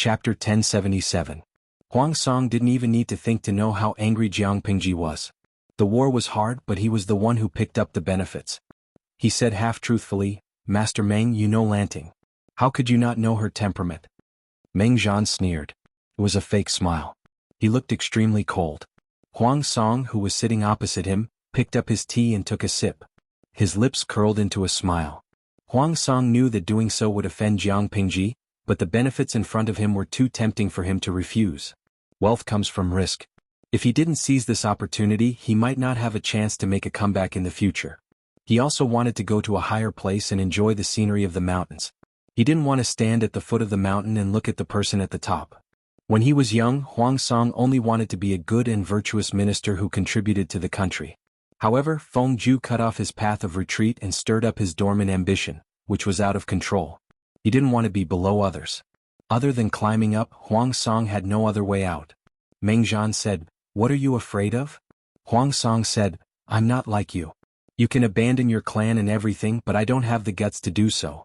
Chapter 1077. Huang Song didn't even need to think to know how angry Jiang Pingji was. The war was hard, but he was the one who picked up the benefits. He said half-truthfully, "Master Meng, you know Lanting. How could you not know her temperament?" Meng Zhan sneered. It was a fake smile. He looked extremely cold. Huang Song, who was sitting opposite him, picked up his tea and took a sip. His lips curled into a smile. Huang Song knew that doing so would offend Jiang Pingji, but the benefits in front of him were too tempting for him to refuse. Wealth comes from risk. If he didn't seize this opportunity, he might not have a chance to make a comeback in the future. He also wanted to go to a higher place and enjoy the scenery of the mountains. He didn't want to stand at the foot of the mountain and look at the person at the top. When he was young, Huang Song only wanted to be a good and virtuous minister who contributed to the country. However, Feng Ju cut off his path of retreat and stirred up his dormant ambition, which was out of control. He didn't want to be below others. Other than climbing up, Huang Song had no other way out. Meng Zhan said, "What are you afraid of?" Huang Song said, "I'm not like you. You can abandon your clan and everything, but I don't have the guts to do so."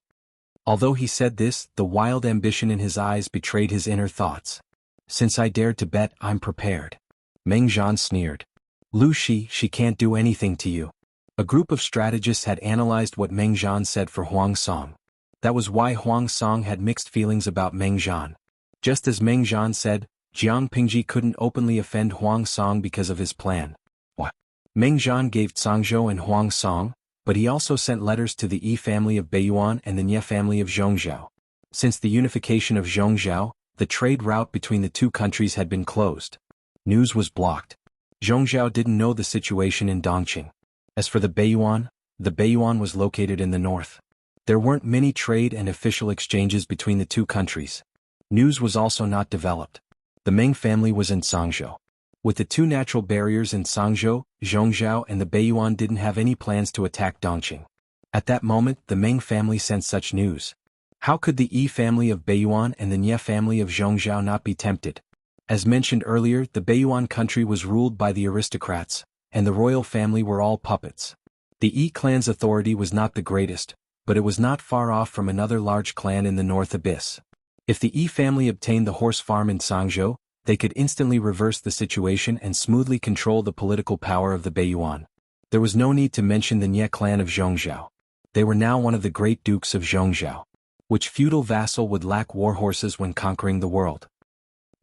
Although he said this, the wild ambition in his eyes betrayed his inner thoughts. "Since I dared to bet, I'm prepared." Meng Zhan sneered. "Lu Shi, she can't do anything to you." A group of strategists had analyzed what Meng Zhan said for Huang Song. That was why Huang Song had mixed feelings about Meng Zhan. Just as Meng Zhan said, Jiang Pingji couldn't openly offend Huang Song because of his plan. What? Meng Zhan gave Zhangzhou and Huang Song, but he also sent letters to the Yi family of Beiyuan and the Nye family of Zhongzhou. Since the unification of Zhongzhou, the trade route between the two countries had been closed. News was blocked. Zhongzhou didn't know the situation in Dongqing. As for the Beiyuan was located in the north. There weren't many trade and official exchanges between the two countries. News was also not developed. The Meng family was in Sangzhou. With the two natural barriers in Sangzhou, Zhongzhou and the Beiyuan didn't have any plans to attack Dongqing. At that moment, the Meng family sent such news. How could the Yi family of Beiyuan and the Nye family of Zhongzhou not be tempted? As mentioned earlier, the Beiyuan country was ruled by the aristocrats, and the royal family were all puppets. The Yi clan's authority was not the greatest, but it was not far off from another large clan in the North Abyss. If the Yi family obtained the horse farm in Sangzhou, they could instantly reverse the situation and smoothly control the political power of the Beiyuan. There was no need to mention the Nye clan of Zhongzhou. They were now one of the great dukes of Zhongzhou. Which feudal vassal would lack war horses when conquering the world?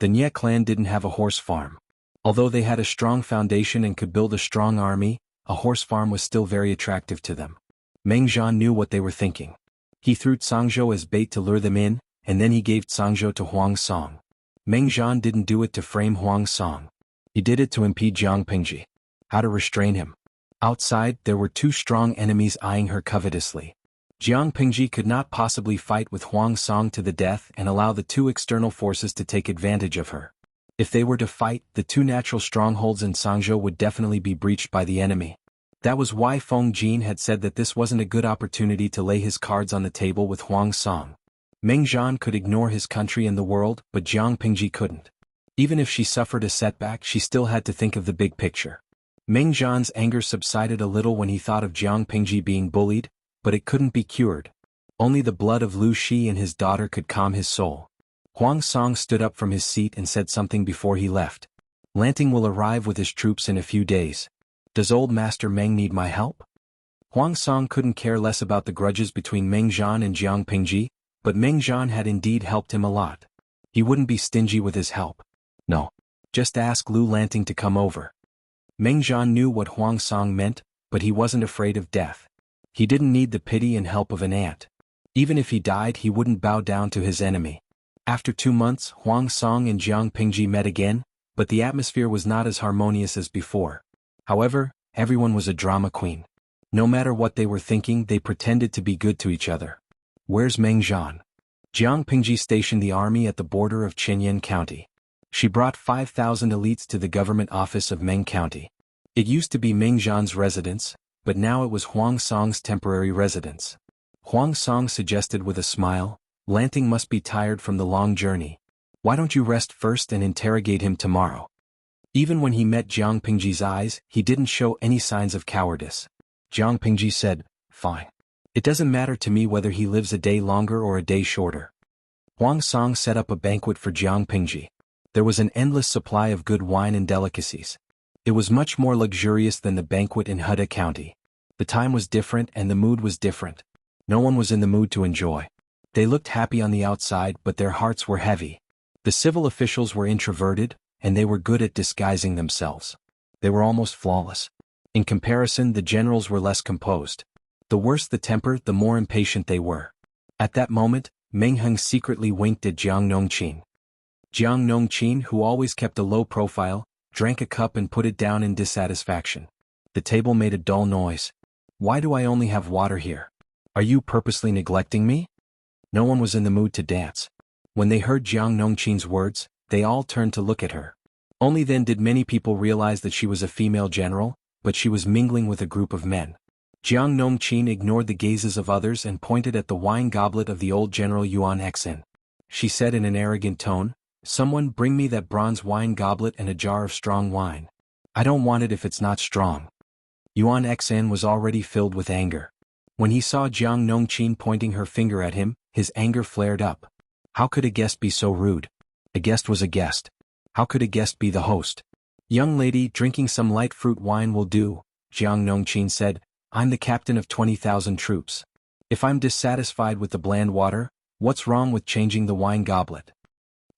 The Nye clan didn't have a horse farm. Although they had a strong foundation and could build a strong army, a horse farm was still very attractive to them. Meng Zhan knew what they were thinking. He threw Zhangzhou as bait to lure them in, and then he gave Zhangzhou to Huang Song. Meng Zhan didn't do it to frame Huang Song. He did it to impede Jiang Pingji. How to restrain him? Outside, there were two strong enemies eyeing her covetously. Jiang Pingji could not possibly fight with Huang Song to the death and allow the two external forces to take advantage of her. If they were to fight, the two natural strongholds in Sangzhou would definitely be breached by the enemy. That was why Feng Jin had said that this wasn't a good opportunity to lay his cards on the table with Huang Song. Meng Zhan could ignore his country and the world, but Jiang Pingji couldn't. Even if she suffered a setback, she still had to think of the big picture. Meng Zhan's anger subsided a little when he thought of Jiang Pingji being bullied, but it couldn't be cured. Only the blood of Lu Shi and his daughter could calm his soul. Huang Song stood up from his seat and said something before he left. "Lanting will arrive with his troops in a few days. Does old Master Meng need my help?" Huang Song couldn't care less about the grudges between Meng Zhan and Jiang Pingji, but Meng Zhan had indeed helped him a lot. He wouldn't be stingy with his help. No. Just ask Lu Lanting to come over. Meng Zhan knew what Huang Song meant, but he wasn't afraid of death. He didn't need the pity and help of an ant. Even if he died, he wouldn't bow down to his enemy. After 2 months, Huang Song and Jiang Pingji met again, but the atmosphere was not as harmonious as before. However, everyone was a drama queen. No matter what they were thinking, they pretended to be good to each other. "Where's Meng Zhan?" Jiang Pingji stationed the army at the border of Qinyan County. She brought 5,000 elites to the government office of Meng County. It used to be Meng Zhan's residence, but now it was Huang Song's temporary residence. Huang Song suggested with a smile, "Lanting must be tired from the long journey. Why don't you rest first and interrogate him tomorrow?" Even when he met Jiang Pingji's eyes, he didn't show any signs of cowardice. Jiang Pingji said, "Fine. It doesn't matter to me whether he lives a day longer or a day shorter." Huang Song set up a banquet for Jiang Pingji. There was an endless supply of good wine and delicacies. It was much more luxurious than the banquet in Heda County. The time was different and the mood was different. No one was in the mood to enjoy. They looked happy on the outside, but their hearts were heavy. The civil officials were introverted, and they were good at disguising themselves. They were almost flawless. In comparison, the generals were less composed. The worse the temper, the more impatient they were. At that moment, Meng Heng secretly winked at Jiang Nongqin. Jiang Nongqin, who always kept a low profile, drank a cup and put it down in dissatisfaction. The table made a dull noise. Why do I only have water here? Are you purposely neglecting me? No one was in the mood to dance. When they heard Jiang Nongqin's words, they all turned to look at her. Only then did many people realize that she was a female general, but she was mingling with a group of men. Jiang Nongqin ignored the gazes of others and pointed at the wine goblet of the old General Yuan Xen. She said in an arrogant tone, "Someone bring me that bronze wine goblet and a jar of strong wine. I don't want it if it's not strong." Yuan Xen was already filled with anger. When he saw Jiang Nongqin pointing her finger at him, his anger flared up. How could a guest be so rude? A guest was a guest. How could a guest be the host? "Young lady, drinking some light fruit wine will do," Jiang Nongqin said. "I'm the captain of 20,000 troops. If I'm dissatisfied with the bland water, what's wrong with changing the wine goblet?"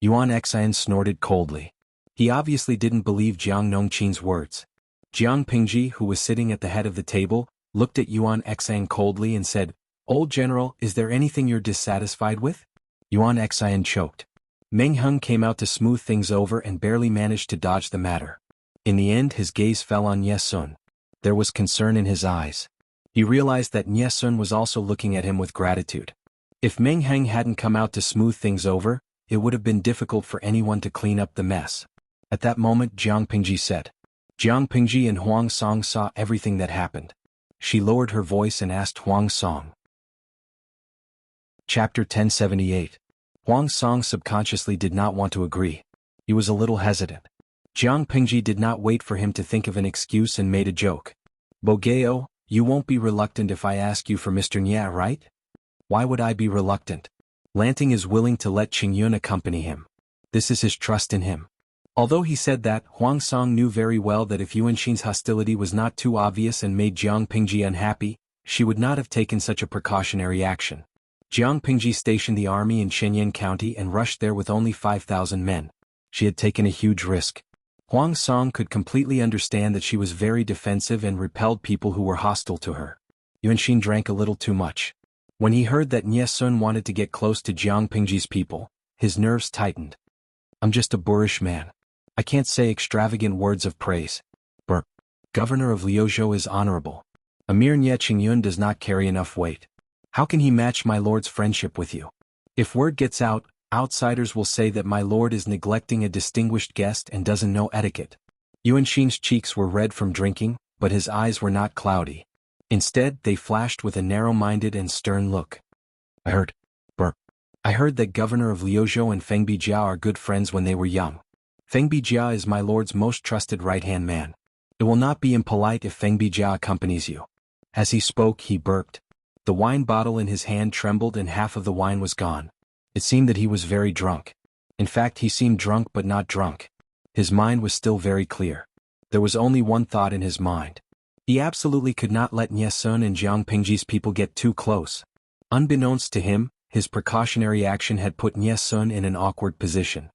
Yuan Xan snorted coldly. He obviously didn't believe Jiang Nongqin's words. Jiang Pingji, who was sitting at the head of the table, looked at Yuan Xan coldly and said, "Old general, is there anything you're dissatisfied with?" Yuan Xan choked. Meng Heng came out to smooth things over and barely managed to dodge the matter. In the end, his gaze fell on Nye Sun. There was concern in his eyes. He realized that Nye Sun was also looking at him with gratitude. If Meng Heng hadn't come out to smooth things over, it would have been difficult for anyone to clean up the mess. At that moment, Jiang Pingji said. Jiang Pingji and Huang Song saw everything that happened. She lowered her voice and asked Huang Song. Chapter 1078. Huang Song subconsciously did not want to agree. He was a little hesitant. Jiang Pingji did not wait for him to think of an excuse and made a joke. "Bogeo, you won't be reluctant if I ask you for Mr. Nya, right?" "Why would I be reluctant? Lanting is willing to let Qingyun accompany him. This is his trust in him." Although he said that, Huang Song knew very well that if Yuanxin's hostility was not too obvious and made Jiang Pingji unhappy, she would not have taken such a precautionary action. Jiang Pingji stationed the army in Shenyang County and rushed there with only 5,000 men. She had taken a huge risk. Huang Song could completely understand that she was very defensive and repelled people who were hostile to her. Yuanxin drank a little too much. When he heard that Nye Sun wanted to get close to Jiang Pingji's people, his nerves tightened. "I'm just a boorish man. I can't say extravagant words of praise. Burp. Governor of Liuzhou is honorable. A mere Nye Qingyun does not carry enough weight. How can he match my lord's friendship with you? If word gets out, outsiders will say that my lord is neglecting a distinguished guest and doesn't know etiquette." Yuanxin's cheeks were red from drinking, but his eyes were not cloudy. Instead, they flashed with a narrow-minded and stern look. I heard that Governor of Liuzhou and Feng Bijia are good friends when they were young. Feng Bijia is my lord's most trusted right-hand man. It will not be impolite if Feng Bijia accompanies you." As he spoke, he burped. The wine bottle in his hand trembled and half of the wine was gone. It seemed that he was very drunk. In fact, he seemed drunk but not drunk. His mind was still very clear. There was only one thought in his mind. He absolutely could not let Nye Sun and Jiang Pingji's people get too close. Unbeknownst to him, his precautionary action had put Nye Sun in an awkward position.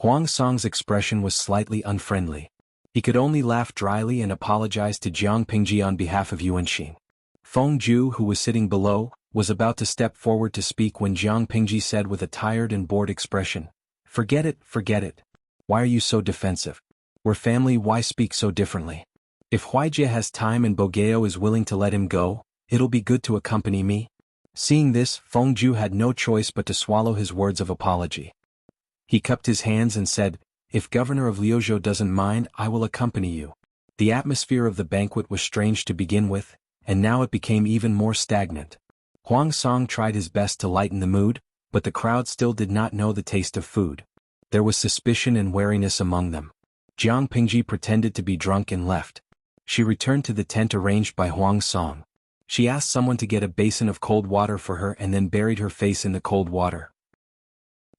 Huang Song's expression was slightly unfriendly. He could only laugh dryly and apologize to Jiang Pingji on behalf of Yuanxin. Feng Ju, who was sitting below, was about to step forward to speak when Jiang Pingji said with a tired and bored expression, forget it. Why are you so defensive? We're family, why speak so differently? If Huijie has time and Bogeo is willing to let him go, it'll be good to accompany me." Seeing this, Feng Ju had no choice but to swallow his words of apology. He cupped his hands and said, "If Governor of Liuzhou doesn't mind, I will accompany you." The atmosphere of the banquet was strange to begin with, and now it became even more stagnant. Huang Song tried his best to lighten the mood, but the crowd still did not know the taste of food. There was suspicion and wariness among them. Jiang Pingji pretended to be drunk and left. She returned to the tent arranged by Huang Song. She asked someone to get a basin of cold water for her and then buried her face in the cold water.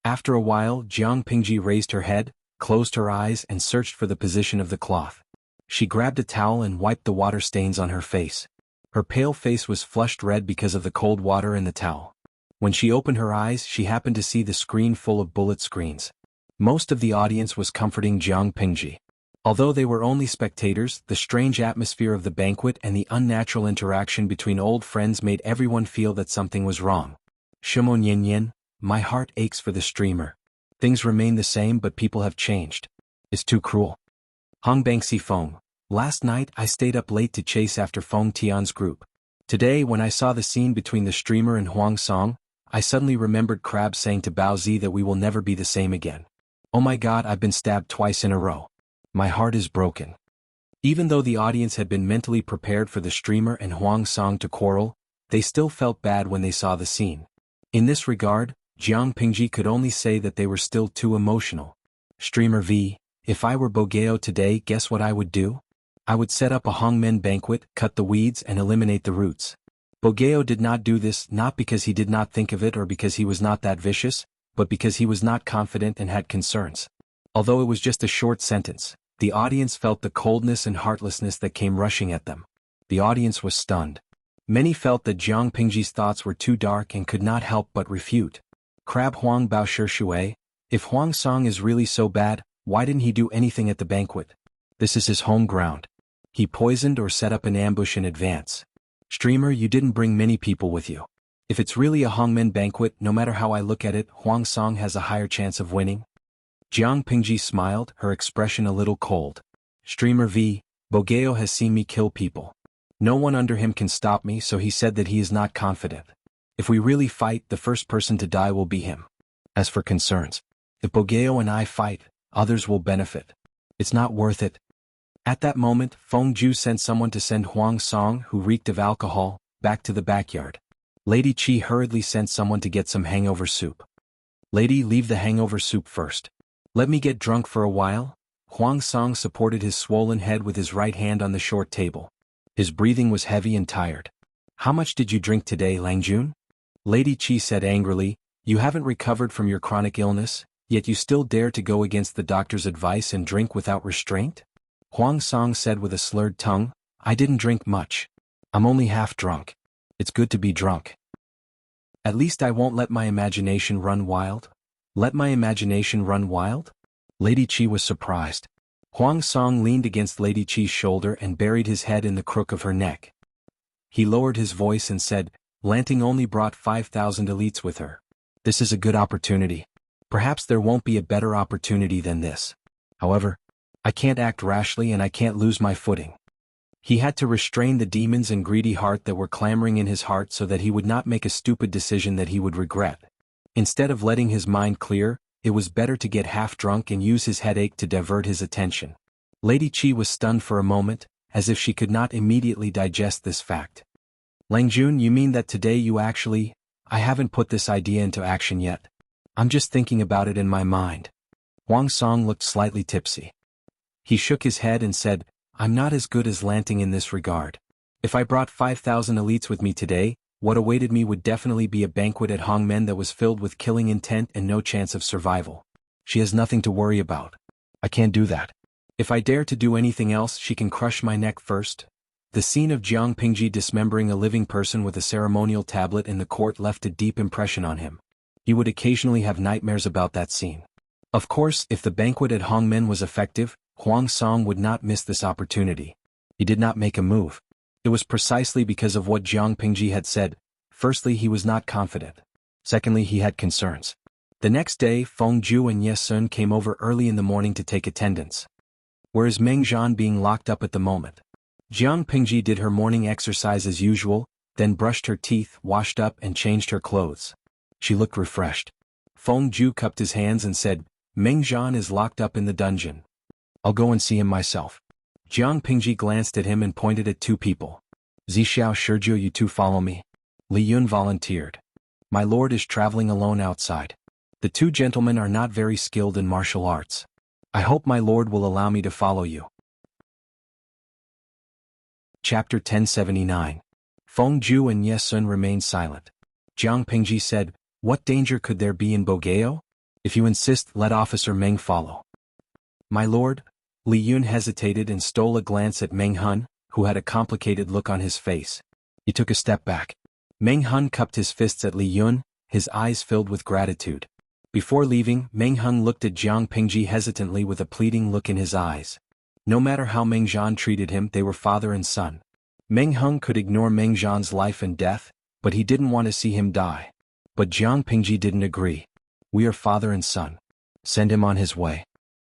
After a while, Jiang Pingji raised her head, closed her eyes and searched for the position of the cloth. She grabbed a towel and wiped the water stains on her face. Her pale face was flushed red because of the cold water in the towel. When she opened her eyes, she happened to see the screen full of bullet screens. Most of the audience was comforting Jiang Pingji. Although they were only spectators, the strange atmosphere of the banquet and the unnatural interaction between old friends made everyone feel that something was wrong. Shimo Nian Nian, my heart aches for the streamer. Things remain the same but people have changed. It's too cruel. Hong Bangxi Feng. Last night I stayed up late to chase after Feng Tian's group. Today when I saw the scene between the streamer and Huang Song, I suddenly remembered Crab saying to Bao Zi that we will never be the same again. Oh my god, I've been stabbed twice in a row. My heart is broken. Even though the audience had been mentally prepared for the streamer and Huang Song to quarrel, they still felt bad when they saw the scene. In this regard, Jiang Pingji could only say that they were still too emotional. Streamer V, if I were Bogeo today, guess what I would do? I would set up a Hongmen banquet, cut the weeds and eliminate the roots. Bogeo did not do this not because he did not think of it or because he was not that vicious, but because he was not confident and had concerns. Although it was just a short sentence, the audience felt the coldness and heartlessness that came rushing at them. The audience was stunned. Many felt that Jiang Pingji's thoughts were too dark and could not help but refute. Crab Huang Bao Shui, if Huang Song is really so bad, why didn't he do anything at the banquet? This is his home ground. He poisoned or set up an ambush in advance. Streamer, you didn't bring many people with you. If it's really a Hongmen banquet, no matter how I look at it, Huang Song has a higher chance of winning. Jiang Pingji smiled, her expression a little cold. Streamer V, Bogeo has seen me kill people. No one under him can stop me, so he said that he is not confident. If we really fight, the first person to die will be him. As for concerns, if Bogeo and I fight, others will benefit. It's not worth it. At that moment, Feng Ju sent someone to send Huang Song, who reeked of alcohol, back to the backyard. Lady Qi hurriedly sent someone to get some hangover soup. Lady, leave the hangover soup first. Let me get drunk for a while. Huang Song supported his swollen head with his right hand on the short table. His breathing was heavy and tired. How much did you drink today, Langjun? Lady Qi said angrily, you haven't recovered from your chronic illness, yet you still dare to go against the doctor's advice and drink without restraint? Huang Song said with a slurred tongue, I didn't drink much. I'm only half drunk. It's good to be drunk. At least I won't let my imagination run wild. Let my imagination run wild? Lady Qi was surprised. Huang Song leaned against Lady Qi's shoulder and buried his head in the crook of her neck. He lowered his voice and said, Lanting only brought 5,000 elites with her. This is a good opportunity. Perhaps there won't be a better opportunity than this. However, I can't act rashly and I can't lose my footing. He had to restrain the demons and greedy heart that were clamoring in his heart so that he would not make a stupid decision that he would regret. Instead of letting his mind clear, it was better to get half drunk and use his headache to divert his attention. Lady Qi was stunned for a moment, as if she could not immediately digest this fact. Langjun, you mean that today you actually... I haven't put this idea into action yet. I'm just thinking about it in my mind. Huang Song looked slightly tipsy. He shook his head and said, I'm not as good as Lanting in this regard. If I brought 5,000 elites with me today, what awaited me would definitely be a banquet at Hongmen that was filled with killing intent and no chance of survival. She has nothing to worry about. I can't do that. If I dare to do anything else, she can crush my neck first. The scene of Jiang Pingji dismembering a living person with a ceremonial tablet in the court left a deep impression on him. He would occasionally have nightmares about that scene. Of course, if the banquet at Hongmen was effective, Huang Song would not miss this opportunity. He did not make a move. It was precisely because of what Jiang Pingji had said. Firstly, he was not confident. Secondly, he had concerns. The next day, Feng Ju and Ye Sun came over early in the morning to take attendance. Where is Meng Zhan being locked up at the moment? Jiang Pingji did her morning exercise as usual, then brushed her teeth, washed up and changed her clothes. She looked refreshed. Feng Ju cupped his hands and said, Meng Zhan is locked up in the dungeon. I'll go and see him myself. Jiang Pingji glanced at him and pointed at two people. Zixiao Shizhou, you two follow me. Li Yun volunteered. My lord is traveling alone outside. The two gentlemen are not very skilled in martial arts. I hope my lord will allow me to follow you. Chapter 1079. Feng Ju and Ye Sun remained silent. Jiang Pingji said, What danger could there be in Bogeo? If you insist, let Officer Meng follow. My lord? Li Yun hesitated and stole a glance at Meng Hun, who had a complicated look on his face. He took a step back. Meng Hun cupped his fists at Li Yun, his eyes filled with gratitude. Before leaving, Meng Hun looked at Jiang Pingji hesitantly with a pleading look in his eyes. No matter how Meng Zhan treated him, they were father and son. Meng Hun could ignore Meng Zhan's life and death, but he didn't want to see him die. But Jiang Pingji didn't agree. We are father and son. Send him on his way.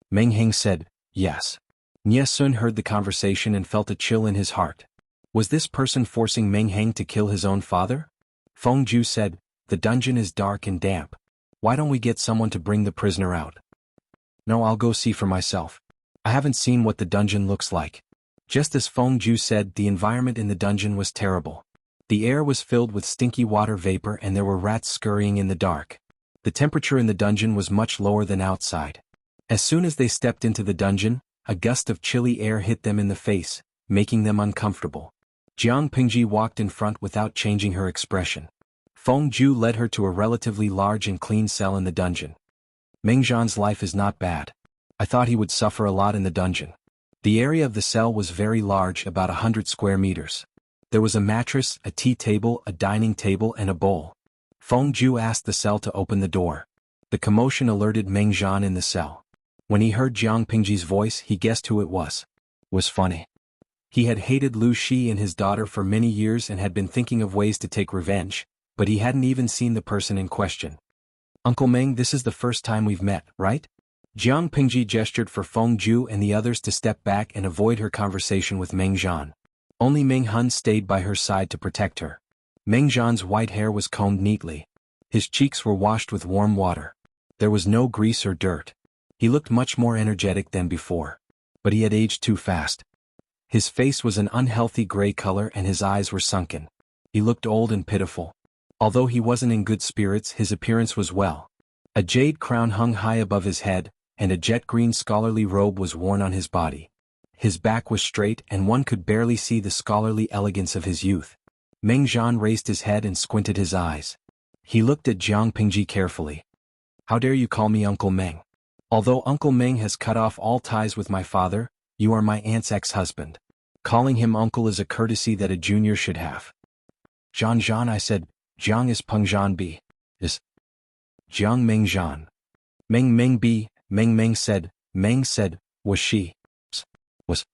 Meng Heng said, yes. Nie Sun heard the conversation and felt a chill in his heart. Was this person forcing Meng Heng to kill his own father? Feng Ju said, the dungeon is dark and damp. Why don't we get someone to bring the prisoner out? No, I'll go see for myself. I haven't seen what the dungeon looks like. Just as Feng Ju said, the environment in the dungeon was terrible. The air was filled with stinky water vapor and there were rats scurrying in the dark. The temperature in the dungeon was much lower than outside. As soon as they stepped into the dungeon, a gust of chilly air hit them in the face, making them uncomfortable. Jiang Pingji walked in front without changing her expression. Feng Ju led her to a relatively large and clean cell in the dungeon. Meng Zhan's life is not bad. I thought he would suffer a lot in the dungeon. The area of the cell was very large, about 100 square meters. There was a mattress, a tea table, a dining table and a bowl. Feng Ju asked the cell to open the door. The commotion alerted Meng Zhan in the cell. When he heard Jiang Pingji's voice, he guessed who it was. Was funny. He had hated Lu Shi and his daughter for many years and had been thinking of ways to take revenge, but he hadn't even seen the person in question. Uncle Meng, this is the first time we've met, right? Jiang Pingji gestured for Feng Ju and the others to step back and avoid her conversation with Meng Zhan. Only Meng Hun stayed by her side to protect her. Meng Zhan's white hair was combed neatly. His cheeks were washed with warm water. There was no grease or dirt. He looked much more energetic than before. But he had aged too fast. His face was an unhealthy gray color and his eyes were sunken. He looked old and pitiful. Although he wasn't in good spirits, his appearance was well. A jade crown hung high above his head, and a jet-green scholarly robe was worn on his body. His back was straight and one could barely see the scholarly elegance of his youth. Meng Zhan raised his head and squinted his eyes. He looked at Jiang Pingji carefully. How dare you call me Uncle Meng? Although Uncle Meng has cut off all ties with my father, you are my aunt's ex-husband. Calling him uncle is a courtesy that a junior should have. Zhan, I said. Jiang is Peng Zhan B. Is Jiang Meng Zhan. Meng B. Meng said. Meng said, was she? Was.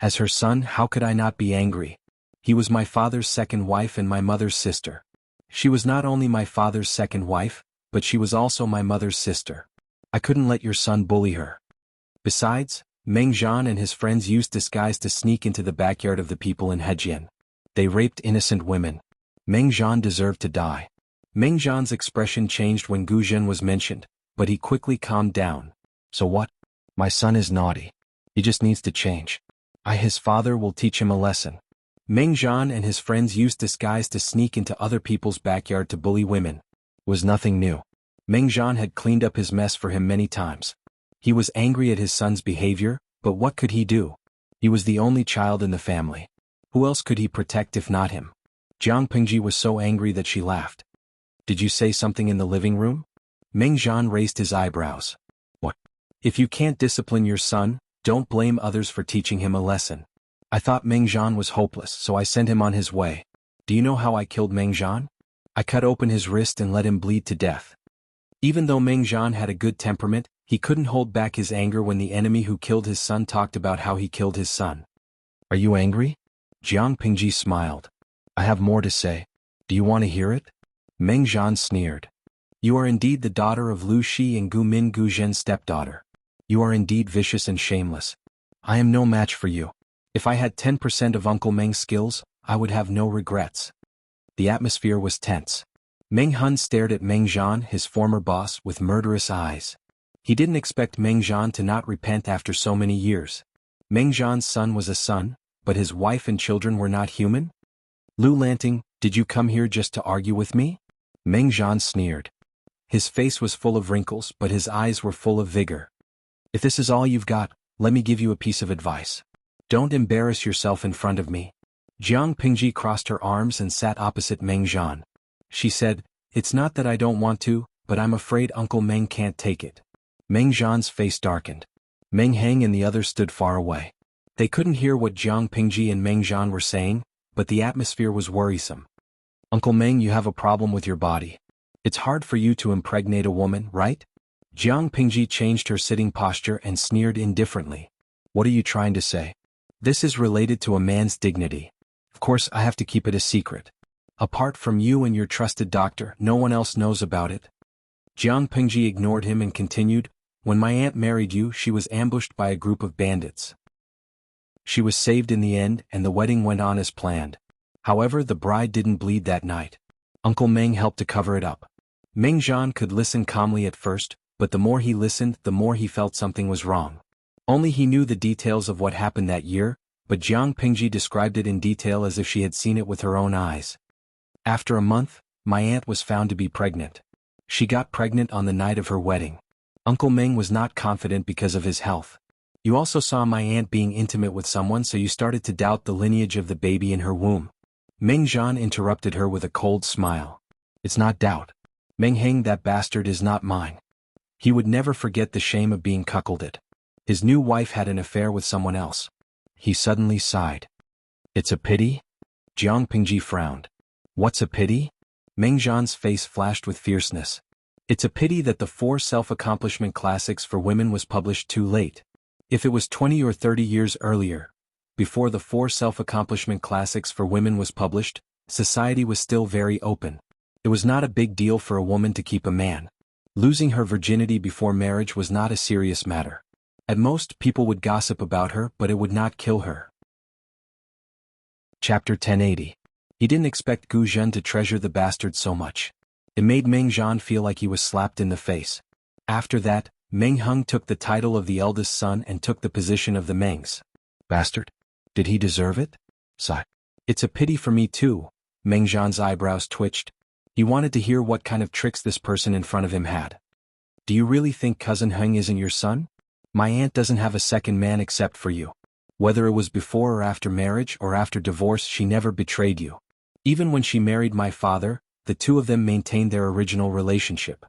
As her son, how could I not be angry? He was my father's second wife and my mother's sister. She was not only my father's second wife, but she was also my mother's sister. I couldn't let your son bully her. Besides, Meng Zhan and his friends used disguise to sneak into the backyard of the people in Hejian. They raped innocent women. Meng Zhan deserved to die. Meng Zhan's expression changed when Gu Zhen was mentioned, but he quickly calmed down. So what? My son is naughty. He just needs to change. His father will teach him a lesson. Meng Zhan and his friends used disguise to sneak into other people's backyard to bully women. It was nothing new. Meng Zhan had cleaned up his mess for him many times. He was angry at his son's behavior, but what could he do? He was the only child in the family. Who else could he protect if not him? Jiang Pingji was so angry that she laughed. Did you say something in the living room? Meng Zhan raised his eyebrows. What? If you can't discipline your son, don't blame others for teaching him a lesson. I thought Meng Zhan was hopeless, so I sent him on his way. Do you know how I killed Meng Zhan? I cut open his wrist and let him bleed to death. Even though Meng Zhan had a good temperament, he couldn't hold back his anger when the enemy who killed his son talked about how he killed his son. Are you angry? Jiang Pingji smiled. I have more to say. Do you want to hear it? Meng Zhan sneered. You are indeed the daughter of Lu Shi and Gu Min Gu Zhen's stepdaughter. You are indeed vicious and shameless. I am no match for you. If I had 10% of Uncle Meng's skills, I would have no regrets. The atmosphere was tense. Meng Hun stared at Meng Zhan, his former boss, with murderous eyes. He didn't expect Meng Zhan to not repent after so many years. Meng Zhan's son was a son, but his wife and children were not human? Lu Lanting, did you come here just to argue with me? Meng Zhan sneered. His face was full of wrinkles, but his eyes were full of vigor. If this is all you've got, let me give you a piece of advice. Don't embarrass yourself in front of me. Jiang Pingji crossed her arms and sat opposite Meng Zhan. She said, it's not that I don't want to, but I'm afraid Uncle Meng can't take it. Meng Zhan's face darkened. Meng Heng and the others stood far away. They couldn't hear what Jiang Pingji and Meng Zhan were saying, but the atmosphere was worrisome. Uncle Meng, you have a problem with your body. It's hard for you to impregnate a woman, right? Jiang Pingji changed her sitting posture and sneered indifferently. What are you trying to say? This is related to a man's dignity. Of course, I have to keep it a secret. Apart from you and your trusted doctor, no one else knows about it. Jiang Pingji ignored him and continued, when my aunt married you, she was ambushed by a group of bandits. She was saved in the end, and the wedding went on as planned. However, the bride didn't bleed that night. Uncle Meng helped to cover it up. Meng Zhan could listen calmly at first, but the more he listened, the more he felt something was wrong. Only he knew the details of what happened that year, but Jiang Pingji described it in detail as if she had seen it with her own eyes. After a month, my aunt was found to be pregnant. She got pregnant on the night of her wedding. Uncle Meng was not confident because of his health. You also saw my aunt being intimate with someone, so you started to doubt the lineage of the baby in her womb. Meng Zhan interrupted her with a cold smile. It's not doubt. Meng Heng, that bastard is not mine. He would never forget the shame of being cuckolded. His new wife had an affair with someone else. He suddenly sighed. It's a pity? Jiang Pingji frowned. What's a pity? Meng Zhan's face flashed with fierceness. It's a pity that the 4 self-accomplishment classics for women was published too late. If it was 20 or 30 years earlier, before the 4 self-accomplishment classics for women was published, society was still very open. It was not a big deal for a woman to keep a man. Losing her virginity before marriage was not a serious matter. At most, people would gossip about her, but it would not kill her. Chapter 1080. He didn't expect Gu Zhen to treasure the bastard so much. It made Meng Zhan feel like he was slapped in the face. After that, Meng Heng took the title of the eldest son and took the position of the Mengs. Bastard? Did he deserve it? Sigh. It's a pity for me too. Meng Zhan's eyebrows twitched. He wanted to hear what kind of tricks this person in front of him had. Do you really think Cousin Heng isn't your son? My aunt doesn't have a second man except for you. Whether it was before or after marriage or after divorce, she never betrayed you. Even when she married my father, the two of them maintained their original relationship.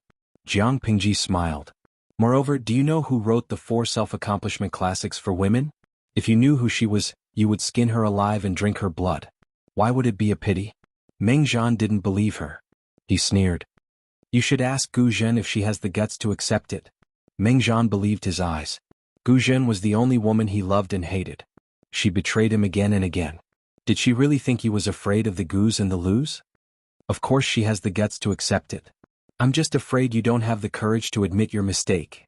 Jiang Pingji smiled. Moreover, do you know who wrote the 4 self-accomplishment classics for women? If you knew who she was, you would skin her alive and drink her blood. Why would it be a pity? Meng Zhan didn't believe her. He sneered. You should ask Gu Zhen if she has the guts to accept it. Meng Zhan believed his eyes. Gu Zhen was the only woman he loved and hated. She betrayed him again and again. Did she really think he was afraid of the Gus and the Lus? Of course she has the guts to accept it. I'm just afraid you don't have the courage to admit your mistake.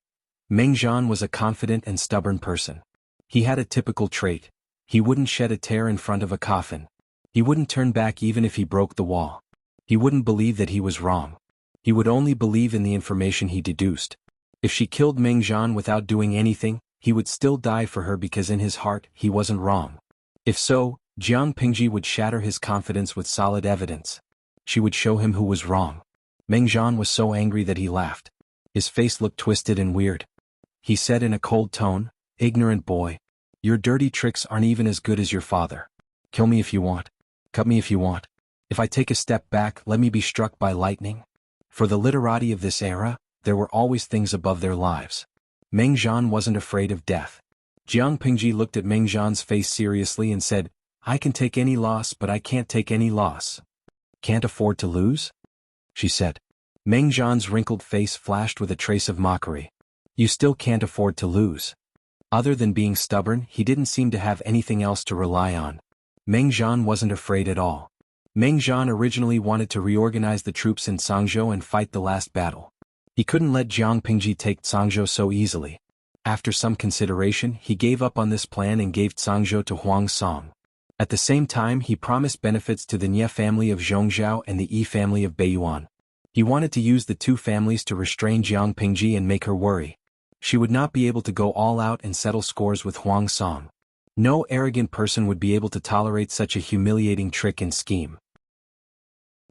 Meng Zhan was a confident and stubborn person. He had a typical trait. He wouldn't shed a tear in front of a coffin. He wouldn't turn back even if he broke the wall. He wouldn't believe that he was wrong. He would only believe in the information he deduced. If she killed Meng Zhan without doing anything, he would still die for her because in his heart he wasn't wrong. If so, Jiang Pingji would shatter his confidence with solid evidence. She would show him who was wrong. Meng Zhan was so angry that he laughed. His face looked twisted and weird. He said in a cold tone, "Ignorant boy. Your dirty tricks aren't even as good as your father. Kill me if you want. Cut me if you want. If I take a step back, let me be struck by lightning." For the literati of this era, there were always things above their lives. Meng Zhan wasn't afraid of death. Jiang Pingji looked at Meng Zhan's face seriously and said, I can take any loss, but I can't take any loss. Can't afford to lose? She said. Meng Zhan's wrinkled face flashed with a trace of mockery. You still can't afford to lose. Other than being stubborn, he didn't seem to have anything else to rely on. Meng Zhan wasn't afraid at all. Meng Zhan originally wanted to reorganize the troops in Sangzhou and fight the last battle. He couldn't let Jiang Pingji take Sangzhou so easily. After some consideration, he gave up on this plan and gave Sangzhou to Huang Song. At the same time, he promised benefits to the Nye family of Zhongzhou and the Yi family of Beiyuan. He wanted to use the two families to restrain Jiang Pingji and make her worry. She would not be able to go all out and settle scores with Huang Song. No arrogant person would be able to tolerate such a humiliating trick and scheme.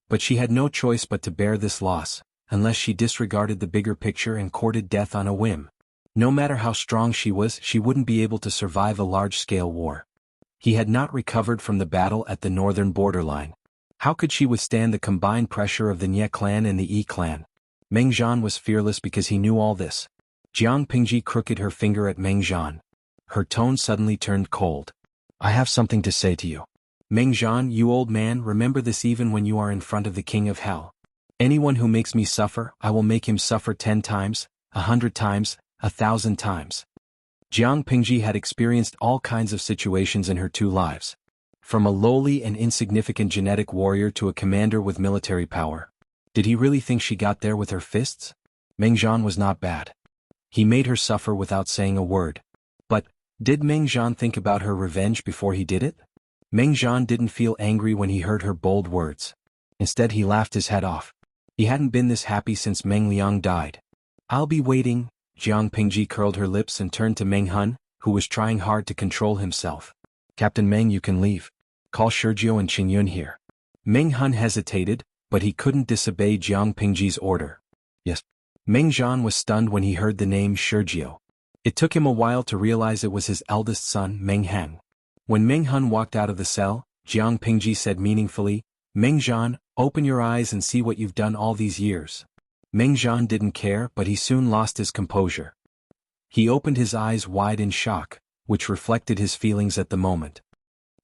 But she had no choice but to bear this loss, unless she disregarded the bigger picture and courted death on a whim. No matter how strong she was, she wouldn't be able to survive a large-scale war. He had not recovered from the battle at the northern borderline. How could she withstand the combined pressure of the Nye clan and the Yi clan? Meng Zhan was fearless because he knew all this. Jiang Pingji crooked her finger at Meng Zhan. Her tone suddenly turned cold. I have something to say to you. Meng Zhan, you old man, remember this even when you are in front of the king of hell. Anyone who makes me suffer, I will make him suffer 10 times, 100 times, 1,000 times. Jiang Pingji had experienced all kinds of situations in her 2 lives. From a lowly and insignificant genetic warrior to a commander with military power. Did he really think she got there with her fists? Meng Zhan was not bad. He made her suffer without saying a word. But, did Meng Zhan think about her revenge before he did it? Meng Zhan didn't feel angry when he heard her bold words. Instead he laughed his head off. He hadn't been this happy since Meng Liang died. I'll be waiting. Jiang Pingji curled her lips and turned to Meng Hun, who was trying hard to control himself. Captain Meng, you can leave. Call Sergio and Qingyun here. Meng Hun hesitated, but he couldn't disobey Jiang Pingji's order. Yes. Meng Zhan was stunned when he heard the name Sergio. It took him a while to realize it was his eldest son, Meng Heng. When Meng Hun walked out of the cell, Jiang Pingji said meaningfully, Meng Zhan, open your eyes and see what you've done all these years. Meng Zhan didn't care, but he soon lost his composure. He opened his eyes wide in shock, which reflected his feelings at the moment.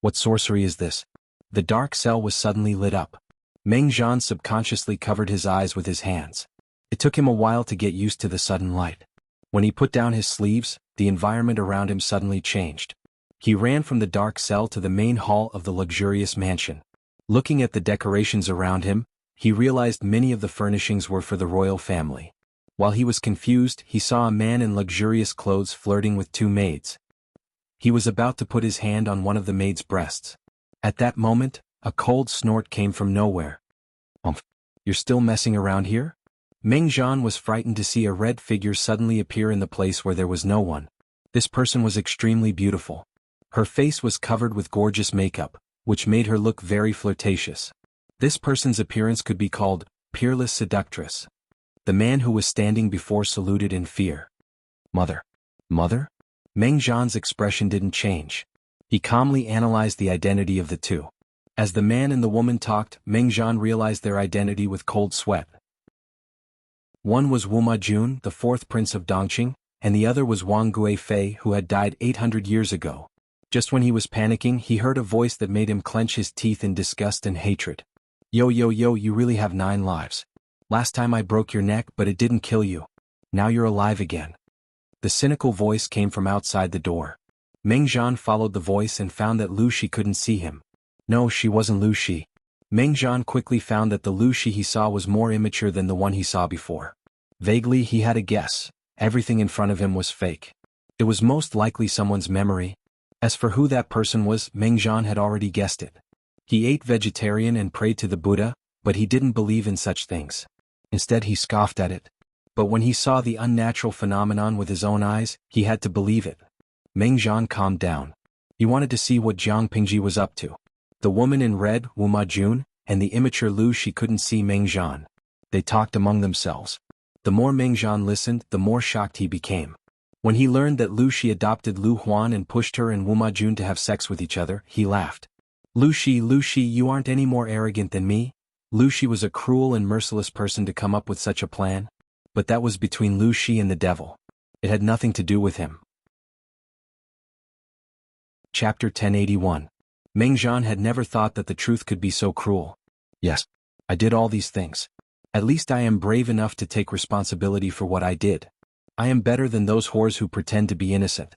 What sorcery is this? The dark cell was suddenly lit up. Meng Zhan subconsciously covered his eyes with his hands. It took him a while to get used to the sudden light. When he put down his sleeves, the environment around him suddenly changed. He ran from the dark cell to the main hall of the luxurious mansion. Looking at the decorations around him, he realized many of the furnishings were for the royal family. While he was confused, he saw a man in luxurious clothes flirting with 2 maids. He was about to put his hand on one of the maids' breasts. At that moment, a cold snort came from nowhere. You're still messing around here? Meng Zhan was frightened to see a red figure suddenly appear in the place where there was no one. This person was extremely beautiful. Her face was covered with gorgeous makeup, which made her look very flirtatious. This person's appearance could be called peerless seductress. The man who was standing before saluted in fear. Mother. Mother? Meng Zhan's expression didn't change. He calmly analyzed the identity of the 2. As the man and the woman talked, Meng Zhan realized their identity with cold sweat. One was Wu Majun, the 4th prince of Dongqing, and the other was Wang Guifei, who had died 800 years ago. Just when he was panicking, he heard a voice that made him clench his teeth in disgust and hatred. Yo, you really have 9 lives. Last time I broke your neck, but it didn't kill you. Now you're alive again. The cynical voice came from outside the door. Meng Zhan followed the voice and found that Lu Shi couldn't see him. No, she wasn't Lu Shi. Meng Zhan quickly found that the Lu Shi he saw was more immature than the one he saw before. Vaguely, he had a guess. Everything in front of him was fake. It was most likely someone's memory. As for who that person was, Meng Zhan had already guessed it. He ate vegetarian and prayed to the Buddha, but he didn't believe in such things. Instead he scoffed at it. But when he saw the unnatural phenomenon with his own eyes, he had to believe it. Meng Zhan calmed down. He wanted to see what Jiang Pingji was up to. The woman in red, Wu Majun, and the immature Lu Shi couldn't see Meng Zhan. They talked among themselves. The more Meng Zhan listened, the more shocked he became. When he learned that Lu Shi adopted Lu Huan and pushed her and Wu Majun to have sex with each other, he laughed. Lu Shi, you aren't any more arrogant than me? Lu Shi was a cruel and merciless person to come up with such a plan. But that was between Lu Shi and the devil. It had nothing to do with him. Chapter 1081. Meng Zhan had never thought that the truth could be so cruel. Yes, I did all these things. At least I am brave enough to take responsibility for what I did. I am better than those whores who pretend to be innocent.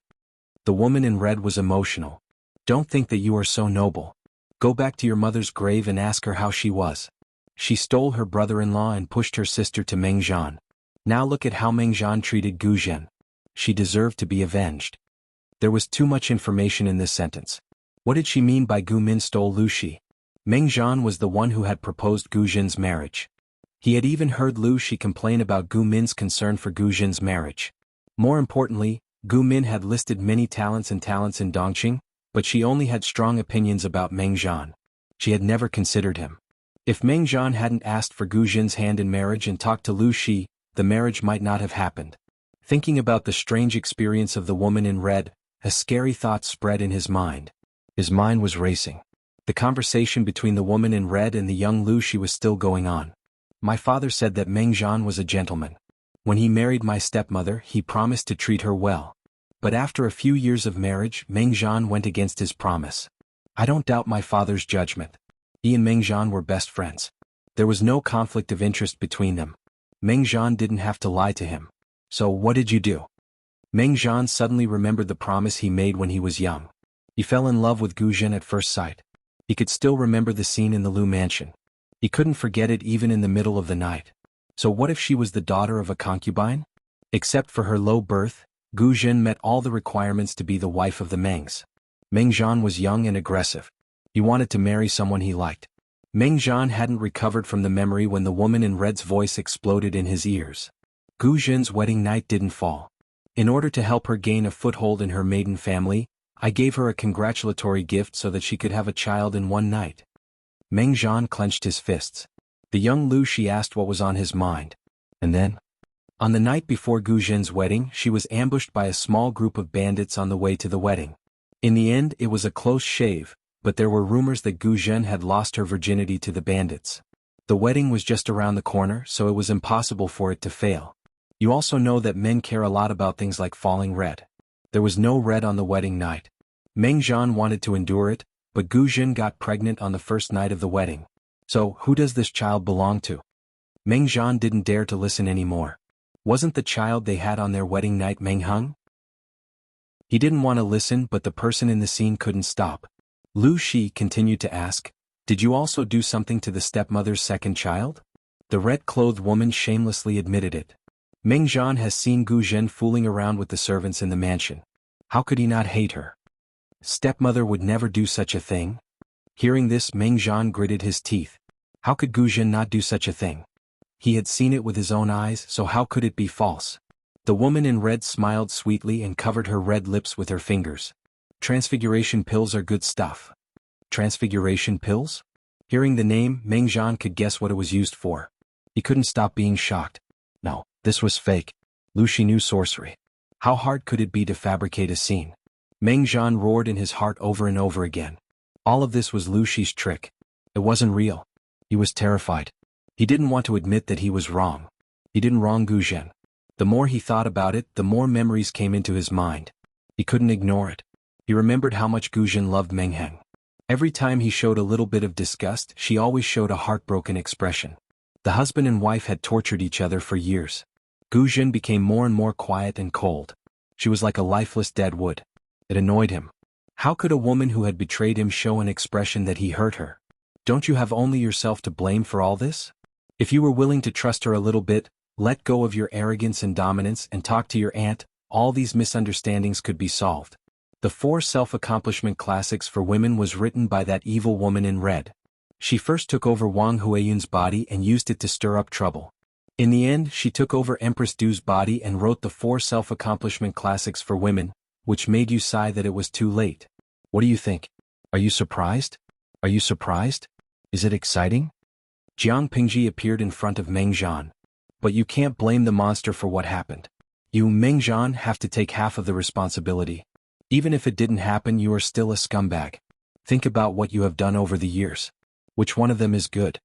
The woman in red was emotional. Don't think that you are so noble. Go back to your mother's grave and ask her how she was. She stole her brother-in-law and pushed her sister to Meng Zhan. Now look at how Meng Zhan treated Gu Zhen. She deserved to be avenged. There was too much information in this sentence. What did she mean by Gu Min stole Lu Shi? Meng Zhan was the one who had proposed Gu Zhen's marriage. He had even heard Lu Shi complain about Gu Min's concern for Gu Zhen's marriage. More importantly, Gu Min had listed many talents in Dongqing, but she only had strong opinions about Meng Zhan. She had never considered him. If Meng Zhan hadn't asked for Gu Zhen's hand in marriage and talked to Lu Shi, the marriage might not have happened. Thinking about the strange experience of the woman in red, a scary thought spread in his mind. His mind was racing. The conversation between the woman in red and the young Lu Shi was still going on. My father said that Meng Zhan was a gentleman. When he married my stepmother, he promised to treat her well. But after a few years of marriage, Meng Zhan went against his promise. I don't doubt my father's judgment. He and Meng Zhan were best friends. There was no conflict of interest between them. Meng Zhan didn't have to lie to him. So what did you do? Meng Zhan suddenly remembered the promise he made when he was young. He fell in love with Gu Zhen at first sight. He could still remember the scene in the Lu mansion. He couldn't forget it even in the middle of the night. So what if she was the daughter of a concubine? Except for her low birth, Gu Zhen met all the requirements to be the wife of the Mengs. Meng Zhan was young and aggressive. He wanted to marry someone he liked. Meng Zhan hadn't recovered from the memory when the woman in red's voice exploded in his ears. Gu Zhen's wedding night didn't fall. In order to help her gain a foothold in her maiden family, I gave her a congratulatory gift so that she could have a child in one night. Meng Zhan clenched his fists. The young Lu Shi asked what was on his mind. And then? On the night before Gu Zhen's wedding, she was ambushed by a small group of bandits on the way to the wedding. In the end, it was a close shave, but there were rumors that Gu Zhen had lost her virginity to the bandits. The wedding was just around the corner, so it was impossible for it to fail. You also know that men care a lot about things like falling red. There was no red on the wedding night. Meng Zhan wanted to endure it, but Gu Zhen got pregnant on the first night of the wedding. So, who does this child belong to? Meng Zhan didn't dare to listen anymore. Wasn't the child they had on their wedding night Meng Heng? He didn't want to listen, but the person in the scene couldn't stop. Lu Shi continued to ask, did you also do something to the stepmother's second child? The red-clothed woman shamelessly admitted it. Meng Zhan has seen Gu Zhen fooling around with the servants in the mansion. How could he not hate her? Stepmother would never do such a thing. Hearing this, Meng Zhan gritted his teeth. How could Gu Zhen not do such a thing? He had seen it with his own eyes, so how could it be false? The woman in red smiled sweetly and covered her red lips with her fingers. Transfiguration pills are good stuff. Transfiguration pills? Hearing the name, Meng Zhan could guess what it was used for. He couldn't stop being shocked. No, this was fake. Lu Shi knew sorcery. How hard could it be to fabricate a scene? Meng Zhan roared in his heart over and over again. All of this was Lu Shi's trick. It wasn't real. He was terrified. He didn't want to admit that he was wrong. He didn't wrong Gu Zhen. The more he thought about it, the more memories came into his mind. He couldn't ignore it. He remembered how much Gu Zhen loved Meng Heng. Every time he showed a little bit of disgust, she always showed a heartbroken expression. The husband and wife had tortured each other for years. Gu Zhen became more and more quiet and cold. She was like a lifeless dead wood. It annoyed him. How could a woman who had betrayed him show an expression that he hurt her? Don't you have only yourself to blame for all this? If you were willing to trust her a little bit, let go of your arrogance and dominance and talk to your aunt, all these misunderstandings could be solved. The 4 self-accomplishment classics for women was written by that evil woman in red. She first took over Wang Huiyun's body and used it to stir up trouble. In the end, she took over Empress Du's body and wrote the 4 self-accomplishment classics for women, which made you sigh that it was too late. What do you think? Are you surprised? Are you surprised? Is it exciting? Jiang Pingji appeared in front of Meng Zhan. But you can't blame the monster for what happened. You, Meng Zhan, have to take half of the responsibility. Even if it didn't happen, you are still a scumbag. Think about what you have done over the years. Which one of them is good?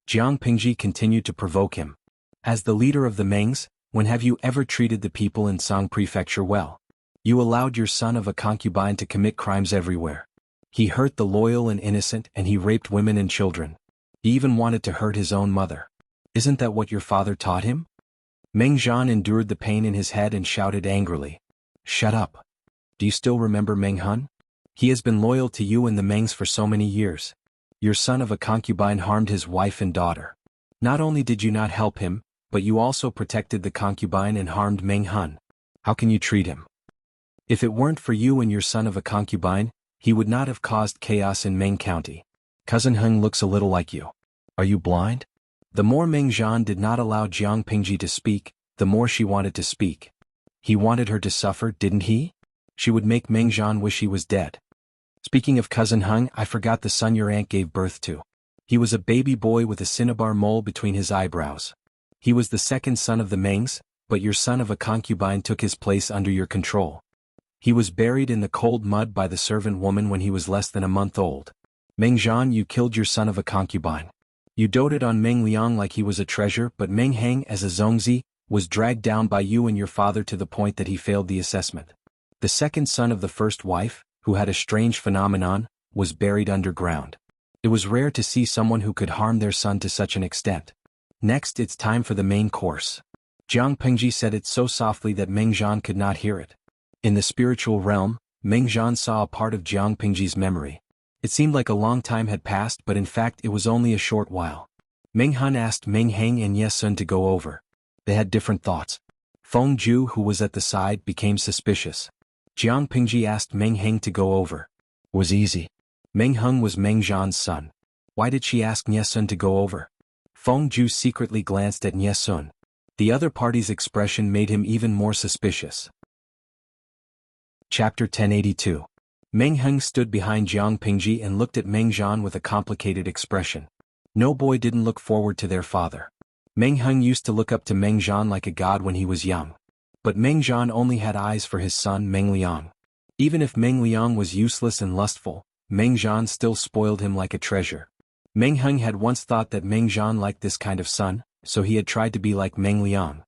Jiang Pingji continued to provoke him. As the leader of the Mengs, when have you ever treated the people in Song Prefecture well? You allowed your son of a concubine to commit crimes everywhere. He hurt the loyal and innocent, and he raped women and children. He even wanted to hurt his own mother. Isn't that what your father taught him? Meng Zhan endured the pain in his head and shouted angrily. Shut up. Do you still remember Meng Hun? He has been loyal to you and the Mengs for so many years. Your son of a concubine harmed his wife and daughter. Not only did you not help him, but you also protected the concubine and harmed Meng Hun. How can you treat him? If it weren't for you and your son of a concubine, he would not have caused chaos in Meng County. Cousin Heng looks a little like you. Are you blind? The more Meng Zhan did not allow Jiang Pingji to speak, the more she wanted to speak. He wanted her to suffer, didn't he? She would make Meng Zhan wish he was dead. Speaking of Cousin Heng, I forgot the son your aunt gave birth to. He was a baby boy with a cinnabar mole between his eyebrows. He was the second son of the Mengs, but your son of a concubine took his place under your control. He was buried in the cold mud by the servant woman when he was less than a month old. Meng Zhan, you killed your son of a concubine. You doted on Meng Liang like he was a treasure, but Meng Heng as a Zongzi was dragged down by you and your father to the point that he failed the assessment. The second son of the first wife, who had a strange phenomenon, was buried underground. It was rare to see someone who could harm their son to such an extent. Next, it's time for the main course. Jiang Pengji said it so softly that Meng Zhan could not hear it. In the spiritual realm, Meng Zhan saw a part of Jiang Pengji's memory. It seemed like a long time had passed, but in fact it was only a short while. Meng Han asked Meng Heng and Yesun to go over. They had different thoughts. Feng Ju, who was at the side, became suspicious. Jiang Pengji asked Meng Heng to go over. It was easy. Meng Heng was Meng Zhan's son. Why did she ask Yesun to go over? Feng Ju secretly glanced at Yesun. The other party's expression made him even more suspicious. Chapter 1082. Meng Heng stood behind Jiang Pengji and looked at Meng Zhan with a complicated expression. No boy didn't look forward to their father. Meng Heng used to look up to Meng Zhan like a god when he was young. But Meng Zhan only had eyes for his son Meng Liang. Even if Meng Liang was useless and lustful, Meng Zhan still spoiled him like a treasure. Meng Heng had once thought that Meng Zhan liked this kind of son, so he had tried to be like Meng Liang.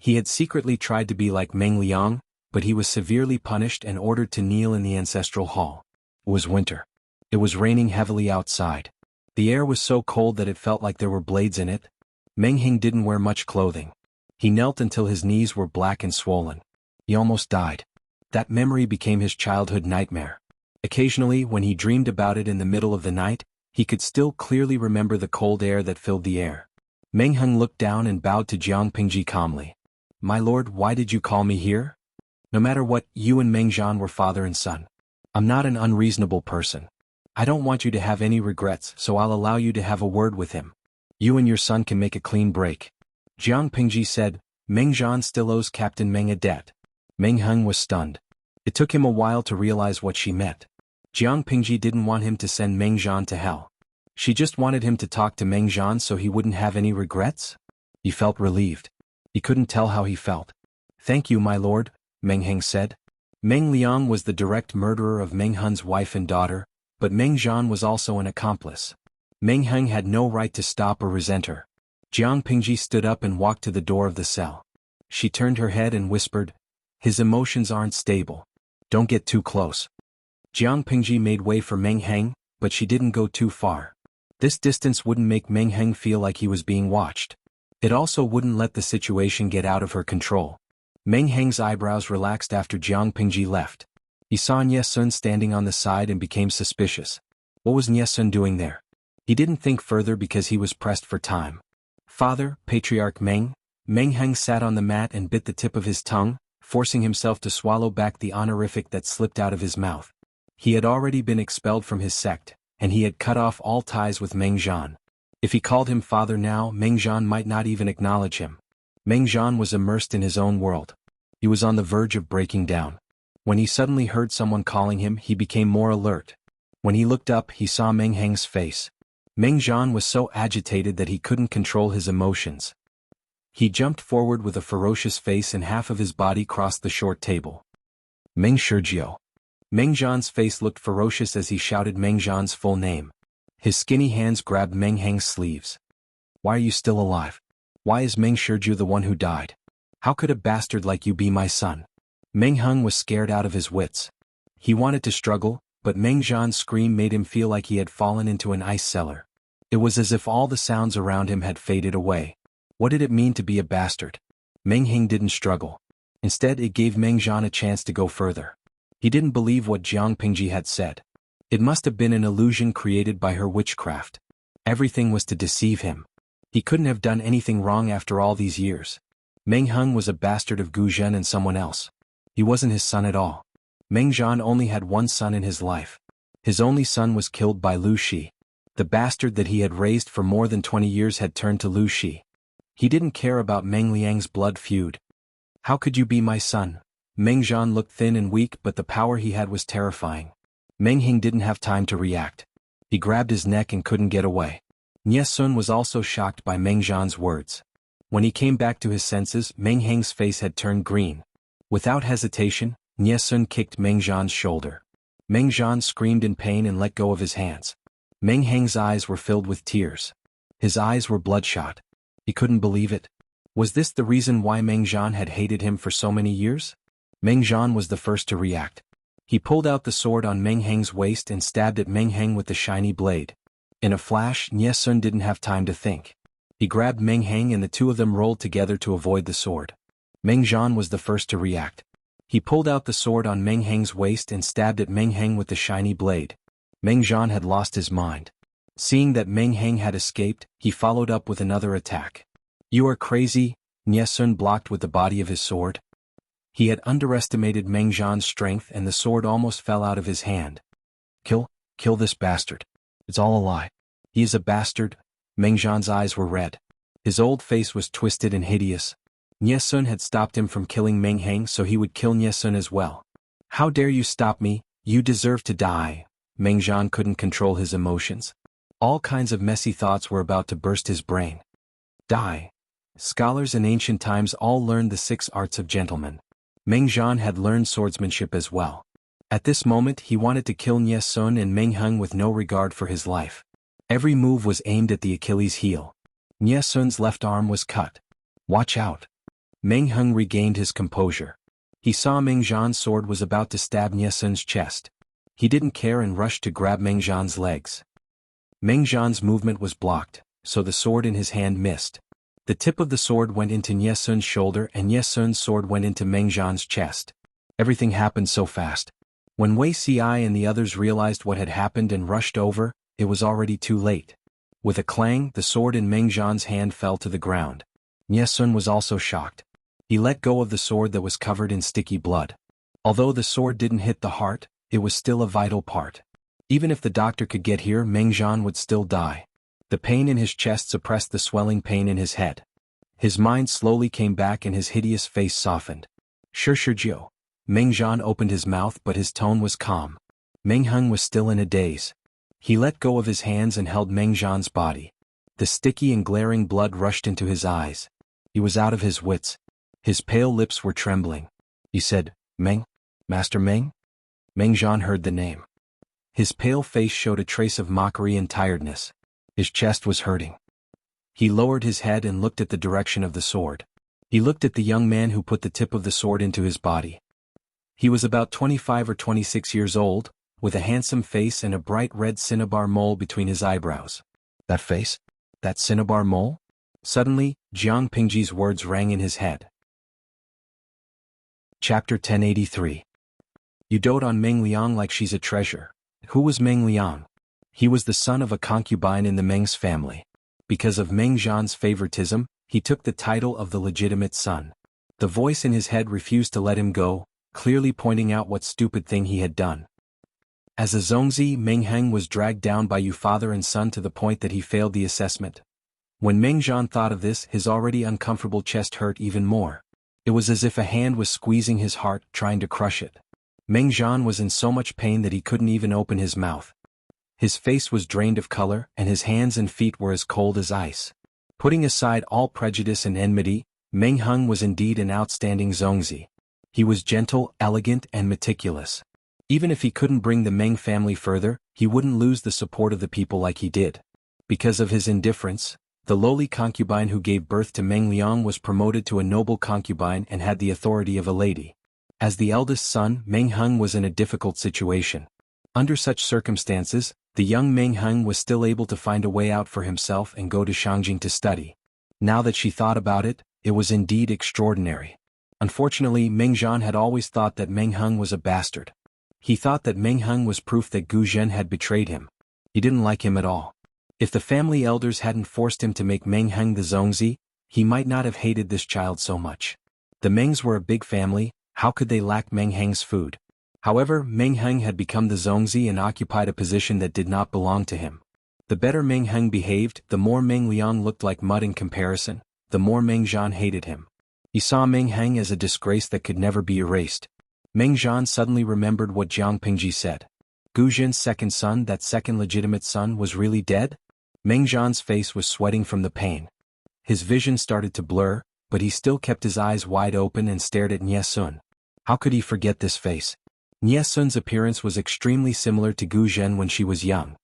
He had secretly tried to be like Meng Liang, but he was severely punished and ordered to kneel in the ancestral hall. It was winter. It was raining heavily outside. The air was so cold that it felt like there were blades in it. Meng Heng didn't wear much clothing. He knelt until his knees were black and swollen. He almost died. That memory became his childhood nightmare. Occasionally, when he dreamed about it in the middle of the night, he could still clearly remember the cold air that filled the air. Meng Heng looked down and bowed to Jiang Pengji calmly. My lord, why did you call me here? No matter what, you and Meng Zhan were father and son. I'm not an unreasonable person. I don't want you to have any regrets, so I'll allow you to have a word with him. You and your son can make a clean break. Jiang Pengji said, Meng Zhan still owes Captain Meng a debt. Meng Heng was stunned. It took him a while to realize what she meant. Jiang Pengji didn't want him to send Meng Zhan to hell. She just wanted him to talk to Meng Zhan so he wouldn't have any regrets? He felt relieved. He couldn't tell how he felt. Thank you, my lord, Meng Heng said. Meng Liang was the direct murderer of Meng Hen's wife and daughter, but Meng Zhan was also an accomplice. Meng Heng had no right to stop or resent her. Jiang Pengji stood up and walked to the door of the cell. She turned her head and whispered, his emotions aren't stable. Don't get too close. Jiang Pengji made way for Meng Heng, but she didn't go too far. This distance wouldn't make Meng Heng feel like he was being watched. It also wouldn't let the situation get out of her control. Meng Heng's eyebrows relaxed after Jiang Pengji left. He saw Nyesun standing on the side and became suspicious. What was Nyesun doing there? He didn't think further because he was pressed for time. Father, Patriarch Meng. Meng Heng sat on the mat and bit the tip of his tongue, forcing himself to swallow back the honorific that slipped out of his mouth. He had already been expelled from his sect, and he had cut off all ties with Meng Zhan. If he called him father now, Meng Zhan might not even acknowledge him. Meng Zhan was immersed in his own world. He was on the verge of breaking down. When he suddenly heard someone calling him, he became more alert. When he looked up, he saw Meng Heng's face. Meng Zhan was so agitated that he couldn't control his emotions. He jumped forward with a ferocious face and half of his body crossed the short table. Meng Shizhou. Meng Zhan's face looked ferocious as he shouted Meng Zhan's full name. His skinny hands grabbed Meng Heng's sleeves. Why are you still alive? Why is Meng Shizhou the one who died? How could a bastard like you be my son? Meng Heng was scared out of his wits. He wanted to struggle, but Meng Zhan's scream made him feel like he had fallen into an ice cellar. It was as if all the sounds around him had faded away. What did it mean to be a bastard? Meng Heng didn't struggle. Instead, it gave Meng Zhan a chance to go further. He didn't believe what Jiang Pengji had said. It must have been an illusion created by her witchcraft. Everything was to deceive him. He couldn't have done anything wrong after all these years. Meng Heng was a bastard of Gu Zhen and someone else. He wasn't his son at all. Meng Zhan only had one son in his life. His only son was killed by Lu Shi. The bastard that he had raised for more than 20 years had turned to Lu Shi. He didn't care about Meng Liang's blood feud. How could you be my son? Meng Zhan looked thin and weak, but the power he had was terrifying. Meng Heng didn't have time to react. He grabbed his neck and couldn't get away. Nyesun was also shocked by Meng Zhan's words. When he came back to his senses, Meng Heng's face had turned green. Without hesitation, Nyesun kicked Meng Zhan's shoulder. Meng Zhan screamed in pain and let go of his hands. Meng Heng's eyes were filled with tears. His eyes were bloodshot. He couldn't believe it. Was this the reason why Meng Jian had hated him for so many years? Meng Jian was the first to react. He pulled out the sword on Meng Heng's waist and stabbed at Meng Heng with the shiny blade. In a flash, Nie Sun didn't have time to think. He grabbed Meng Heng and the two of them rolled together to avoid the sword. Meng Jian was the first to react. He pulled out the sword on Meng Heng's waist and stabbed at Meng Heng with the shiny blade. Meng Jian had lost his mind. Seeing that Meng Heng had escaped, he followed up with another attack. "You are crazy," Nie Sun blocked with the body of his sword. He had underestimated Meng Jian's strength and the sword almost fell out of his hand. Kill this bastard. It's all a lie. He is a bastard." Meng Jian's eyes were red. His old face was twisted and hideous. Nie Sun had stopped him from killing Meng Heng, so he would kill Nie Sun as well. "How dare you stop me? You deserve to die." Meng Jian couldn't control his emotions. All kinds of messy thoughts were about to burst his brain. Die. Scholars in ancient times all learned the 6 arts of gentlemen. Meng Jian had learned swordsmanship as well. At this moment he wanted to kill Nie Sun and Meng Heng with no regard for his life. Every move was aimed at the Achilles heel. Nie Sun's left arm was cut. "Watch out." Meng Heng regained his composure. He saw Meng Jian's sword was about to stab Nie Sun's chest. He didn't care and rushed to grab Meng Jian's legs. Meng Jian's movement was blocked, so the sword in his hand missed. The tip of the sword went into Nie Sun's shoulder and Nie Sun's sword went into Meng Jian's chest. Everything happened so fast. When Wei Ci and the others realized what had happened and rushed over, it was already too late. With a clang, the sword in Meng Jian's hand fell to the ground. Nie Sun was also shocked. He let go of the sword that was covered in sticky blood. Although the sword didn't hit the heart, it was still a vital part. Even if the doctor could get here, Meng Jian would still die. The pain in his chest suppressed the swelling pain in his head. His mind slowly came back and his hideous face softened. Shirshirjiu. Meng Jian opened his mouth but his tone was calm. Meng Heng was still in a daze. He let go of his hands and held Meng Jian's body. The sticky and glaring blood rushed into his eyes. He was out of his wits. His pale lips were trembling. He said, "Meng? Master Meng?" Meng Jian heard the name. His pale face showed a trace of mockery and tiredness. His chest was hurting. He lowered his head and looked at the direction of the sword. He looked at the young man who put the tip of the sword into his body. He was about 25 or 26 years old, with a handsome face and a bright red cinnabar mole between his eyebrows. That face? That cinnabar mole? Suddenly, Jiang Pingji's words rang in his head. Chapter 1083. You dote on Meng Liang like she's a treasure. Who was Meng Liang? He was the son of a concubine in the Meng's family. Because of Meng Jian's favoritism, he took the title of the legitimate son. The voice in his head refused to let him go, clearly pointing out what stupid thing he had done. As a Zongzi, Meng Heng was dragged down by you father and son to the point that he failed the assessment. When Meng Jian thought of this, his already uncomfortable chest hurt even more. It was as if a hand was squeezing his heart, trying to crush it. Meng Jian was in so much pain that he couldn't even open his mouth. His face was drained of color and his hands and feet were as cold as ice. Putting aside all prejudice and enmity, Meng Heng was indeed an outstanding Zongzi. He was gentle, elegant, and meticulous. Even if he couldn't bring the Meng family further, he wouldn't lose the support of the people like he did. Because of his indifference, the lowly concubine who gave birth to Meng Liang was promoted to a noble concubine and had the authority of a lady. As the eldest son, Meng Heng was in a difficult situation. Under such circumstances, the young Meng Heng was still able to find a way out for himself and go to Shangjing to study. Now that she thought about it, it was indeed extraordinary. Unfortunately, Meng Jian had always thought that Meng Heng was a bastard. He thought that Meng Heng was proof that Gu Zhen had betrayed him. He didn't like him at all. If the family elders hadn't forced him to make Meng Heng the Zongzi, he might not have hated this child so much. The Mengs were a big family, how could they lack Meng Heng's food? However, Meng Heng had become the Zongzi and occupied a position that did not belong to him. The better Meng Heng behaved, the more Meng Liang looked like mud in comparison, the more Meng Jian hated him. He saw Meng Heng as a disgrace that could never be erased. Meng Jian suddenly remembered what Jiang Pingji said. Gu Zhen's second son, that second legitimate son, was really dead? Meng Jian's face was sweating from the pain. His vision started to blur, but he still kept his eyes wide open and stared at Nie Sun. How could he forget this face? Nie Sun's appearance was extremely similar to Gu Zhen when she was young.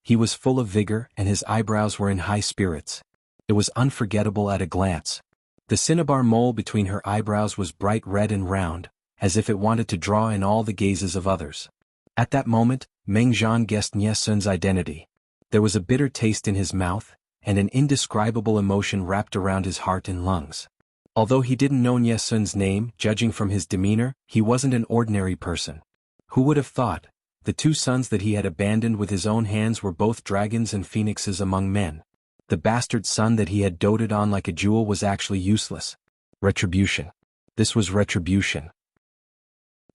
He was full of vigor and his eyebrows were in high spirits. It was unforgettable at a glance. The cinnabar mole between her eyebrows was bright red and round, as if it wanted to draw in all the gazes of others. At that moment, Meng Zhan guessed Nie Sun's identity. There was a bitter taste in his mouth, and an indescribable emotion wrapped around his heart and lungs. Although he didn't know Nie Sun's name, judging from his demeanor, he wasn't an ordinary person. Who would have thought? The two sons that he had abandoned with his own hands were both dragons and phoenixes among men. The bastard son that he had doted on like a jewel was actually useless. Retribution. This was retribution.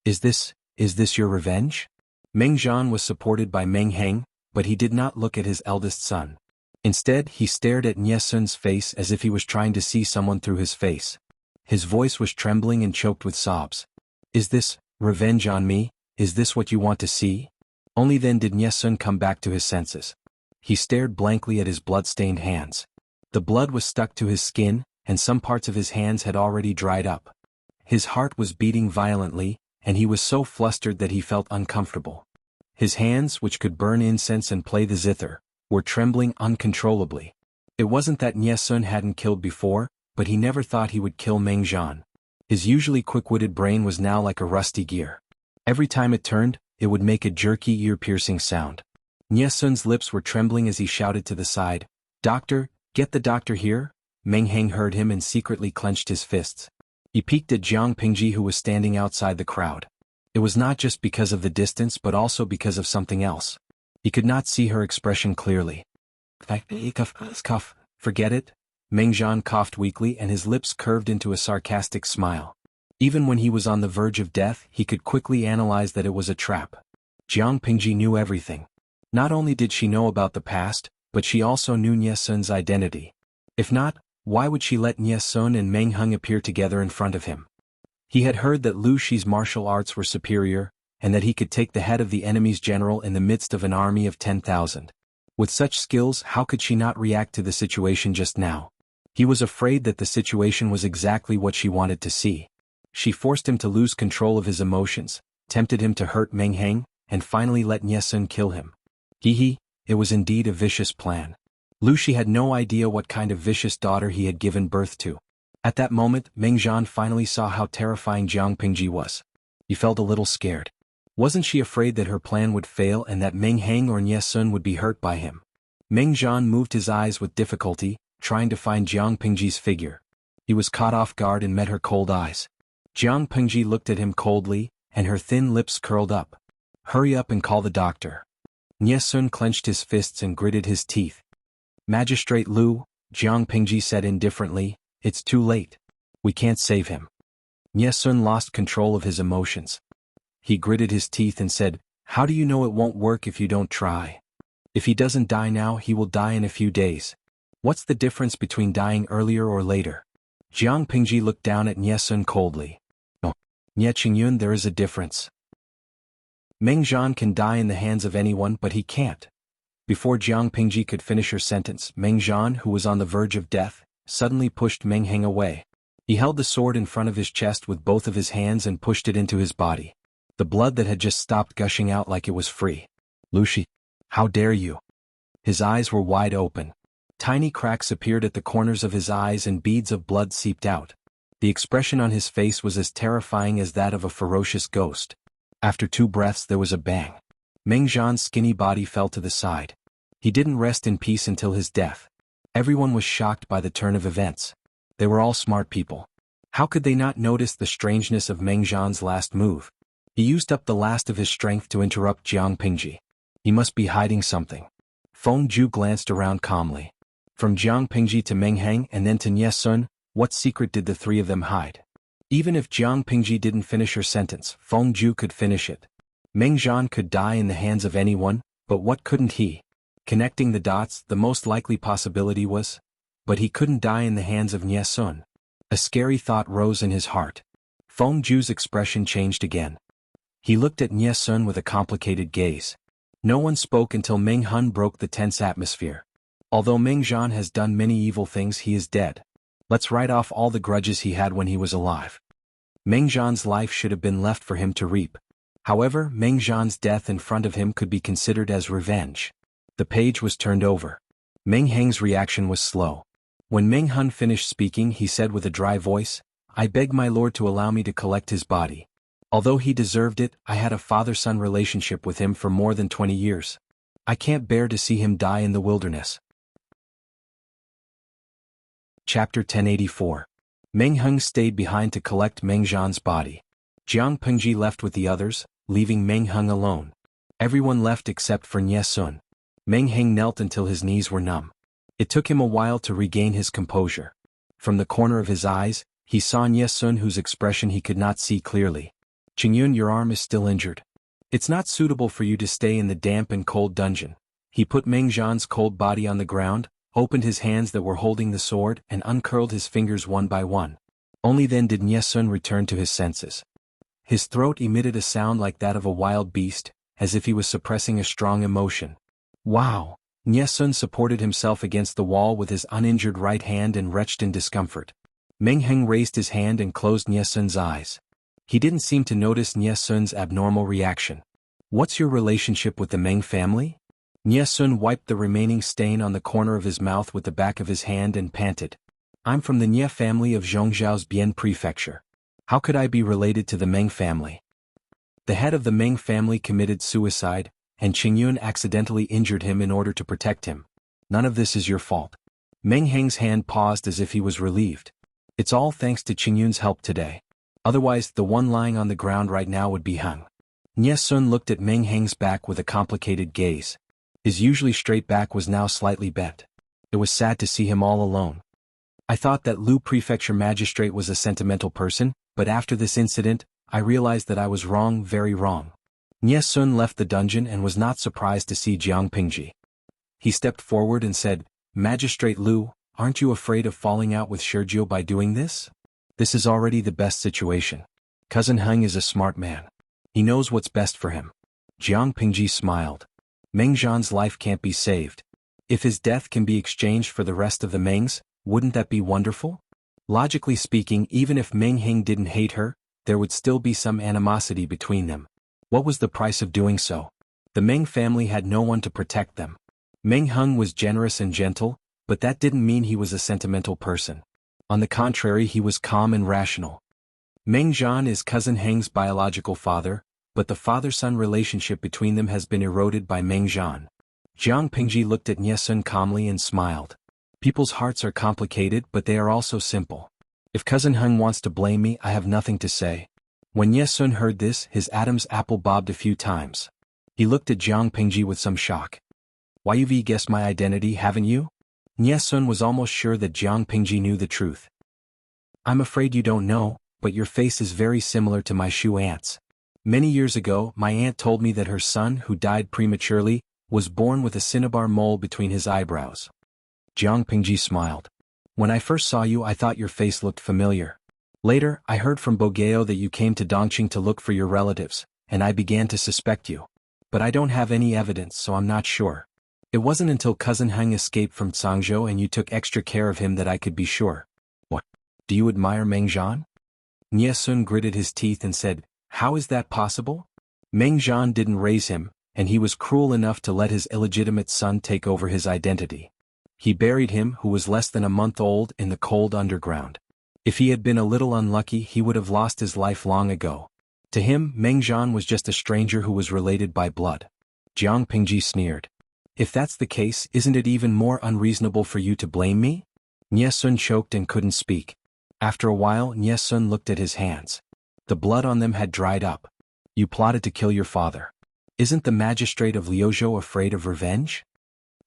Is this your revenge? Meng Zhan was supported by Meng Heng, but he did not look at his eldest son. Instead, he stared at Nie Sun's face as if he was trying to see someone through his face. His voice was trembling and choked with sobs. Is this revenge on me? Is this what you want to see? Only then did Nie Sun come back to his senses. He stared blankly at his blood-stained hands. The blood was stuck to his skin, and some parts of his hands had already dried up. His heart was beating violently, and he was so flustered that he felt uncomfortable. His hands, which could burn incense and play the zither, were trembling uncontrollably. It wasn't that Nie Sun hadn't killed before, but he never thought he would kill Meng Zhan. His usually quick-witted brain was now like a rusty gear. Every time it turned, it would make a jerky, ear-piercing sound. Nie Sun's lips were trembling as he shouted to the side, "Doctor, get the doctor here!" Meng Heng heard him and secretly clenched his fists. He peeked at Jiang Pingji who was standing outside the crowd. It was not just because of the distance but also because of something else. He could not see her expression clearly. Cough, forget it. Meng Zhan coughed weakly and his lips curved into a sarcastic smile. Even when he was on the verge of death, he could quickly analyze that it was a trap. Jiang Pingji knew everything. Not only did she know about the past, but she also knew Nie Sun's identity. If not, why would she let Nie Sun and Meng Heng appear together in front of him? He had heard that Lu Shi's martial arts were superior, and that he could take the head of the enemy's general in the midst of an army of 10,000. With such skills, how could she not react to the situation just now? He was afraid that the situation was exactly what she wanted to see. She forced him to lose control of his emotions, tempted him to hurt Meng Heng, and finally let Nie Sun kill him. It was indeed a vicious plan. Lu Shi had no idea what kind of vicious daughter he had given birth to. At that moment, Meng Zhan finally saw how terrifying Jiang Pingji was. He felt a little scared. Wasn't she afraid that her plan would fail and that Meng Heng or Nie Sun would be hurt by him? Meng Zhan moved his eyes with difficulty, trying to find Jiang Pingji's figure. He was caught off guard and met her cold eyes. Jiang Pingji looked at him coldly, and her thin lips curled up. "Hurry up and call the doctor." Nie Sun clenched his fists and gritted his teeth. "Magistrate Lu," Jiang Pingji said indifferently, "it's too late. We can't save him." Nie Sun lost control of his emotions. He gritted his teeth and said, "How do you know it won't work if you don't try? If he doesn't die now, he will die in a few days. What's the difference between dying earlier or later?" Jiang Pingji looked down at Nie Sun coldly. "No, Nie Qingyun, there is a difference. Meng Zhan can die in the hands of anyone but he can't." Before Jiang Pingji could finish her sentence, Meng Zhan, who was on the verge of death, suddenly pushed Meng Heng away. He held the sword in front of his chest with both of his hands and pushed it into his body. The blood that had just stopped gushing out like it was free. "Lu Shi, how dare you?" His eyes were wide open. Tiny cracks appeared at the corners of his eyes and beads of blood seeped out. The expression on his face was as terrifying as that of a ferocious ghost. After 2 breaths there was a bang. Meng Zhan's skinny body fell to the side. He didn't rest in peace until his death. Everyone was shocked by the turn of events. They were all smart people. How could they not notice the strangeness of Meng Zhan's last move? He used up the last of his strength to interrupt Jiang Pingji. He must be hiding something. Feng Ju glanced around calmly. From Jiang Pingji to Meng Heng and then to Nie Sun, what secret did the 3 of them hide? Even if Jiang Pingji didn't finish her sentence, Feng Ju could finish it. Meng Zhan could die in the hands of anyone, but what couldn't he? Connecting the dots, the most likely possibility was, but he couldn't die in the hands of Nie Sun. A scary thought rose in his heart. Feng Ju's expression changed again. He looked at Nie Sun with a complicated gaze. No one spoke until Meng Hun broke the tense atmosphere. Although Meng Zhan has done many evil things, he is dead. Let's write off all the grudges he had when he was alive. Meng Zhan's life should have been left for him to reap. However, Meng Zhan's death in front of him could be considered as revenge. The page was turned over. Meng Heng's reaction was slow. When Meng Hun finished speaking, he said with a dry voice, "I beg my lord to allow me to collect his body. Although he deserved it, I had a father-son relationship with him for more than 20 years. I can't bear to see him die in the wilderness." Chapter 1084. Meng Heng stayed behind to collect Meng Zhan's body. Jiang Pengji left with the others, leaving Meng Heng alone. Everyone left except for Nye Sun. Meng Heng knelt until his knees were numb. It took him a while to regain his composure. From the corner of his eyes, he saw Nye Sun, whose expression he could not see clearly. "Qingyun, your arm is still injured. It's not suitable for you to stay in the damp and cold dungeon." He put Meng Zhan's cold body on the ground, opened his hands that were holding the sword, and uncurled his fingers one by one. Only then did Nye Sun return to his senses. His throat emitted a sound like that of a wild beast, as if he was suppressing a strong emotion. "Wow!" Nye Sun supported himself against the wall with his uninjured right hand and retched in discomfort. Meng Heng raised his hand and closed Nye Sun's eyes. He didn't seem to notice Nye Sun's abnormal reaction. "What's your relationship with the Meng family?" Nye Sun wiped the remaining stain on the corner of his mouth with the back of his hand and panted. "I'm from the Nye family of Zhongzhao's Bian Prefecture. How could I be related to the Meng family?" "The head of the Meng family committed suicide, and Qingyun accidentally injured him in order to protect him. None of this is your fault." Meng Heng's hand paused as if he was relieved. "It's all thanks to Qingyun's help today. Otherwise, the one lying on the ground right now would be hung." Nye Sun looked at Meng Heng's back with a complicated gaze. His usually straight back was now slightly bent. It was sad to see him all alone. "I thought that Lu Prefecture Magistrate was a sentimental person, but after this incident, I realized that I was wrong, very wrong." Nye Sun left the dungeon and was not surprised to see Jiang Pingji. He stepped forward and said, "Magistrate Lu, aren't you afraid of falling out with Shurjiu by doing this? This is already the best situation. Cousin Heng is a smart man. He knows what's best for him." Jiang Pingji smiled. "Meng Zhan's life can't be saved. If his death can be exchanged for the rest of the Mengs, wouldn't that be wonderful? Logically speaking, even if Meng Heng didn't hate her, there would still be some animosity between them. What was the price of doing so? The Meng family had no one to protect them. Meng Heng was generous and gentle, but that didn't mean he was a sentimental person. On the contrary, he was calm and rational. Meng Zhan is cousin Heng's biological father, but the father-son relationship between them has been eroded by Meng Zhan." Jiang Pingji looked at Nye Sun calmly and smiled. "People's hearts are complicated, but they are also simple. If cousin Heng wants to blame me, I have nothing to say." When Nye Sun heard this, his Adam's apple bobbed a few times. He looked at Jiang Pingji with some shock. "Why, you've guessed my identity, haven't you?" Nye Sun was almost sure that Jiang Pingji knew the truth. "I'm afraid you don't know, but your face is very similar to my Shu aunt's. Many years ago, my aunt told me that her son, who died prematurely, was born with a cinnabar mole between his eyebrows." Jiang Pingji smiled. "When I first saw you, I thought your face looked familiar. Later, I heard from Bogeo that you came to Dongqing to look for your relatives, and I began to suspect you. But I don't have any evidence, so I'm not sure. It wasn't until cousin Heng escaped from Cangzhou and you took extra care of him that I could be sure." "What? Do you admire Meng Zhan?" Nye Sun gritted his teeth and said, "How is that possible? Meng Zhan didn't raise him, and he was cruel enough to let his illegitimate son take over his identity. He buried him, who was less than a month old, in the cold underground. If he had been a little unlucky, he would have lost his life long ago. To him, Meng Zhan was just a stranger who was related by blood." Jiang Pingji sneered. "If that's the case, isn't it even more unreasonable for you to blame me?" Nye Sun choked and couldn't speak. After a while, Nye Sun looked at his hands. The blood on them had dried up. "You plotted to kill your father. Isn't the magistrate of Liuzhou afraid of revenge?"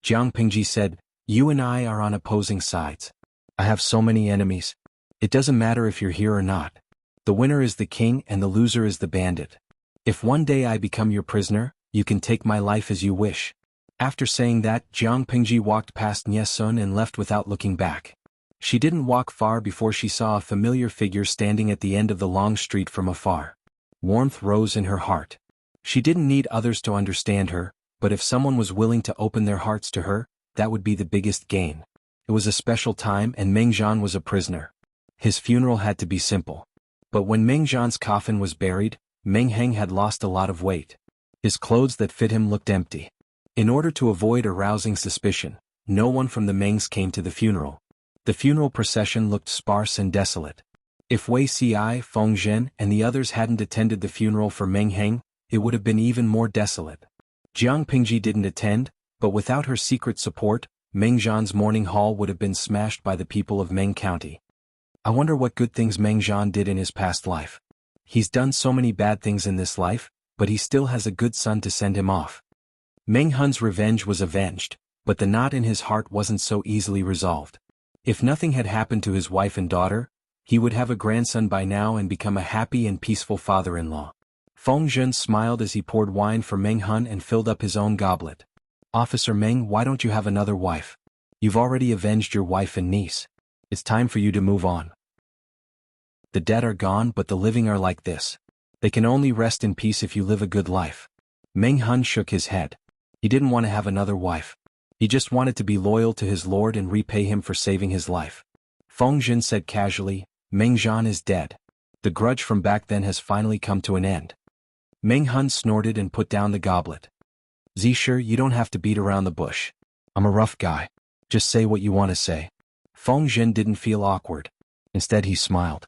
Jiang Pingji said, "You and I are on opposing sides. I have so many enemies. It doesn't matter if you're here or not. The winner is the king and the loser is the bandit. If one day I become your prisoner, you can take my life as you wish." After saying that, Jiang Pingji walked past Nye Sun and left without looking back. She didn't walk far before she saw a familiar figure standing at the end of the long street from afar. Warmth rose in her heart. She didn't need others to understand her, but if someone was willing to open their hearts to her, that would be the biggest gain. It was a special time and Meng Zhan was a prisoner. His funeral had to be simple. But when Meng Zhan's coffin was buried, Meng Heng had lost a lot of weight. His clothes that fit him looked empty. In order to avoid arousing suspicion, no one from the Mengs came to the funeral. The funeral procession looked sparse and desolate. If Wei Ci, Feng Zhen, and the others hadn't attended the funeral for Meng Heng, it would have been even more desolate. Jiang Pingji didn't attend, but without her secret support, Meng Zhan's mourning hall would have been smashed by the people of Meng County. I wonder what good things Meng Zhan did in his past life. He's done so many bad things in this life, but he still has a good son to send him off. Meng Hun's revenge was avenged, but the knot in his heart wasn't so easily resolved. If nothing had happened to his wife and daughter, he would have a grandson by now and become a happy and peaceful father-in-law. Feng Zhen smiled as he poured wine for Meng Hun and filled up his own goblet. Officer Meng, why don't you have another wife? You've already avenged your wife and niece. It's time for you to move on. The dead are gone, but the living are like this. They can only rest in peace if you live a good life. Meng Hun shook his head. He didn't want to have another wife. He just wanted to be loyal to his lord and repay him for saving his life. Feng Zhen said casually, Meng Zhan is dead. The grudge from back then has finally come to an end. Meng Hun snorted and put down the goblet. Zisher, you don't have to beat around the bush. I'm a rough guy. Just say what you want to say. Feng Zhen didn't feel awkward. Instead he smiled.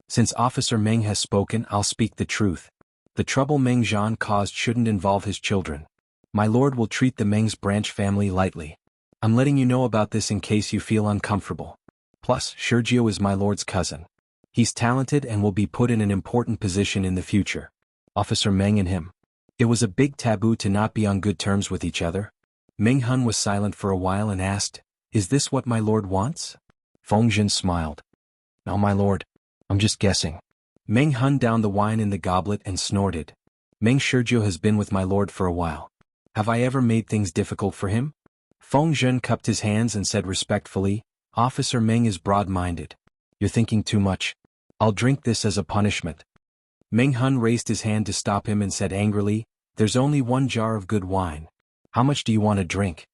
Since Officer Meng has spoken, I'll speak the truth. The trouble Meng Zhan caused shouldn't involve his children. My lord will treat the Meng's branch family lightly. I'm letting you know about this in case you feel uncomfortable. Plus, Sergio is my lord's cousin. He's talented and will be put in an important position in the future. Officer Meng and him. It was a big taboo to not be on good terms with each other. Meng Hun was silent for a while and asked, Is this what my lord wants? Feng Zhen smiled. No, my lord. I'm just guessing. Meng Hun downed the wine in the goblet and snorted. Meng Sergio has been with my lord for a while. Have I ever made things difficult for him? Feng Zhen cupped his hands and said respectfully, Officer Meng is broad-minded. You're thinking too much. I'll drink this as a punishment. Meng Hun raised his hand to stop him and said angrily, There's only one jar of good wine. How much do you want to drink?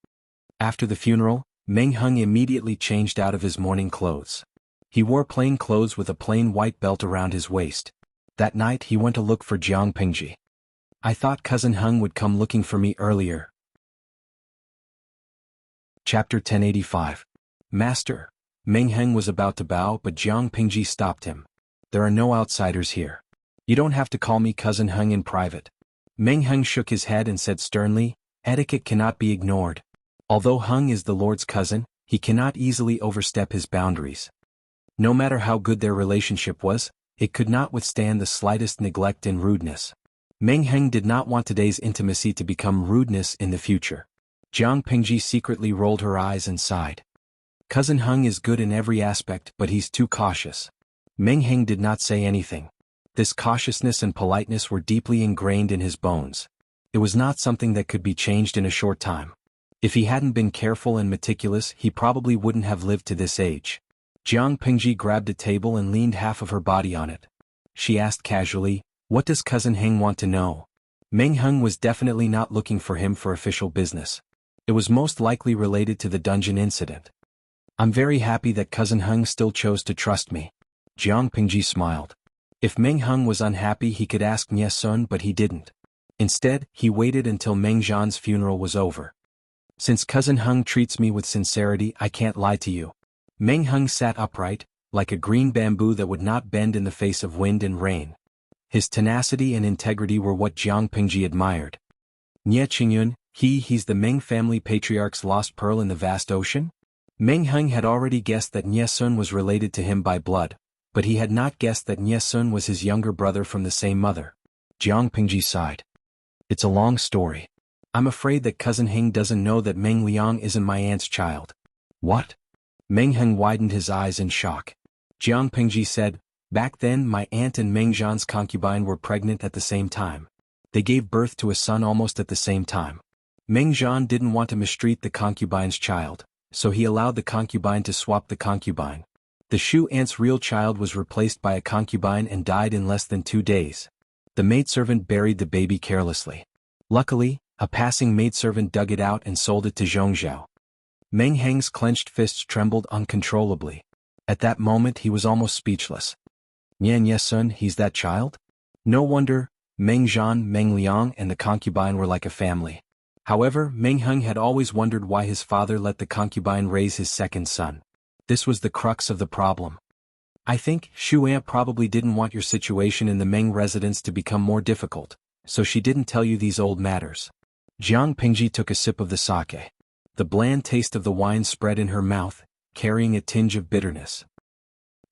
After the funeral, Meng Hun immediately changed out of his mourning clothes. He wore plain clothes with a plain white belt around his waist. That night he went to look for Jiang Pingji. I thought Cousin Hung would come looking for me earlier. Chapter 1085. Master. Meng Heng was about to bow, but Jiang Pingji stopped him. There are no outsiders here. You don't have to call me Cousin Hung in private. Meng Heng shook his head and said sternly, Etiquette cannot be ignored. Although Hung is the Lord's cousin, he cannot easily overstep his boundaries. No matter how good their relationship was, it could not withstand the slightest neglect and rudeness. Meng Heng did not want today's intimacy to become rudeness in the future. Jiang Pingji secretly rolled her eyes and sighed. Cousin Hung is good in every aspect, but he's too cautious. Meng Heng did not say anything. This cautiousness and politeness were deeply ingrained in his bones. It was not something that could be changed in a short time. If he hadn't been careful and meticulous, he probably wouldn't have lived to this age. Jiang Pingji grabbed a table and leaned half of her body on it. She asked casually, What does Cousin Heng want to know? Meng Heng was definitely not looking for him for official business. It was most likely related to the dungeon incident. I'm very happy that Cousin Heng still chose to trust me. Jiang Pingji smiled. If Meng Heng was unhappy he could ask Nye Sun, but he didn't. Instead, he waited until Meng Zhan's funeral was over. Since Cousin Heng treats me with sincerity, I can't lie to you. Meng Heng sat upright, like a green bamboo that would not bend in the face of wind and rain. His tenacity and integrity were what Jiang Pingji admired. Nye Qingyun, he's the Meng family patriarch's lost pearl in the vast ocean? Meng Heng had already guessed that Nye Sun was related to him by blood, but he had not guessed that Nye Sun was his younger brother from the same mother. Jiang Pingji sighed. It's a long story. I'm afraid that Cousin Heng doesn't know that Meng Liang isn't my aunt's child. What? Meng Heng widened his eyes in shock. Jiang Pingji said, Back then my aunt and Meng Zhan's concubine were pregnant at the same time. They gave birth to a son almost at the same time. Meng Zhan didn't want to mistreat the concubine's child, so he allowed the concubine to swap the concubine. The Shu aunt's real child was replaced by a concubine and died in less than 2 days. The maidservant buried the baby carelessly. Luckily, a passing maidservant dug it out and sold it to Zhongzhao. Meng Heng's clenched fists trembled uncontrollably. At that moment he was almost speechless. Nye Sun, he's that child? No wonder. Meng Zhan, Meng Liang and the concubine were like a family. However, Meng Heng had always wondered why his father let the concubine raise his second son. This was the crux of the problem. I think Shu Aunt probably didn't want your situation in the Meng residence to become more difficult, so she didn't tell you these old matters. Jiang Pingji took a sip of the sake. The bland taste of the wine spread in her mouth, carrying a tinge of bitterness.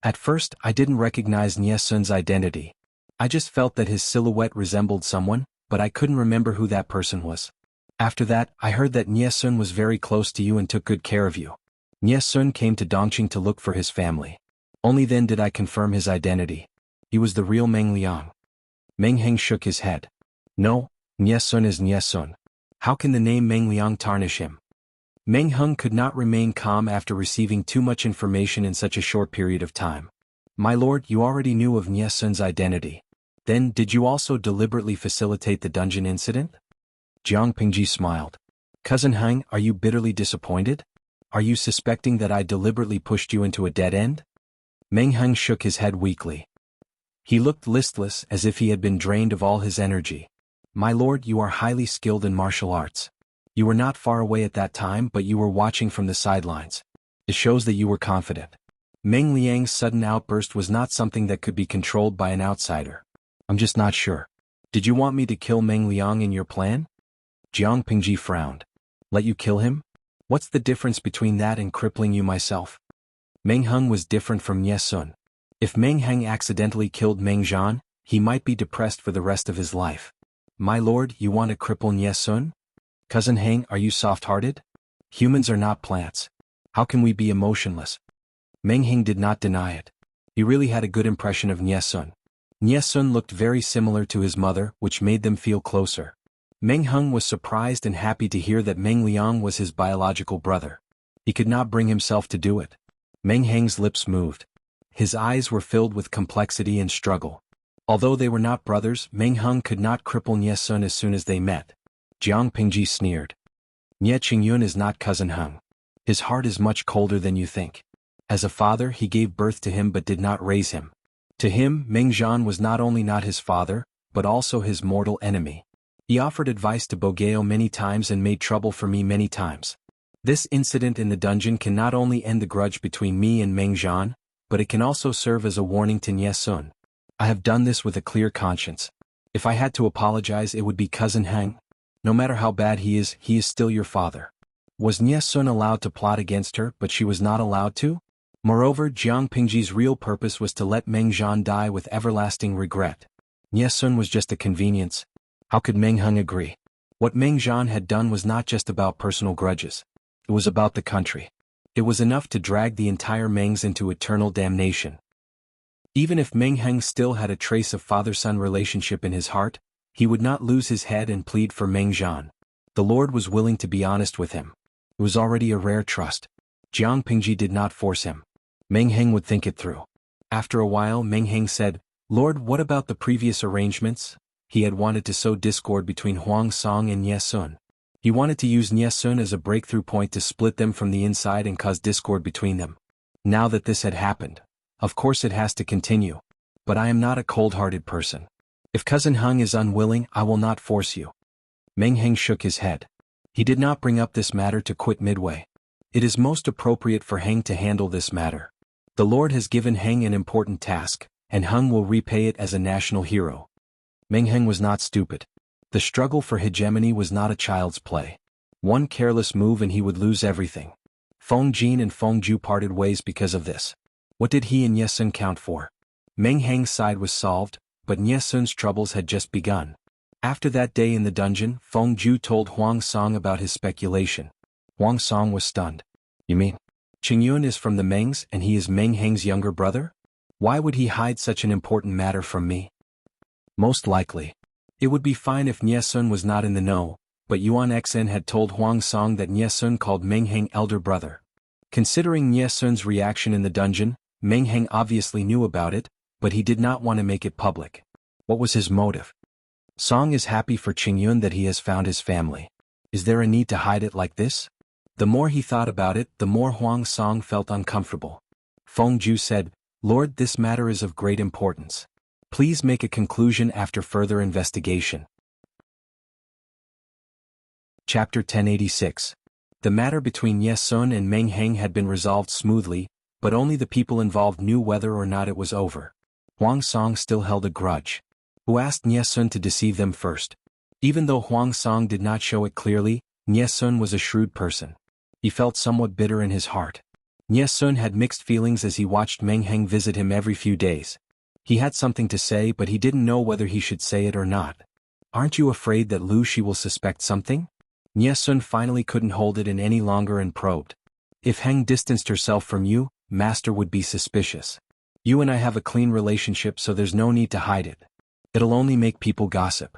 At first, I didn't recognize Nie Sun's identity. I just felt that his silhouette resembled someone, but I couldn't remember who that person was. After that, I heard that Nie Sun was very close to you and took good care of you. Nie Sun came to Dongqing to look for his family. Only then did I confirm his identity. He was the real Meng Liang. Meng Heng shook his head. No, Nie Sun is Nie Sun. How can the name Meng Liang tarnish him? Meng Heng could not remain calm after receiving too much information in such a short period of time. My lord, you already knew of Nie Sun's identity. Then, did you also deliberately facilitate the dungeon incident? Jiang Pingji smiled. Cousin Heng, are you bitterly disappointed? Are you suspecting that I deliberately pushed you into a dead end? Meng Heng shook his head weakly. He looked listless, as if he had been drained of all his energy. My lord, you are highly skilled in martial arts. You were not far away at that time, but you were watching from the sidelines. It shows that you were confident. Meng Liang's sudden outburst was not something that could be controlled by an outsider. I'm just not sure. Did you want me to kill Meng Liang in your plan? Jiang Pingji frowned. Let you kill him? What's the difference between that and crippling you myself? Meng Heng was different from Nie Sun. If Meng Heng accidentally killed Meng Zhan, he might be depressed for the rest of his life. My lord, you want to cripple Nie Sun? Cousin Heng, are you soft-hearted? Humans are not plants. How can we be emotionless? Meng Heng did not deny it. He really had a good impression of Nie Sun. Nie Sun looked very similar to his mother, which made them feel closer. Meng Heng was surprised and happy to hear that Meng Liang was his biological brother. He could not bring himself to do it. Meng Heng's lips moved. His eyes were filled with complexity and struggle. Although they were not brothers, Meng Heng could not cripple Nie Sun as soon as they met. Jiang Pingji sneered. Nie Qingyun is not cousin Heng. His heart is much colder than you think. As a father, he gave birth to him but did not raise him. To him, Meng Zhan was not only not his father, but also his mortal enemy. He offered advice to Bogeo many times and made trouble for me many times. This incident in the dungeon can not only end the grudge between me and Meng Zhan, but it can also serve as a warning to Nie Sun. I have done this with a clear conscience. If I had to apologize, it would be cousin Heng. No matter how bad he is still your father. Was Nie Sun allowed to plot against her, but she was not allowed to? Moreover, Jiang Pingji's real purpose was to let Meng Zhan die with everlasting regret. Nie Sun was just a convenience. How could Meng Heng agree? What Meng Zhan had done was not just about personal grudges. It was about the country. It was enough to drag the entire Mengs into eternal damnation. Even if Meng Heng still had a trace of father-son relationship in his heart, he would not lose his head and plead for Meng Zhan. The Lord was willing to be honest with him. It was already a rare trust. Jiang Pingji did not force him. Meng Heng would think it through. After a while, Meng Heng said, Lord, what about the previous arrangements? He had wanted to sow discord between Huang Song and Nie Sun. He wanted to use Nie Sun as a breakthrough point to split them from the inside and cause discord between them. Now that this had happened, of course it has to continue. But I am not a cold-hearted person. If cousin Heng is unwilling, I will not force you. Meng Heng shook his head. He did not bring up this matter to quit midway. It is most appropriate for Heng to handle this matter. The Lord has given Heng an important task, and Heng will repay it as a national hero. Meng Heng was not stupid. The struggle for hegemony was not a child's play. One careless move and he would lose everything. Feng Jin and Feng Ju parted ways because of this. What did he and Nie Sun count for? Meng Heng's side was solved, but Nie Sun's troubles had just begun. After that day in the dungeon, Feng Ju told Huang Song about his speculation. Huang Song was stunned. You mean? Qingyun is from the Mengs and he is Meng Heng's younger brother? Why would he hide such an important matter from me? Most likely. It would be fine if Nie Sun was not in the know, but Yuan Xen had told Huang Song that Nie Sun called Meng Heng elder brother. Considering Nie Sun's reaction in the dungeon, Meng Heng obviously knew about it, but he did not want to make it public. What was his motive? Song is happy for Qingyun that he has found his family. Is there a need to hide it like this? The more he thought about it, the more Huang Song felt uncomfortable. Feng Ju said, Lord, this matter is of great importance. Please make a conclusion after further investigation. Chapter 1086. The matter between Ye Sun and Meng Heng had been resolved smoothly, but only the people involved knew whether or not it was over. Huang Song still held a grudge. Who asked Ye Sun to deceive them first? Even though Huang Song did not show it clearly, Ye Sun was a shrewd person. He felt somewhat bitter in his heart. Ye Sun had mixed feelings as he watched Meng Heng visit him every few days. He had something to say, but he didn't know whether he should say it or not. Aren't you afraid that Lu Shi will suspect something? Ye Sun finally couldn't hold it in any longer and probed. If Heng distanced herself from you, Master would be suspicious. You and I have a clean relationship, so there's no need to hide it. It'll only make people gossip.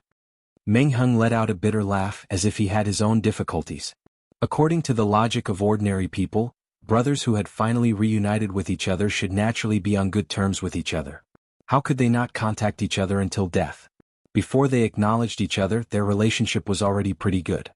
Meng Heng let out a bitter laugh as if he had his own difficulties. According to the logic of ordinary people, brothers who had finally reunited with each other should naturally be on good terms with each other. How could they not contact each other until death? Before they acknowledged each other, their relationship was already pretty good.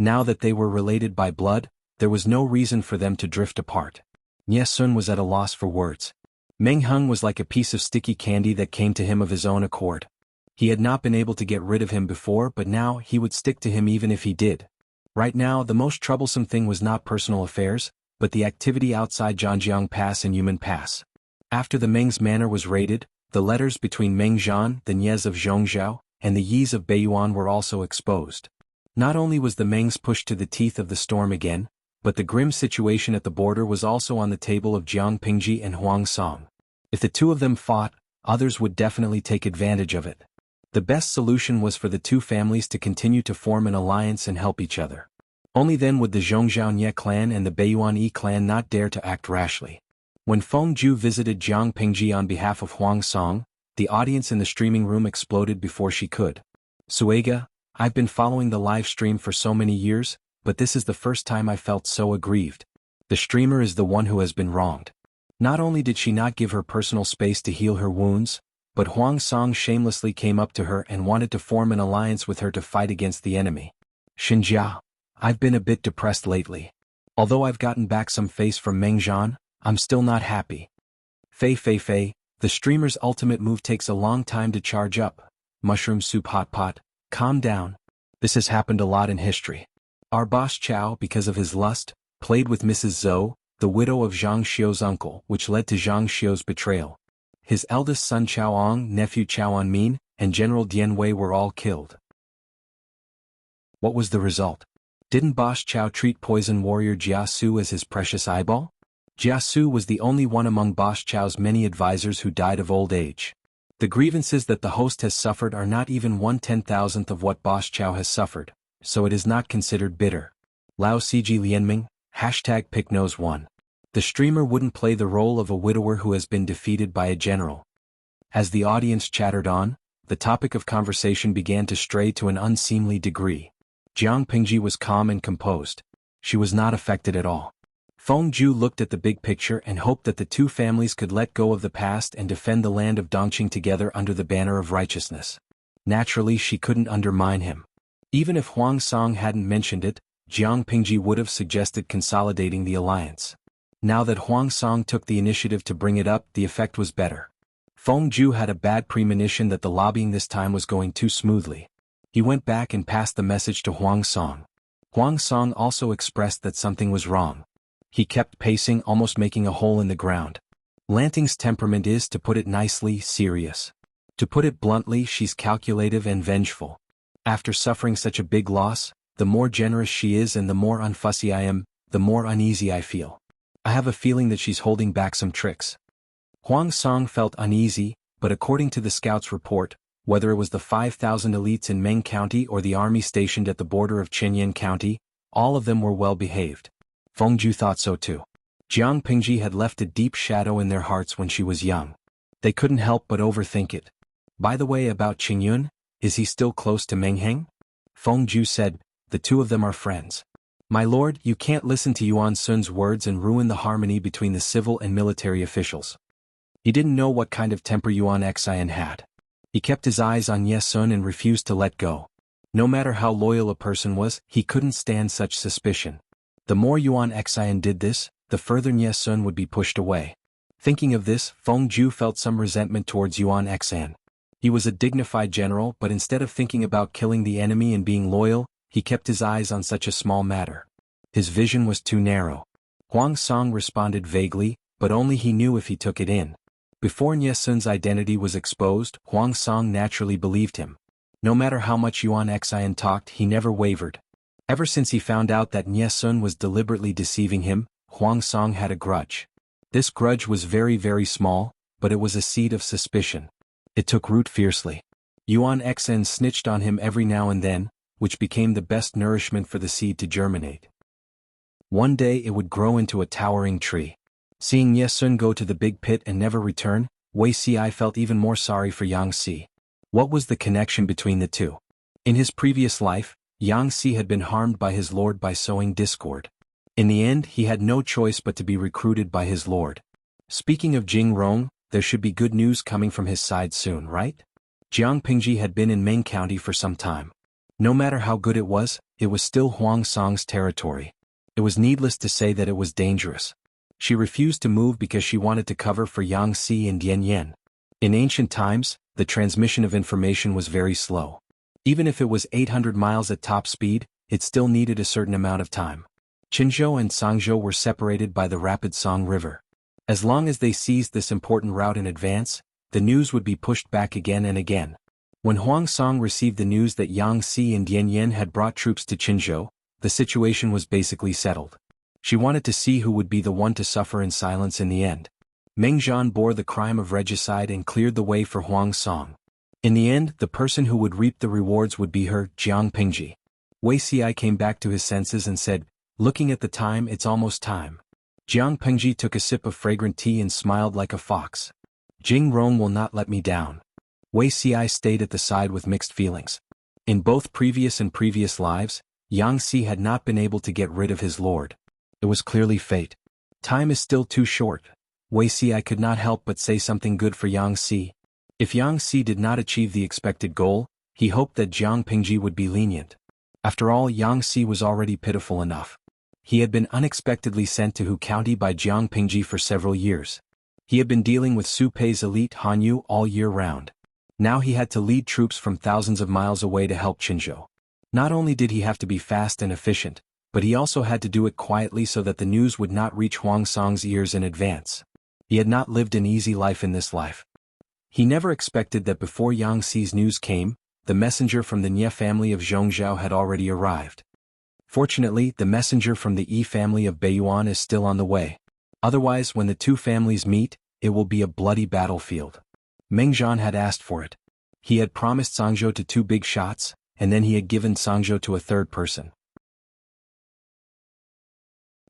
Now that they were related by blood, there was no reason for them to drift apart. Ye Sun was at a loss for words. Meng Heng was like a piece of sticky candy that came to him of his own accord. He had not been able to get rid of him before, but now he would stick to him even if he did. Right now, the most troublesome thing was not personal affairs, but the activity outside Zhangjiang Pass and Yumen Pass. After the Meng's manor was raided, the letters between Meng Zhan, the Nyes of Zhongzhou, and the Yis of Beiyuan were also exposed. Not only was the Mengs pushed to the teeth of the storm again, but the grim situation at the border was also on the table of Jiang Pingji and Huang Song. If the two of them fought, others would definitely take advantage of it. The best solution was for the two families to continue to form an alliance and help each other. Only then would the Zhongzhou Nye clan and the Beiyuan Yi clan not dare to act rashly. When Feng Ju visited Jiang Pingji on behalf of Huang Song, the audience in the streaming room exploded before she could. Suega, I've been following the live stream for so many years, but this is the first time I felt so aggrieved. The streamer is the one who has been wronged. Not only did she not give her personal space to heal her wounds, but Huang Song shamelessly came up to her and wanted to form an alliance with her to fight against the enemy. Xinjia, I've been a bit depressed lately. Although I've gotten back some face from Meng Zhan, I'm still not happy. Fei, the streamer's ultimate move takes a long time to charge up. Mushroom soup hot pot, calm down. This has happened a lot in history. Our boss Chao, because of his lust, played with Mrs. Zhou, the widow of Zhang Xiu's uncle, which led to Zhang Xiu's betrayal. His eldest son Chao Ong, nephew Chao Anmin, and General Dian Wei were all killed. What was the result? Didn't Boss Chao treat poison warrior Jia Su as his precious eyeball? Jia Su was the only one among Boss Chao's many advisors who died of old age. The grievances that the host has suffered are not even 1/10,000th of what Boss Chao has suffered, so it is not considered bitter. Lao Ciji Lianming, #PickNose1. The streamer wouldn't play the role of a widower who has been defeated by a general. As the audience chattered on, the topic of conversation began to stray to an unseemly degree. Jiang Pingji was calm and composed. She was not affected at all. Feng Ju looked at the big picture and hoped that the two families could let go of the past and defend the land of Dongqing together under the banner of righteousness. Naturally, she couldn't undermine him. Even if Huang Song hadn't mentioned it, Jiang Pingji would have suggested consolidating the alliance. Now that Huang Song took the initiative to bring it up, the effect was better. Feng Ju had a bad premonition that the lobbying this time was going too smoothly. He went back and passed the message to Huang Song. Huang Song also expressed that something was wrong. He kept pacing, almost making a hole in the ground. Lanting's temperament is, to put it nicely, serious. To put it bluntly, she's calculative and vengeful. After suffering such a big loss, the more generous she is and the more unfussy I am, the more uneasy I feel. I have a feeling that she's holding back some tricks. Huang Song felt uneasy, but according to the scouts' report, whether it was the 5,000 elites in Meng County or the army stationed at the border of Chenyan County, all of them were well behaved. Feng Ju thought so too. Jiang Pingji had left a deep shadow in their hearts when she was young. They couldn't help but overthink it. By the way, about Qingyun, is he still close to Meng Heng? Feng Ju said, the two of them are friends. My lord, you can't listen to Yuan Sun's words and ruin the harmony between the civil and military officials. He didn't know what kind of temper Yuan Xian had. He kept his eyes on Ye Sun and refused to let go. No matter how loyal a person was, he couldn't stand such suspicion. The more Yuan Xian did this, the further Ye Sun would be pushed away. Thinking of this, Feng Ju felt some resentment towards Yuan Xian. He was a dignified general, but instead of thinking about killing the enemy and being loyal, he kept his eyes on such a small matter. His vision was too narrow. Huang Song responded vaguely, but only he knew if he took it in. Before Nie Sun's identity was exposed, Huang Song naturally believed him. No matter how much Yuan Xian talked, he never wavered. Ever since he found out that Nie Sun was deliberately deceiving him, Huang Song had a grudge. This grudge was very, very small, but it was a seed of suspicion. It took root fiercely. Yuan Xian snitched on him every now and then, which became the best nourishment for the seed to germinate. One day it would grow into a towering tree. Seeing Nie Sun go to the big pit and never return, Wei Ci felt even more sorry for Yang Si. What was the connection between the two? In his previous life, Yang Si had been harmed by his lord by sowing discord. In the end, he had no choice but to be recruited by his lord. Speaking of Jing Rong, there should be good news coming from his side soon, right? Jiang Pingji had been in Ming County for some time. No matter how good it was still Huang Song's territory. It was needless to say that it was dangerous. She refused to move because she wanted to cover for Yang Si and Yan Yan. In ancient times, the transmission of information was very slow. Even if it was 800 miles at top speed, it still needed a certain amount of time. Qinzhou and Sangzhou were separated by the rapid Song River. As long as they seized this important route in advance, the news would be pushed back again and again. When Huang Song received the news that Yang Si and Yan Yan had brought troops to Qinzhou, the situation was basically settled. She wanted to see who would be the one to suffer in silence in the end. Meng Zhan bore the crime of regicide and cleared the way for Huang Song. In the end, the person who would reap the rewards would be her, Jiang Pingji. Wei Ci came back to his senses and said, "Looking at the time, it's almost time." Jiang Pingji took a sip of fragrant tea and smiled like a fox. Jing Rong will not let me down. Wei Ci stayed at the side with mixed feelings. In both previous lives, Yang Si had not been able to get rid of his lord. It was clearly fate. Time is still too short. Wei Ci could not help but say something good for Yang Si. If Yang Si did not achieve the expected goal, he hoped that Jiang Pingji would be lenient. After all, Yang Si was already pitiful enough. He had been unexpectedly sent to Hu County by Jiang Pingji for several years. He had been dealing with Su Pei's elite Hanyu all year round. Now he had to lead troops from thousands of miles away to help Qinzhou. Not only did he have to be fast and efficient, but he also had to do it quietly so that the news would not reach Huang Song's ears in advance. He had not lived an easy life in this life. He never expected that before Yang Si's news came, the messenger from the Nie family of Zhongzhou had already arrived. Fortunately, the messenger from the Yi family of Beiyuan is still on the way. Otherwise, when the two families meet, it will be a bloody battlefield. Meng Zhan had asked for it. He had promised Sangzhou to 2 big shots, and then he had given Sangzhou to a third person.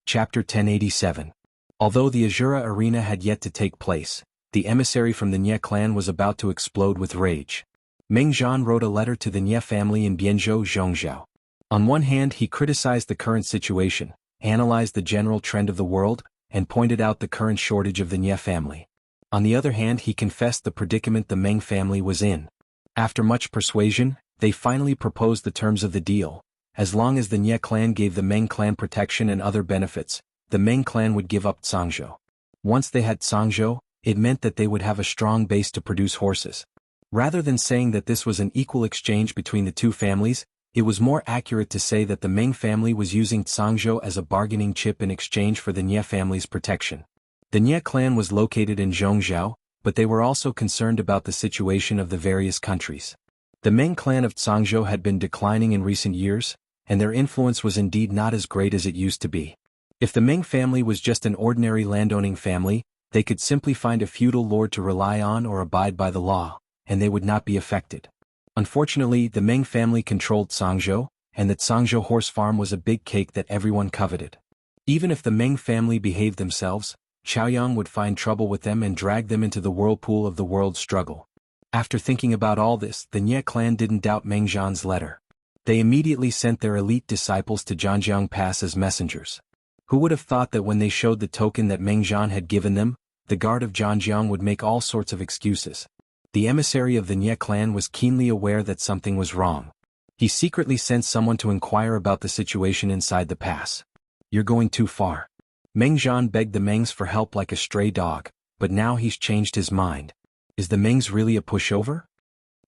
Chapter 1087. Although the Azura arena had yet to take place, the emissary from the Nie clan was about to explode with rage. Meng Zhan wrote a letter to the Nie family in Bianzhou, Zhongzhou. On one hand, he criticized the current situation, analyzed the general trend of the world, and pointed out the current shortage of the Nie family. On the other hand, he confessed the predicament the Meng family was in. After much persuasion, they finally proposed the terms of the deal. As long as the Nie clan gave the Meng clan protection and other benefits, the Meng clan would give up Sangzhou. Once they had Sangzhou, it meant that they would have a strong base to produce horses. Rather than saying that this was an equal exchange between the two families, it was more accurate to say that the Meng family was using Sangzhou as a bargaining chip in exchange for the Nie family's protection. The Nie clan was located in Zhongzhou, but they were also concerned about the situation of the various countries. The Meng clan of Sangzhou had been declining in recent years, and their influence was indeed not as great as it used to be. If the Meng family was just an ordinary landowning family, they could simply find a feudal lord to rely on or abide by the law, and they would not be affected. Unfortunately, the Meng family controlled Sangzhou, and that Sangzhou horse farm was a big cake that everyone coveted. Even if the Meng family behaved themselves, Chaoyang would find trouble with them and drag them into the whirlpool of the world struggle. After thinking about all this, the Nie clan didn't doubt Meng Zhan's letter. They immediately sent their elite disciples to Zhanjiang Pass as messengers. Who would have thought that when they showed the token that Meng Zhan had given them, the guard of Zhanjiang would make all sorts of excuses. The emissary of the Nie clan was keenly aware that something was wrong. He secretly sent someone to inquire about the situation inside the pass. "You're going too far." Meng Zhan begged the Mengs for help like a stray dog, but now he's changed his mind. Is the Mengs really a pushover?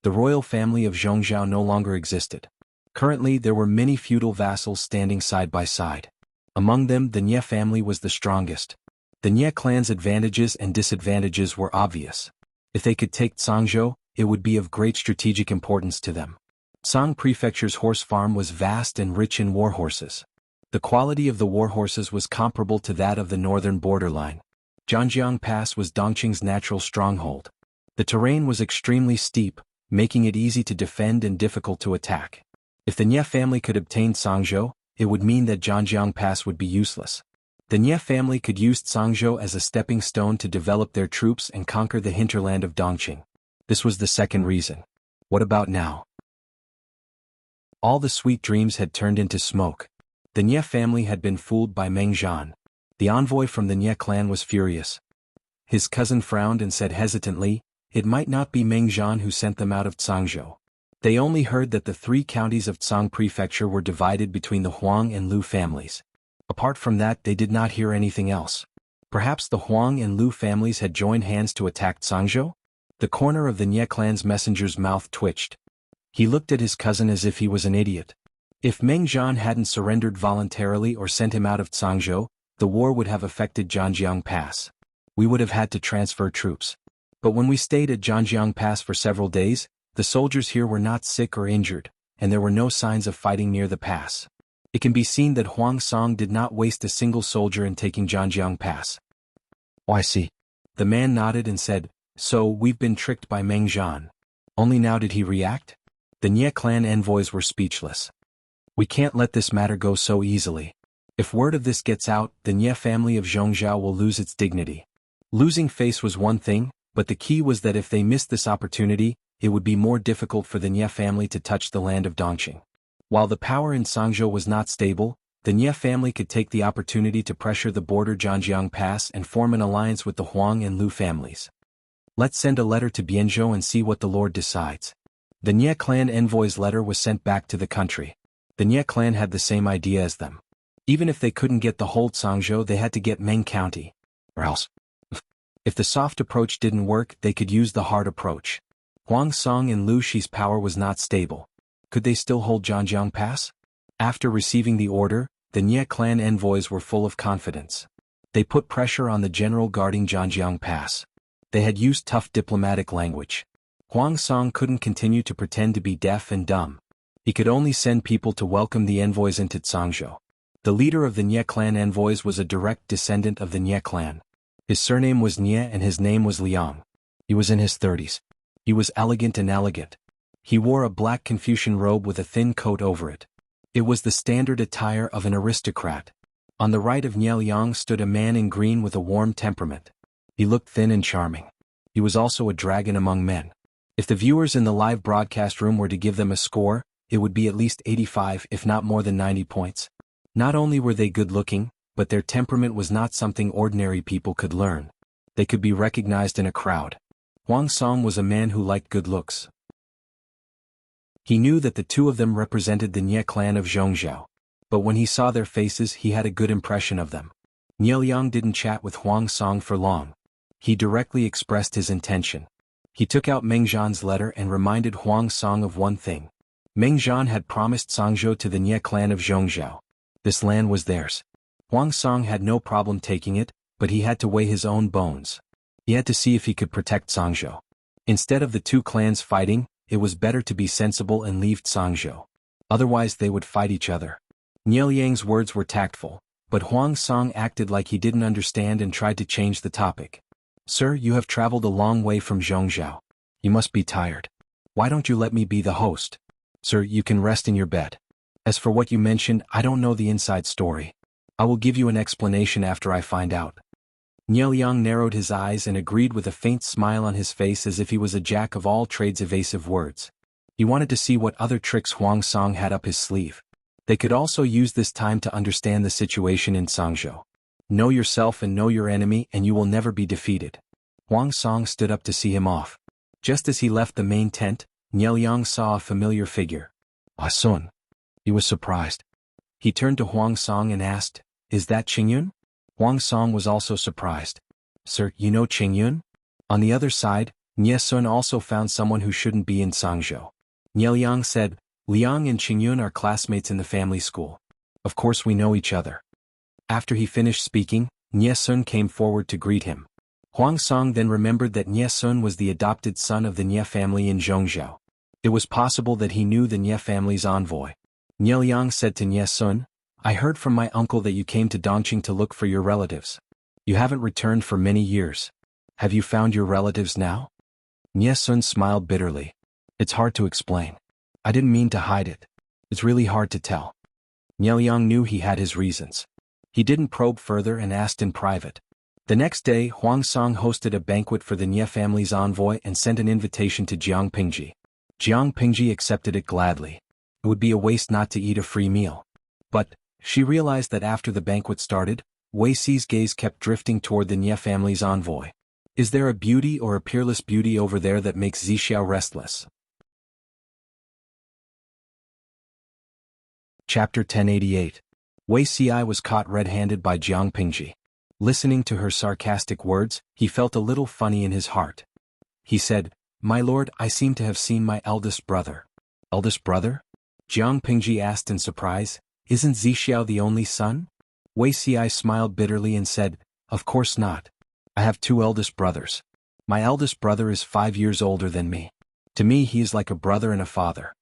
The royal family of Zhongzhou no longer existed. Currently there were many feudal vassals standing side by side. Among them the Nye family was the strongest. The Nye clan's advantages and disadvantages were obvious. If they could take Tsangzhou, it would be of great strategic importance to them. Tsang Prefecture's horse farm was vast and rich in war horses. The quality of the war horses was comparable to that of the northern borderline. Zhangjiang Pass was Dongqing's natural stronghold. The terrain was extremely steep, making it easy to defend and difficult to attack. If the Nye family could obtain Tsangzhou, it would mean that Zhangjiang Pass would be useless. The Nye family could use Tsangzhou as a stepping stone to develop their troops and conquer the hinterland of Dongqing. This was the second reason. What about now? All the sweet dreams had turned into smoke. The Nye family had been fooled by Meng Zhan. The envoy from the Nye clan was furious. His cousin frowned and said hesitantly, it might not be Meng Zhan who sent them out of Tsangzhou. They only heard that the 3 counties of Tsang Prefecture were divided between the Huang and Lu families. Apart from that they did not hear anything else. Perhaps the Huang and Lu families had joined hands to attack Tsangzhou? The corner of the Nye clan's messenger's mouth twitched. He looked at his cousin as if he was an idiot. If Meng Zhan hadn't surrendered voluntarily or sent him out of Tsangzhou, the war would have affected Zhangjiang Pass. We would have had to transfer troops. But when we stayed at Zhangjiang Pass for several days, the soldiers here were not sick or injured, and there were no signs of fighting near the pass. It can be seen that Huang Song did not waste a single soldier in taking Zhangjiang Pass. Oh, I see. The man nodded and said, so we've been tricked by Meng Zhan. Only now did he react? The Nye clan envoys were speechless. We can't let this matter go so easily. If word of this gets out, the Nye family of Zhongzhou will lose its dignity. Losing face was one thing, but the key was that if they missed this opportunity, it would be more difficult for the Nye family to touch the land of Dongqing. While the power in Tsangzhou was not stable, the Nye family could take the opportunity to pressure the border Zhangjiang Pass and form an alliance with the Huang and Lu families. Let's send a letter to Bianzhou and see what the Lord decides. The Nye clan envoy's letter was sent back to the country. The Nye clan had the same idea as them. Even if they couldn't get the whole Tsangzhou, they had to get Meng County. Or else. If the soft approach didn't work, they could use the hard approach. Huang Song and Lu Shi's power was not stable. Could they still hold Zhangjiang Pass? After receiving the order, the Nye clan envoys were full of confidence. They put pressure on the general guarding Zhangjiang Pass. They had used tough diplomatic language. Huang Song couldn't continue to pretend to be deaf and dumb. He could only send people to welcome the envoys into Tsangzhou. The leader of the Nye clan envoys was a direct descendant of the Nye clan. His surname was Nye and his name was Liang. He was in his 30s. He was elegant and elegant. He wore a black Confucian robe with a thin coat over it. It was the standard attire of an aristocrat. On the right of Nye Liang stood a man in green with a warm temperament. He looked thin and charming. He was also a dragon among men. If the viewers in the live broadcast room were to give them a score, it would be at least 85 if not more than 90 points. Not only were they good-looking, but their temperament was not something ordinary people could learn. They could be recognized in a crowd. Huang Song was a man who liked good looks. He knew that the two of them represented the Nye clan of Zhongzhou. But when he saw their faces he had a good impression of them. Nye Liang didn't chat with Huang Song for long. He directly expressed his intention. He took out Meng Zhan's letter and reminded Huang Song of one thing. Meng Zhan had promised Tsangzhou to the Nye clan of Zhongzhou. This land was theirs. Huang Song had no problem taking it, but he had to weigh his own bones. He had to see if he could protect Tsangzhou. Instead of the two clans fighting, it was better to be sensible and leave Tsangzhou. Otherwise they would fight each other. Nye Liang's words were tactful, but Huang Song acted like he didn't understand and tried to change the topic. Sir, you have traveled a long way from Zhongzhou. You must be tired. Why don't you let me be the host? Sir, you can rest in your bed. As for what you mentioned, I don't know the inside story. I will give you an explanation after I find out. Nye Liang narrowed his eyes and agreed with a faint smile on his face as if he was a jack of all trades. Evasive words. He wanted to see what other tricks Huang Song had up his sleeve. They could also use this time to understand the situation in Tsangzhou. Know yourself and know your enemy and you will never be defeated. Huang Song stood up to see him off. Just as he left the main tent, Nye Liang saw a familiar figure. Ah Sun. He was surprised. He turned to Huang Song and asked, "Is that Qingyun?" Huang Song was also surprised. "Sir, you know Qingyun?" On the other side, Nye Sun also found someone who shouldn't be in Tsangzhou. Nye Liang said, Liang and Qingyun are classmates in the family school. Of course we know each other. After he finished speaking, Nie Sun came forward to greet him. Huang Song then remembered that Nie Sun was the adopted son of the Nie family in Zhongzhou. It was possible that he knew the Nie family's envoy. Nie Liang said to Nie Sun, I heard from my uncle that you came to Dongqing to look for your relatives. You haven't returned for many years. Have you found your relatives now? Nie Sun smiled bitterly. It's hard to explain. I didn't mean to hide it. It's really hard to tell. Nie Liang knew he had his reasons. He didn't probe further and asked in private. The next day, Huang Song hosted a banquet for the Nie family's envoy and sent an invitation to Jiang Pingji. Jiang Pingji accepted it gladly. It would be a waste not to eat a free meal. But she realized that after the banquet started, Wei Xi's gaze kept drifting toward the Nie family's envoy. Is there a beauty or a peerless beauty over there that makes Zixiao restless? Chapter 1088. Wei Xi was caught red-handed by Jiang Pingji. Listening to her sarcastic words, he felt a little funny in his heart. He said, My lord, I seem to have seen my eldest brother. Eldest brother? Jiang Pingji asked in surprise, Isn't Zixiao the only son? Wei Xi smiled bitterly and said, Of course not. I have two eldest brothers. My eldest brother is 5 years older than me. To me he is like a brother and a father.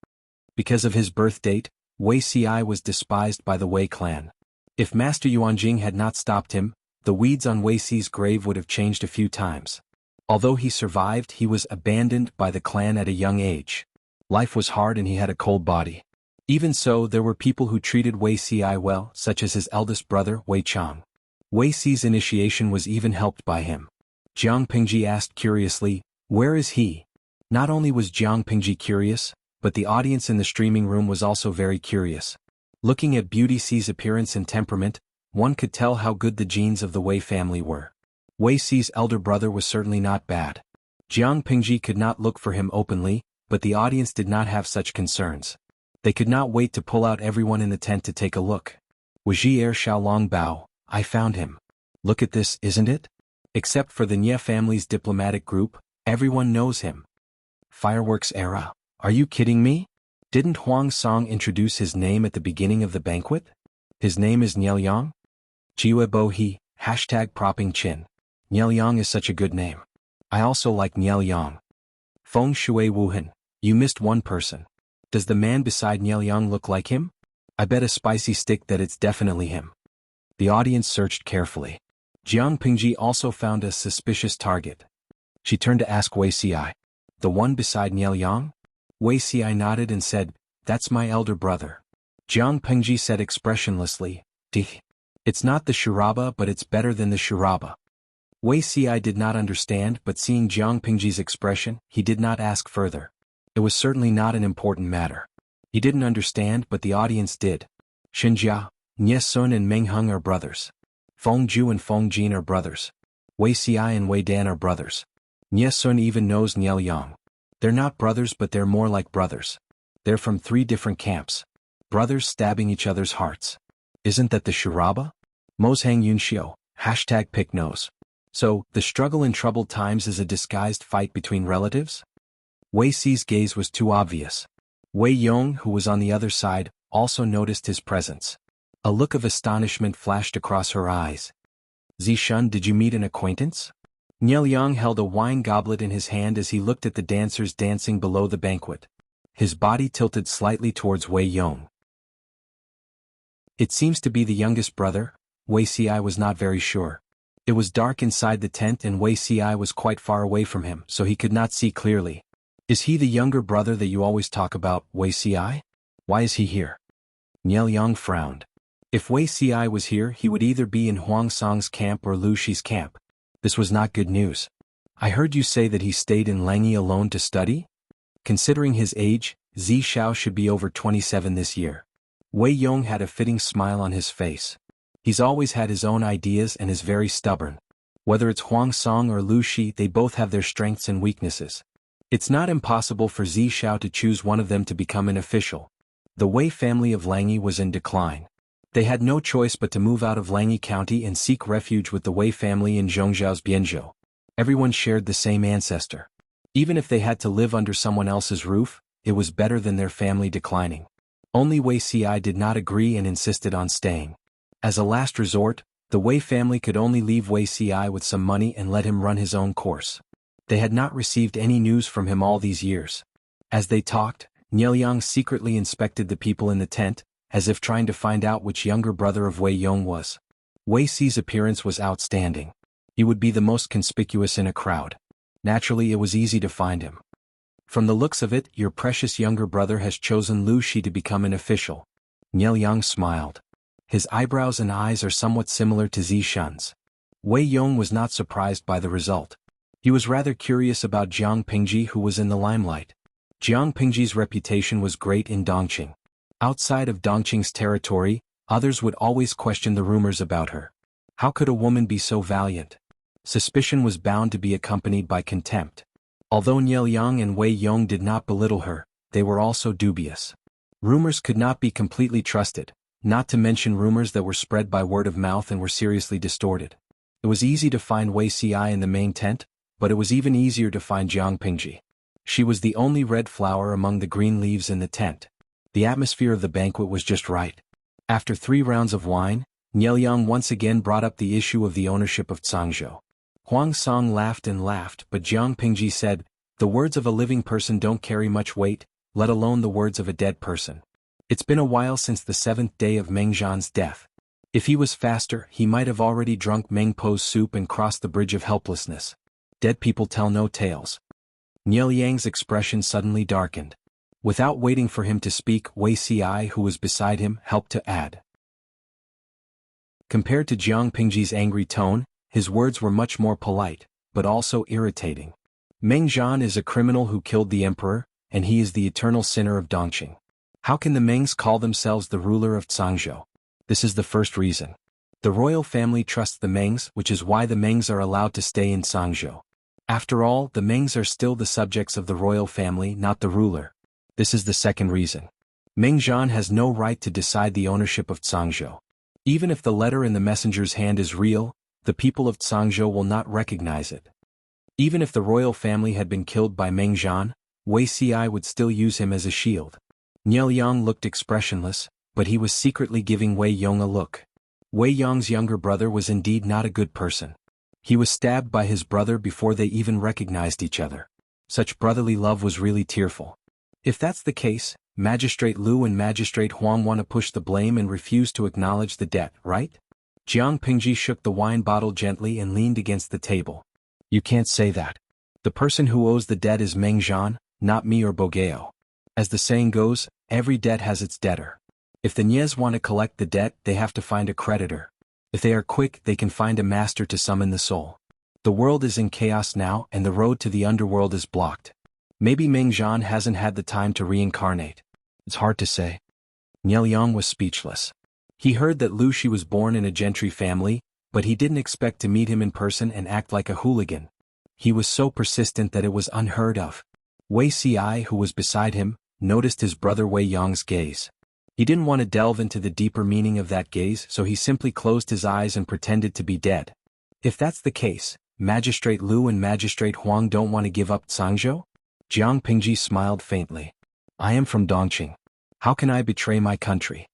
Because of his birth date, Wei Xi was despised by the Wei clan. If Master Yuanjing had not stopped him, the weeds on Wei Xi's grave would have changed a few times. Although he survived, he was abandoned by the clan at a young age. Life was hard and he had a cold body. Even so, there were people who treated Wei Xi well, such as his eldest brother, Wei Chang. Wei Xi's initiation was even helped by him. Jiang Pingji asked curiously, Where is he? Not only was Jiang Pingji curious, but the audience in the streaming room was also very curious. Looking at Beauty Xi's appearance and temperament, one could tell how good the genes of the Wei family were. Wei Xi's elder brother was certainly not bad. Jiang Pingji could not look for him openly, but the audience did not have such concerns. They could not wait to pull out everyone in the tent to take a look. Wuxia Xiaolong Bao, I found him. Look at this, isn't it? Except for the Nie family's diplomatic group, everyone knows him. Fireworks era. Are you kidding me? Didn't Huang Song introduce his name at the beginning of the banquet? His name is Nie Liang? Jiwe Bo He, #propping chin. Nie Liang is such a good name. I also like Nie Liang. Feng Shui Wuhan, you missed one person. Does the man beside Nie Liang look like him? I bet a spicy stick that it's definitely him. The audience searched carefully. Jiang Pingji also found a suspicious target. She turned to ask Wei Xi. The one beside Nie Liang? Wei Xi nodded and said, That's my elder brother. Jiang Pingji said expressionlessly, Dih. It's not the Shiraba but it's better than the Shiraba. Wei Xi did not understand, but seeing Jiang Pingji's expression, he did not ask further. It was certainly not an important matter. He didn't understand, but the audience did. Xinjia, Nie Sun and Meng Heng are brothers. Feng Ju and Feng Jin are brothers. Wei Xi and Wei Dan are brothers. Nie Sun even knows Nie Liang. They're not brothers but they're more like brothers. They're from 3 different camps. Brothers stabbing each other's hearts. Isn't that the Shiraba? Mozhang Yunxiu, #pick nose. So, the struggle in troubled times is a disguised fight between relatives? Wei Xi's gaze was too obvious. Wei Yong, who was on the other side, also noticed his presence. A look of astonishment flashed across her eyes. Zishun, did you meet an acquaintance? Nie Liang held a wine goblet in his hand as he looked at the dancers dancing below the banquet. His body tilted slightly towards Wei Yong. It seems to be the youngest brother. Wei Xi was not very sure. It was dark inside the tent and Wei Xi was quite far away from him, so he could not see clearly. Is he the younger brother that you always talk about, Wei Xi? Why is he here? Nie Liang frowned. If Wei Xi was here, he would either be in Huang Song's camp or Lu Shi's camp. This was not good news. I heard you say that he stayed in Langyi alone to study? Considering his age, Zixiao should be over 27 this year. Wei Yong had a fitting smile on his face. He's always had his own ideas and is very stubborn. Whether it's Huang Song or Lu Shi, they both have their strengths and weaknesses. It's not impossible for Zixiao to choose one of them to become an official. The Wei family of Langyi was in decline. They had no choice but to move out of Langyi County and seek refuge with the Wei family in Zhongzhou's Bianzhou. Everyone shared the same ancestor. Even if they had to live under someone else's roof, it was better than their family declining. Only Wei Si did not agree and insisted on staying. As a last resort, the Wei family could only leave Wei Si with some money and let him run his own course. They had not received any news from him all these years. As they talked, Nielyang secretly inspected the people in the tent, as if trying to find out which younger brother of Wei Yong was. Wei Si's appearance was outstanding. He would be the most conspicuous in a crowd. Naturally, it was easy to find him. From the looks of it, your precious younger brother has chosen Lu Shi to become an official. Nielyang smiled. His eyebrows and eyes are somewhat similar to Zishan's. Wei Yong was not surprised by the result. He was rather curious about Jiang Pingji, who was in the limelight. Jiang Pingji's reputation was great in Dongqing. Outside of Dongqing's territory, others would always question the rumors about her. How could a woman be so valiant? Suspicion was bound to be accompanied by contempt. Although Nielyang and Wei Yong did not belittle her, they were also dubious. Rumors could not be completely trusted, not to mention rumors that were spread by word of mouth and were seriously distorted. It was easy to find Wei Si in the main tent, but it was even easier to find Jiang Pingji. She was the only red flower among the green leaves in the tent. The atmosphere of the banquet was just right. After 3 rounds of wine, Nielyang once again brought up the issue of the ownership of Cangzhou. Huang Song laughed and laughed, but Jiang Pingji said, "The words of a living person don't carry much weight, let alone the words of a dead person. It's been a while since the 7th day of Meng Zhan's death. If he was faster, he might have already drunk Meng Po's soup and crossed the bridge of helplessness. Dead people tell no tales." Nielyang's expression suddenly darkened. Without waiting for him to speak, Wei Si, who was beside him, helped to add. Compared to Jiang Pingji's angry tone, his words were much more polite, but also irritating. Meng Zhan is a criminal who killed the emperor, and he is the eternal sinner of Dongqing. How can the Mengs call themselves the ruler of Cangzhou? This is the first reason. The royal family trusts the Mengs, which is why the Mengs are allowed to stay in Cangzhou. After all, the Mengs are still the subjects of the royal family, not the ruler. This is the second reason. Meng Zhan has no right to decide the ownership of Cangzhou. Even if the letter in the messenger's hand is real, the people of Cangzhou will not recognize it. Even if the royal family had been killed by Meng Zhan, Wei Si would still use him as a shield. Nielyang looked expressionless, but he was secretly giving Wei Yong a look. Wei Yong's younger brother was indeed not a good person. He was stabbed by his brother before they even recognized each other. Such brotherly love was really tearful. If that's the case, Magistrate Lu and Magistrate Huang want to push the blame and refuse to acknowledge the debt, right? Jiang Pingji shook the wine bottle gently and leaned against the table. You can't say that. The person who owes the debt is Meng Zhan, not me or Bogeo. As the saying goes, every debt has its debtor. If the Nyes want to collect the debt, they have to find a creditor. If they are quick, they can find a master to summon the soul. The world is in chaos now, and the road to the underworld is blocked. Maybe Meng Zhan hasn't had the time to reincarnate. It's hard to say. Nielyang was speechless. He heard that Lu Shi was born in a gentry family, but he didn't expect to meet him in person and act like a hooligan. He was so persistent that it was unheard of. Wei Si, who was beside him, noticed his brother Wei Yong's gaze. He didn't want to delve into the deeper meaning of that gaze, so he simply closed his eyes and pretended to be dead. If that's the case, Magistrate Lu and Magistrate Huang don't want to give up Cangzhou? Jiang Pingji smiled faintly. I am from Dongqing. How can I betray my country?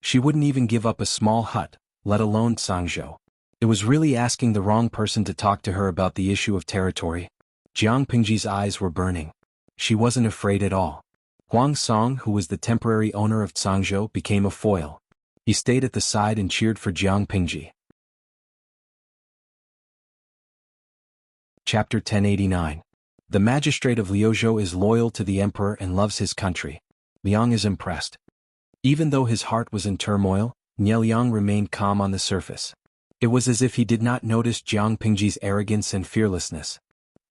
She wouldn't even give up a small hut, let alone Cangzhou. It was really asking the wrong person to talk to her about the issue of territory. Jiang Pingji's eyes were burning. She wasn't afraid at all. Huang Song, who was the temporary owner of Cangzhou, became a foil. He stayed at the side and cheered for Jiang Pingji. Chapter 1089. The magistrate of Liuzhou is loyal to the emperor and loves his country. Liang is impressed. Even though his heart was in turmoil, Nielyang remained calm on the surface. It was as if he did not notice Jiang Pingji's arrogance and fearlessness.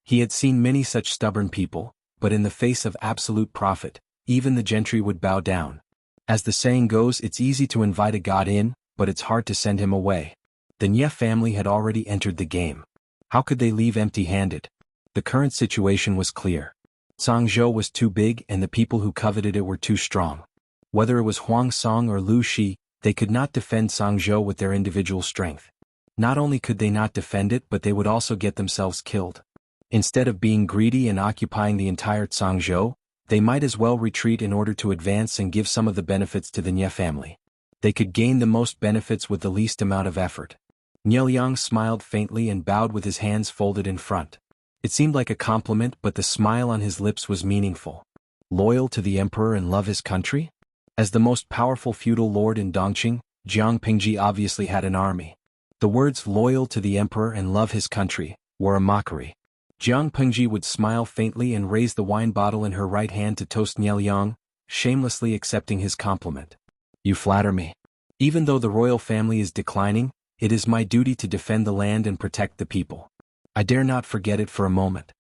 He had seen many such stubborn people, but in the face of absolute profit, even the gentry would bow down. As the saying goes, it's easy to invite a god in, but it's hard to send him away. The Nye family had already entered the game. How could they leave empty-handed? The current situation was clear. Cangzhou was too big and the people who coveted it were too strong. Whether it was Huang Song or Lu Shi, they could not defend Cangzhou with their individual strength. Not only could they not defend it, but they would also get themselves killed. Instead of being greedy and occupying the entire Cangzhou, They might as well retreat in order to advance and give some of the benefits to the Nye family. They could gain the most benefits with the least amount of effort. Nye Liang smiled faintly and bowed with his hands folded in front. It seemed like a compliment, but the smile on his lips was meaningful. Loyal to the emperor and love his country? As the most powerful feudal lord in Dongqing, Jiang Pingji obviously had an army. The words loyal to the emperor and love his country were a mockery. Jiang Pingji would smile faintly and raise the wine bottle in her right hand to toast Nye Liang, shamelessly accepting his compliment. You flatter me. Even though the royal family is declining, it is my duty to defend the land and protect the people. I dare not forget it for a moment.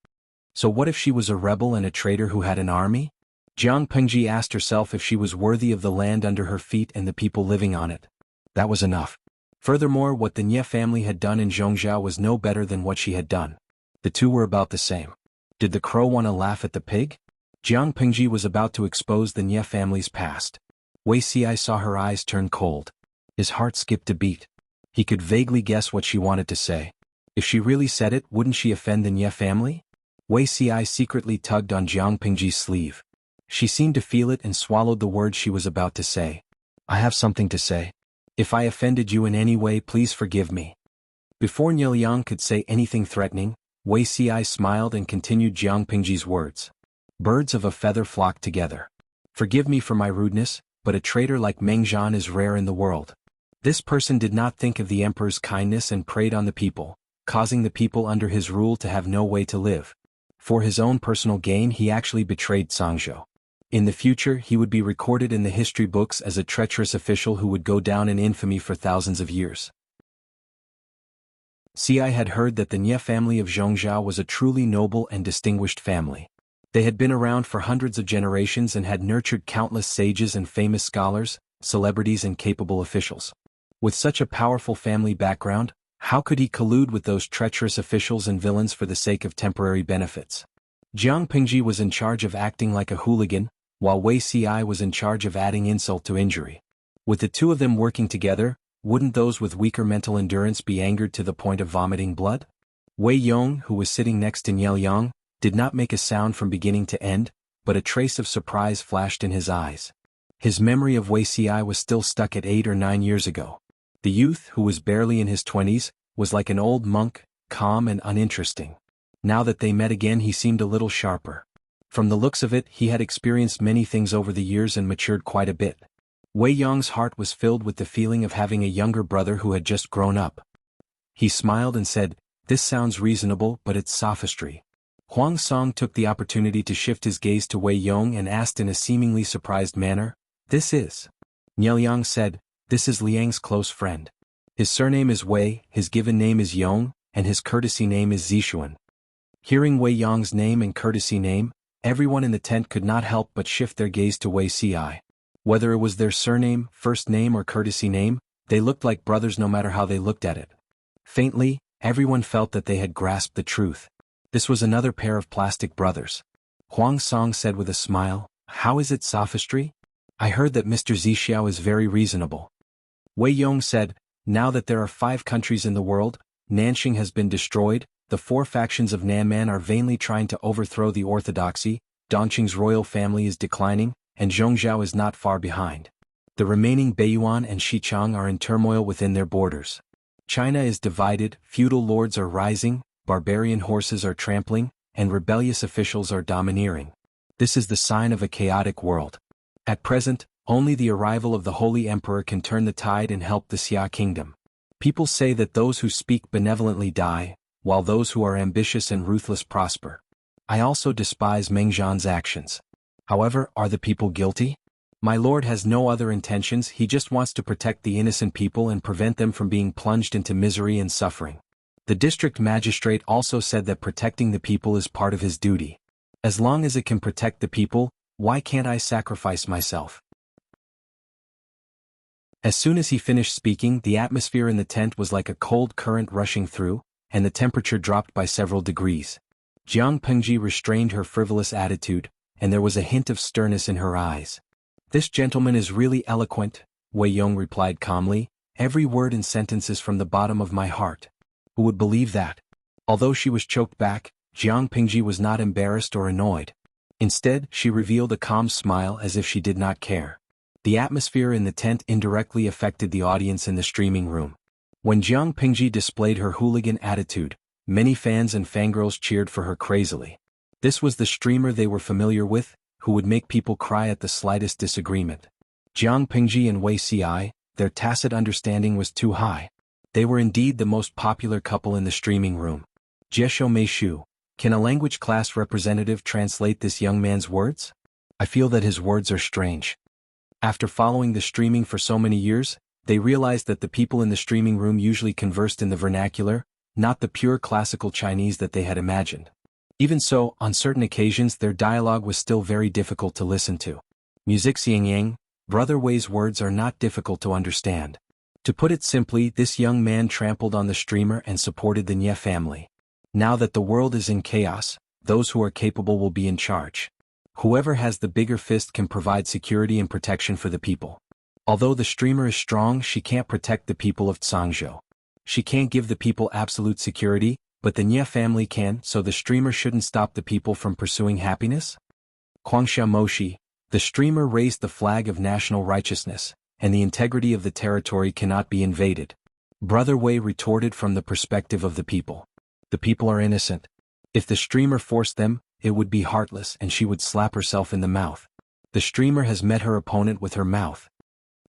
So what if she was a rebel and a traitor who had an army? Jiang Pingji asked herself if she was worthy of the land under her feet and the people living on it. That was enough. Furthermore, what the Nye family had done in Zhongzhou was no better than what she had done. The two were about the same. Did the crow want to laugh at the pig? Jiang Pingji was about to expose the Nye family's past. Wei Xi saw her eyes turn cold. His heart skipped a beat. He could vaguely guess what she wanted to say. If she really said it, wouldn't she offend the Nye family? Wei Xi secretly tugged on Jiang Pingji's sleeve. She seemed to feel it and swallowed the words she was about to say. I have something to say. If I offended you in any way, please forgive me. Before Nye Liang could say anything threatening, Wei Xi smiled and continued Jiang Pingji's words. Birds of a feather flock together. Forgive me for my rudeness, but a traitor like Meng Zhan is rare in the world. This person did not think of the emperor's kindness and preyed on the people, causing the people under his rule to have no way to live. For his own personal gain, he actually betrayed Sangzhou. In the future, he would be recorded in the history books as a treacherous official who would go down in infamy for thousands of years. Xi had heard that the Nye family of Zhongzhou was a truly noble and distinguished family. They had been around for hundreds of generations and had nurtured countless sages and famous scholars, celebrities and capable officials. With such a powerful family background, how could he collude with those treacherous officials and villains for the sake of temporary benefits? Jiang Pingji was in charge of acting like a hooligan, while Wei Xi was in charge of adding insult to injury. With the two of them working together, wouldn't those with weaker mental endurance be angered to the point of vomiting blood? Wei Yong, who was sitting next to Nye Liang, did not make a sound from beginning to end, but a trace of surprise flashed in his eyes. His memory of Wei Xi was still stuck at 8 or 9 years ago. The youth, who was barely in his 20s, was like an old monk, calm and uninteresting. Now that they met again, he seemed a little sharper. From the looks of it, he had experienced many things over the years and matured quite a bit. Wei Yong's heart was filled with the feeling of having a younger brother who had just grown up. He smiled and said, "This sounds reasonable, but it's sophistry." Huang Song took the opportunity to shift his gaze to Wei Yong and asked in a seemingly surprised manner, "This is?" Nye Liang said, "This is Liang's close friend. His surname is Wei, his given name is Yong, and his courtesy name is Zixuan." Hearing Wei Yong's name and courtesy name, everyone in the tent could not help but shift their gaze to Wei Xi. Whether it was their surname, first name or courtesy name, they looked like brothers no matter how they looked at it. Faintly, everyone felt that they had grasped the truth. This was another pair of plastic brothers. Huang Song said with a smile, "How is it sophistry? I heard that Mr. Zixiao is very reasonable." Wei Yong said, "Now that there are 5 countries in the world, Nanxing has been destroyed, the 4 factions of Nanman are vainly trying to overthrow the orthodoxy, Dongqing's royal family is declining, and Zhongzhou is not far behind. The remaining Beiyuan and Xichang are in turmoil within their borders. China is divided, feudal lords are rising, barbarian horses are trampling, and rebellious officials are domineering. This is the sign of a chaotic world. At present, only the arrival of the Holy Emperor can turn the tide and help the Xia kingdom. People say that those who speak benevolently die, while those who are ambitious and ruthless prosper. I also despise Meng Zhan's actions. However, are the people guilty? My lord has no other intentions, he just wants to protect the innocent people and prevent them from being plunged into misery and suffering." The district magistrate also said that protecting the people is part of his duty. As long as it can protect the people, why can't I sacrifice myself? As soon as he finished speaking, the atmosphere in the tent was like a cold current rushing through, and the temperature dropped by several degrees. Jiang Pingji restrained her frivolous attitude, and there was a hint of sternness in her eyes. "This gentleman is really eloquent," Wei Yong replied calmly, "every word and sentence is from the bottom of my heart. Who would believe that?" Although she was choked back, Jiang Pingji was not embarrassed or annoyed. Instead, she revealed a calm smile as if she did not care. The atmosphere in the tent indirectly affected the audience in the streaming room. When Jiang Pingji displayed her hooligan attitude, many fans and fangirls cheered for her crazily. This was the streamer they were familiar with, who would make people cry at the slightest disagreement. Jiang Pingji and Wei Ci, their tacit understanding was too high. They were indeed the most popular couple in the streaming room. Jieshou Meishu, can a language class representative translate this young man's words? I feel that his words are strange. After following the streaming for so many years, they realized that the people in the streaming room usually conversed in the vernacular, not the pure classical Chinese that they had imagined. Even so, on certain occasions their dialogue was still very difficult to listen to. Music Xiangyang, Brother Wei's words are not difficult to understand. To put it simply, this young man trampled on the streamer and supported the Nie family. Now that the world is in chaos, those who are capable will be in charge. Whoever has the bigger fist can provide security and protection for the people. Although the streamer is strong, she can't protect the people of Zhangzhou. She can't give the people absolute security, but the Nie family can, so the streamer shouldn't stop the people from pursuing happiness? Huangsha Moshi, the streamer raised the flag of national righteousness, and the integrity of the territory cannot be invaded. Brother Wei retorted from the perspective of the people. The people are innocent. If the streamer forced them, it would be heartless and she would slap herself in the mouth. The streamer has met her opponent with her mouth.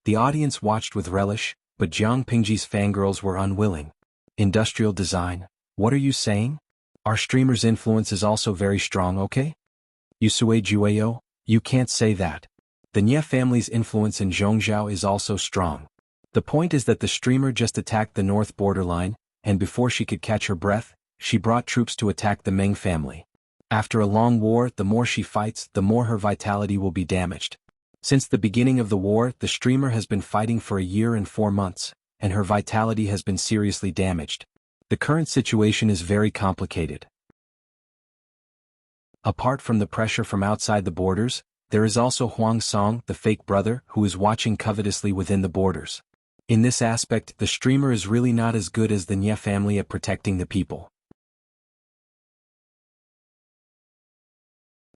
The audience watched with relish, but Jiang Pingji's fangirls were unwilling. Industrial design, what are you saying? Our streamer's influence is also very strong, okay? Yusue Jueyo, you can't say that. The Nie family's influence in Zhongzhou is also strong. The point is that the streamer just attacked the north borderline, and before she could catch her breath, she brought troops to attack the Meng family. After a long war, the more she fights, the more her vitality will be damaged. Since the beginning of the war, the streamer has been fighting for a year and 4 months, and her vitality has been seriously damaged. The current situation is very complicated. Apart from the pressure from outside the borders, there is also Huang Song, the fake brother, who is watching covetously within the borders. In this aspect, the streamer is really not as good as the Nie family at protecting the people.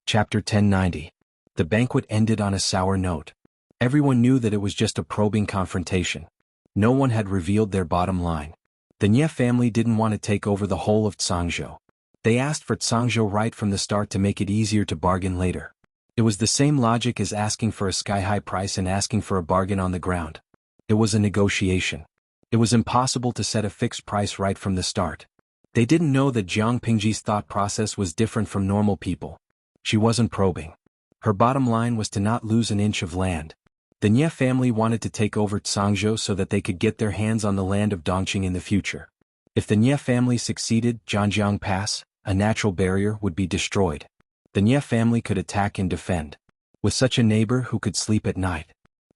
Chapter 1090. The banquet ended on a sour note. Everyone knew that it was just a probing confrontation. No one had revealed their bottom line. The Nie family didn't want to take over the whole of Zhangzhou. They asked for Zhangzhou right from the start to make it easier to bargain later. It was the same logic as asking for a sky-high price and asking for a bargain on the ground. It was a negotiation. It was impossible to set a fixed price right from the start. They didn't know that Jiang Pingji's thought process was different from normal people. She wasn't probing. Her bottom line was to not lose an inch of land. The Nie family wanted to take over Zhangzhou so that they could get their hands on the land of Dongqing in the future. If the Nie family succeeded, Zhanjiang Pass, a natural barrier, would be destroyed. The Nie family could attack and defend. With such a neighbor who could sleep at night.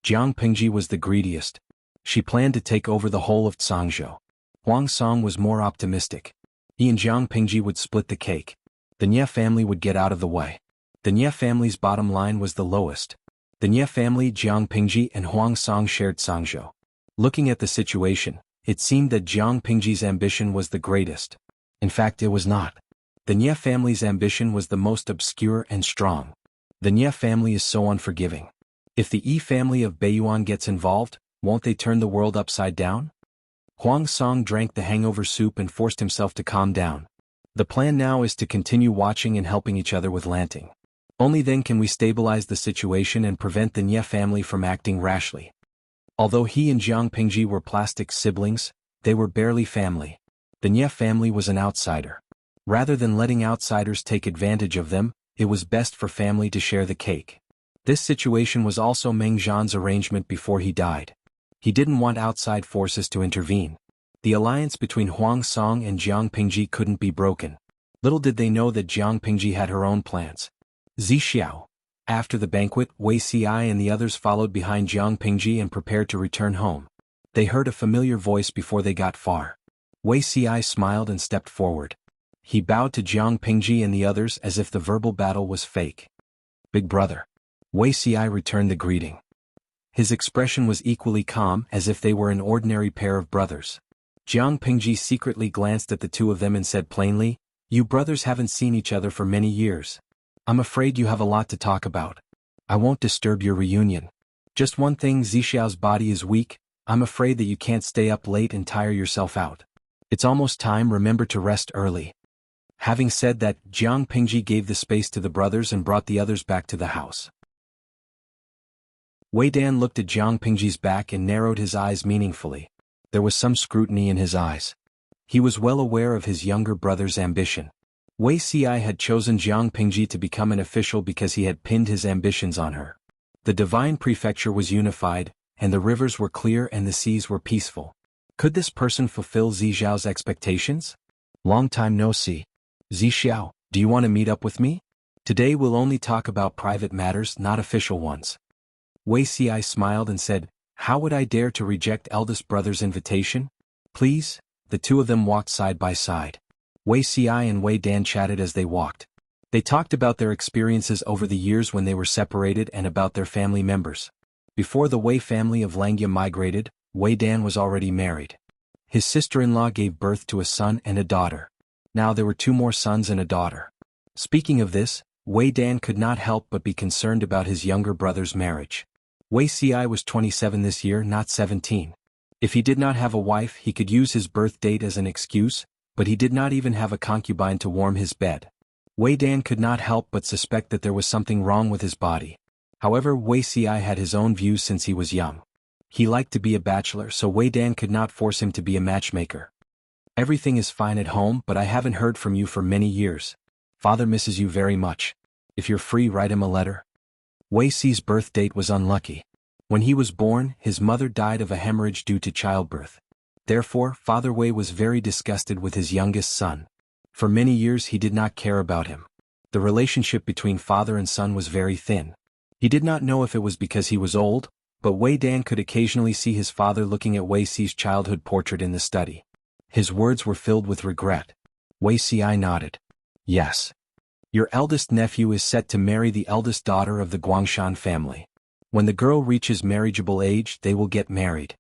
Jiang Pingji was the greediest. She planned to take over the whole of Zhangzhou. Huang Song was more optimistic. He and Jiang Pingji would split the cake. The Nie family would get out of the way. The Nie family's bottom line was the lowest. The Nie family, Jiang Pingji and Huang Song shared Zhangzhou. Looking at the situation, it seemed that Jiang Pingji's ambition was the greatest. In fact, it was not. The Nie family's ambition was the most obscure and strong. The Nie family is so unforgiving. If the Yi family of Beiyuan gets involved, won't they turn the world upside down? Huang Song drank the hangover soup and forced himself to calm down. The plan now is to continue watching and helping each other with Lanting. Only then can we stabilize the situation and prevent the Nie family from acting rashly. Although he and Jiang Pingji were plastic siblings, they were barely family. The Nie family was an outsider. Rather than letting outsiders take advantage of them, it was best for family to share the cake. This situation was also Meng Zhan's arrangement before he died. He didn't want outside forces to intervene. The alliance between Huang Song and Jiang Pingji couldn't be broken. Little did they know that Jiang Pingji had her own plans. Zixiao. After the banquet, Wei Ci and the others followed behind Jiang Pingji and prepared to return home. They heard a familiar voice before they got far. Wei Ci smiled and stepped forward. He bowed to Jiang Pingji and the others as if the verbal battle was fake. Big brother. Wei Ci returned the greeting. His expression was equally calm, as if they were an ordinary pair of brothers. Jiang Pingji secretly glanced at the two of them and said plainly, "You brothers haven't seen each other for many years. I'm afraid you have a lot to talk about. I won't disturb your reunion. Just one thing, Zixiao's body is weak. I'm afraid that you can't stay up late and tire yourself out. It's almost time, remember to rest early. Having said that, Jiang Pingji gave the space to the brothers and brought the others back to the house. Wei Dan looked at Jiang Pingji's back and narrowed his eyes meaningfully. There was some scrutiny in his eyes. He was well aware of his younger brother's ambition. Wei Ci had chosen Jiang Pingji to become an official because he had pinned his ambitions on her. The divine prefecture was unified, and the rivers were clear and the seas were peaceful. Could this person fulfill Zixiao's expectations? Long time no see. Zixiao, do you want to meet up with me? Today we'll only talk about private matters, not official ones. Wei Ci smiled and said, how would I dare to reject eldest brother's invitation? Please. The two of them walked side by side. Wei Ci and Wei Dan chatted as they walked. They talked about their experiences over the years when they were separated and about their family members. Before the Wei family of Langya migrated, Wei Dan was already married. His sister-in-law gave birth to a son and a daughter. Now there were 2 more sons and a daughter. Speaking of this, Wei Dan could not help but be concerned about his younger brother's marriage. Wei Ci was 27 this year, not 17. If he did not have a wife, he could use his birth date as an excuse, but he did not even have a concubine to warm his bed. Wei Dan could not help but suspect that there was something wrong with his body. However, Wei Ci had his own views since he was young. He liked to be a bachelor, so Wei Dan could not force him to be a matchmaker. Everything is fine at home, but I haven't heard from you for many years. Father misses you very much. If you're free, write him a letter. Wei Ci's birth date was unlucky. When he was born, his mother died of a hemorrhage due to childbirth. Therefore, Father Wei was very disgusted with his youngest son. For many years he did not care about him. The relationship between father and son was very thin. He did not know if it was because he was old, but Wei Dan could occasionally see his father looking at Wei Ci's childhood portrait in the study. His words were filled with regret. Wei Ci nodded. Yes. Your eldest nephew is set to marry the eldest daughter of the Guangshan family. When the girl reaches marriageable age, they will get married.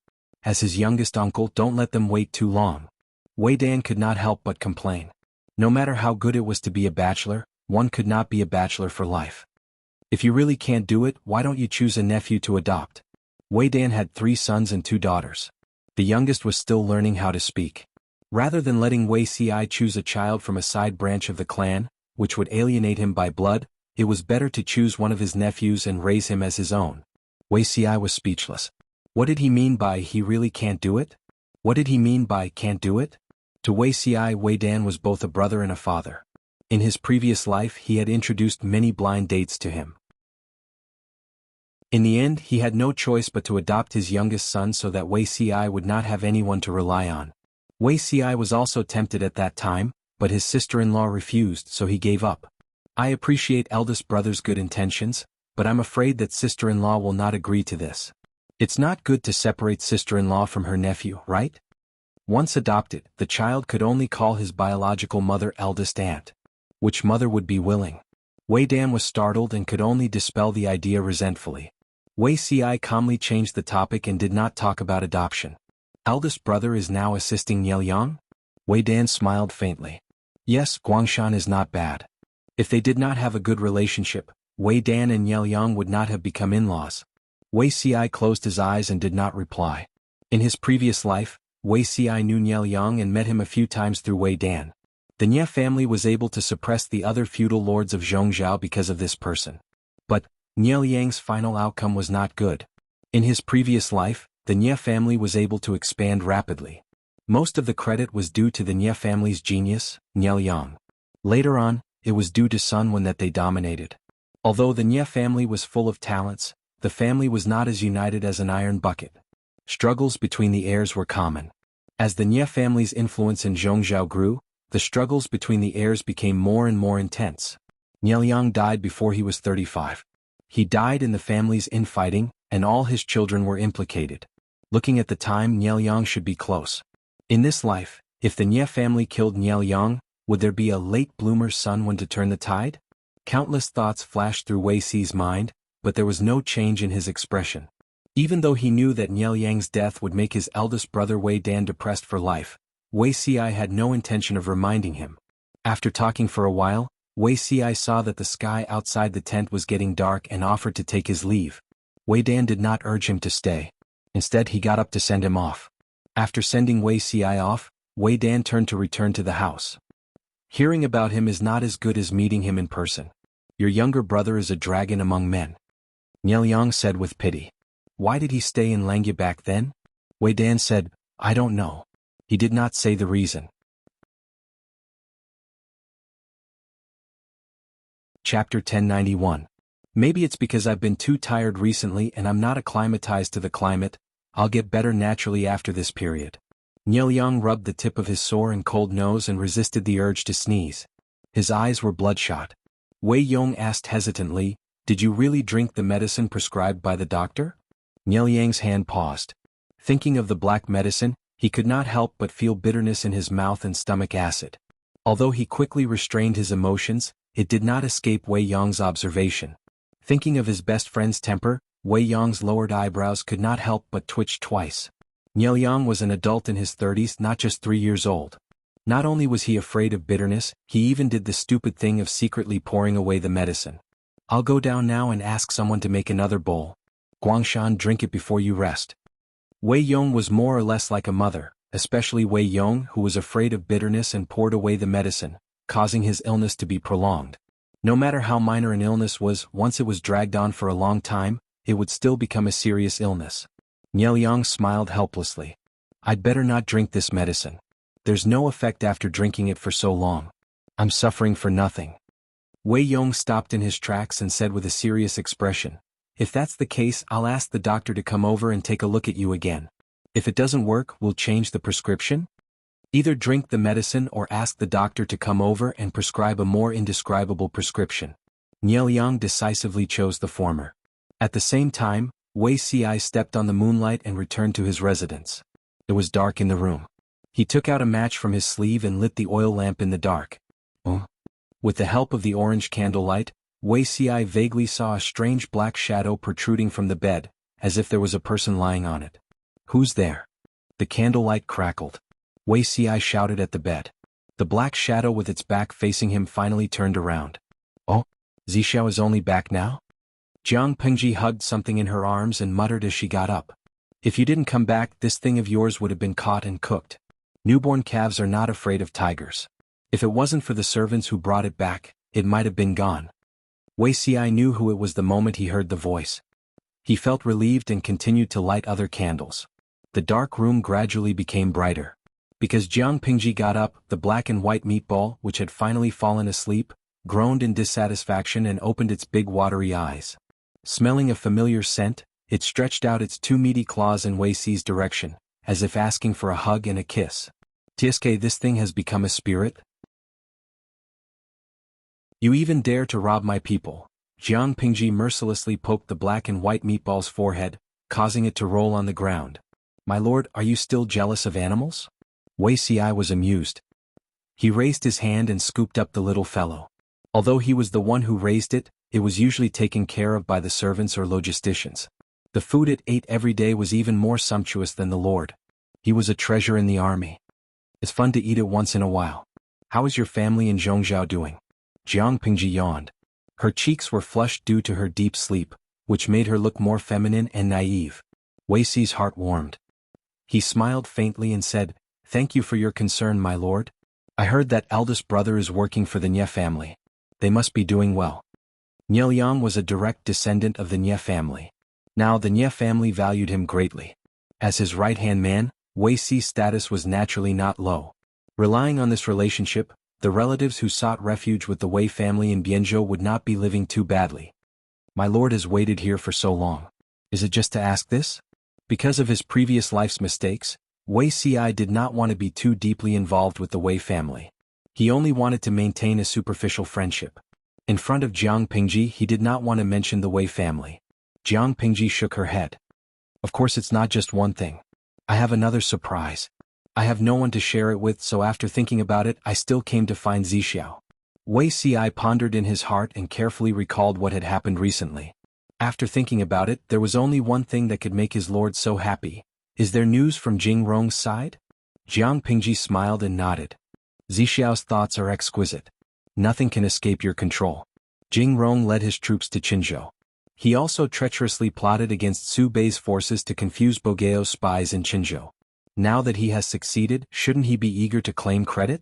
As his youngest uncle, don't let them wait too long. Wei Dan could not help but complain. No matter how good it was to be a bachelor, one could not be a bachelor for life. If you really can't do it, why don't you choose a nephew to adopt? Wei Dan had 3 sons and 2 daughters. The youngest was still learning how to speak. Rather than letting Wei Ci choose a child from a side branch of the clan, which would alienate him by blood, it was better to choose one of his nephews and raise him as his own. Wei Ci was speechless. What did he mean by he really can't do it? What did he mean by can't do it? To Wei Ci, Wei Dan was both a brother and a father. In his previous life he had introduced many blind dates to him. In the end, he had no choice but to adopt his youngest son so that Wei Ci would not have anyone to rely on. Wei Ci was also tempted at that time, but his sister-in-law refused, so he gave up. I appreciate eldest brother's good intentions, but I'm afraid that sister-in-law will not agree to this. It's not good to separate sister-in-law from her nephew, right? Once adopted, the child could only call his biological mother eldest aunt. Which mother would be willing? Wei Dan was startled and could only dispel the idea resentfully. Wei Ci calmly changed the topic and did not talk about adoption. Eldest brother is now assisting Nielyang? Wei Dan smiled faintly. Yes, Guangshan is not bad. If they did not have a good relationship, Wei Dan and Nielyang would not have become in-laws. Wei Ci closed his eyes and did not reply. In his previous life, Wei Ci knew Nielyang and met him a few times through Wei Dan. The Nie family was able to suppress the other feudal lords of Zhongzhou because of this person. But Nielyang's final outcome was not good. In his previous life, the Nie family was able to expand rapidly. Most of the credit was due to the Nie family's genius, Nielyang. Later on, it was due to Sun Wen that they dominated. Although the Nie family was full of talents, the family was not as united as an iron bucket. Struggles between the heirs were common. As the Nie family's influence in Zhongzhou grew, the struggles between the heirs became more and more intense. Nielyang died before he was 35. He died in the family's infighting, and all his children were implicated. Looking at the time, Nielyang should be close. In this life, if the Nie family killed Nielyang, would there be a late bloomer Sun Wen to turn the tide? Countless thoughts flashed through Wei Ci's mind, but there was no change in his expression. Even though he knew that Nielyang's death would make his eldest brother Wei Dan depressed for life, Wei Ci had no intention of reminding him. After talking for a while, Wei Xi saw that the sky outside the tent was getting dark and offered to take his leave. Wei Dan did not urge him to stay. Instead he got up to send him off. After sending Wei Xi off, Wei Dan turned to return to the house. Hearing about him is not as good as meeting him in person. Your younger brother is a dragon among men. Niel Yang said with pity. Why did he stay in Langya back then? Wei Dan said, I don't know. He did not say the reason. Chapter 1091. Maybe it's because I've been too tired recently and I'm not acclimatized to the climate. I'll get better naturally after this period. Niel Yang rubbed the tip of his sore and cold nose and resisted the urge to sneeze. His eyes were bloodshot. Wei Yong asked hesitantly, Did you really drink the medicine prescribed by the doctor? Niel Yang's hand paused. Thinking of the black medicine, he could not help but feel bitterness in his mouth and stomach acid. Although he quickly restrained his emotions, it did not escape Wei Yong's observation. Thinking of his best friend's temper, Wei Yong's lowered eyebrows could not help but twitch twice. Niel Yang was an adult in his 30s, not just 3 years old. Not only was he afraid of bitterness, he even did the stupid thing of secretly pouring away the medicine. I'll go down now and ask someone to make another bowl. Guangshan, drink it before you rest. Wei Yong was more or less like a mother, especially Wei Yong, who was afraid of bitterness and poured away the medicine, causing his illness to be prolonged. No matter how minor an illness was, once it was dragged on for a long time, it would still become a serious illness. Niel Yang smiled helplessly. I'd better not drink this medicine. There's no effect after drinking it for so long. I'm suffering for nothing. Wei Yong stopped in his tracks and said with a serious expression, If that's the case, I'll ask the doctor to come over and take a look at you again. If it doesn't work, we'll change the prescription? Either drink the medicine or ask the doctor to come over and prescribe a more indescribable prescription. Niel Yang decisively chose the former. At the same time, Wei Xi stepped on the moonlight and returned to his residence. It was dark in the room. He took out a match from his sleeve and lit the oil lamp in the dark. With the help of the orange candlelight, Wei Xi vaguely saw a strange black shadow protruding from the bed, as if there was a person lying on it. Who's there? The candlelight crackled. Wei Xi shouted at the bed. The black shadow with its back facing him finally turned around. Oh, Zixiao is only back now? Jiang Pengji hugged something in her arms and muttered as she got up. If you didn't come back, this thing of yours would have been caught and cooked. Newborn calves are not afraid of tigers. If it wasn't for the servants who brought it back, it might have been gone. Wei Xi knew who it was the moment he heard the voice. He felt relieved and continued to light other candles. The dark room gradually became brighter. Because Jiang Pingji got up, the black and white meatball, which had finally fallen asleep, groaned in dissatisfaction and opened its big watery eyes. Smelling a familiar scent, it stretched out its 2 meaty claws in Wei Xi's direction, as if asking for a hug and a kiss. Tsk, this thing has become a spirit? You even dare to rob my people. Jiang Pingji mercilessly poked the black and white meatball's forehead, causing it to roll on the ground. My lord, are you still jealous of animals? Wei Xi was amused. He raised his hand and scooped up the little fellow. Although he was the one who raised it, it was usually taken care of by the servants or logisticians. The food it ate every day was even more sumptuous than the lord. He was a treasure in the army. It's fun to eat it once in a while. How is your family in Zhongzhou doing? Jiang Pingji yawned. Her cheeks were flushed due to her deep sleep, which made her look more feminine and naive. Wei Xi's heart warmed. He smiled faintly and said, Thank you for your concern, my lord. I heard that eldest brother is working for the Nye family. They must be doing well. Niel Yang was a direct descendant of the Nye family. Now the Nye family valued him greatly. As his right-hand man, Wei Xi's status was naturally not low. Relying on this relationship, the relatives who sought refuge with the Wei family in Bianzhou would not be living too badly. My lord has waited here for so long. Is it just to ask this? Because of his previous life's mistakes, Wei Xi did not want to be too deeply involved with the Wei family. He only wanted to maintain a superficial friendship. In front of Jiang Pingji, he did not want to mention the Wei family. Jiang Pingji shook her head. Of course, it's not just one thing. I have another surprise. I have no one to share it with, so after thinking about it, I still came to find Zixiao. Wei Xi pondered in his heart and carefully recalled what had happened recently. After thinking about it, there was only one thing that could make his lord so happy. Is there news from Jing Rong's side? Jiang Pingji smiled and nodded. Zixiao's thoughts are exquisite. Nothing can escape your control. Jing Rong led his troops to Qinzhou. He also treacherously plotted against Su Bei's forces to confuse Bogeo's spies in Qinzhou. Now that he has succeeded, shouldn't he be eager to claim credit?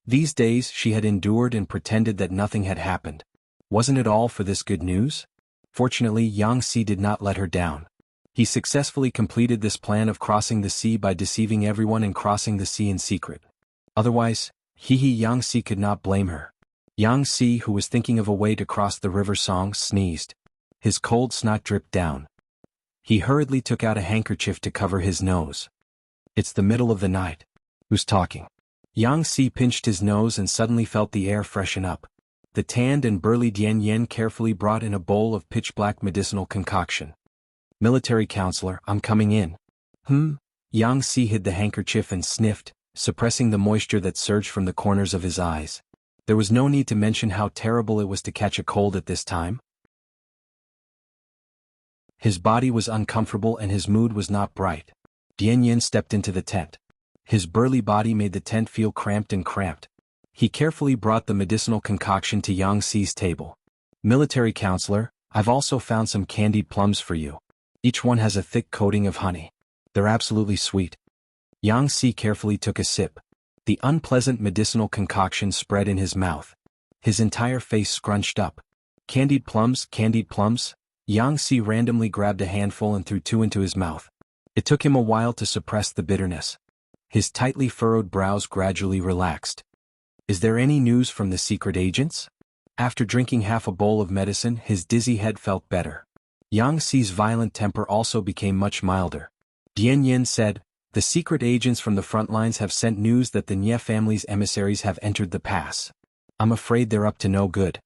These days she had endured and pretended that nothing had happened. Wasn't it all for this good news? Fortunately, Yang Si did not let her down. He successfully completed this plan of crossing the sea by deceiving everyone and crossing the sea in secret. Otherwise, Yang Si could not blame her. Yang Si, who was thinking of a way to cross the river Song, sneezed. His cold snot dripped down. He hurriedly took out a handkerchief to cover his nose. It's the middle of the night. Who's talking? Yang Si pinched his nose and suddenly felt the air freshen up. The tanned and burly Dian Yen carefully brought in a bowl of pitch-black medicinal concoction. Military counselor, I'm coming in. Yang Si hid the handkerchief and sniffed, suppressing the moisture that surged from the corners of his eyes. There was no need to mention how terrible it was to catch a cold at this time. His body was uncomfortable and his mood was not bright. Dian Yen stepped into the tent. His burly body made the tent feel cramped. He carefully brought the medicinal concoction to Yang Si's table. Military counselor, I've also found some candied plums for you. Each one has a thick coating of honey. They're absolutely sweet. Yang Si carefully took a sip. The unpleasant medicinal concoction spread in his mouth. His entire face scrunched up. Candied plums? Yang Si randomly grabbed a handful and threw 2 into his mouth. It took him a while to suppress the bitterness. His tightly furrowed brows gradually relaxed. Is there any news from the secret agents? After drinking half a bowl of medicine, his dizzy head felt better. Yang Si's violent temper also became much milder. Dian Yen said, the secret agents from the front lines have sent news that the Nie family's emissaries have entered the pass. I'm afraid they're up to no good.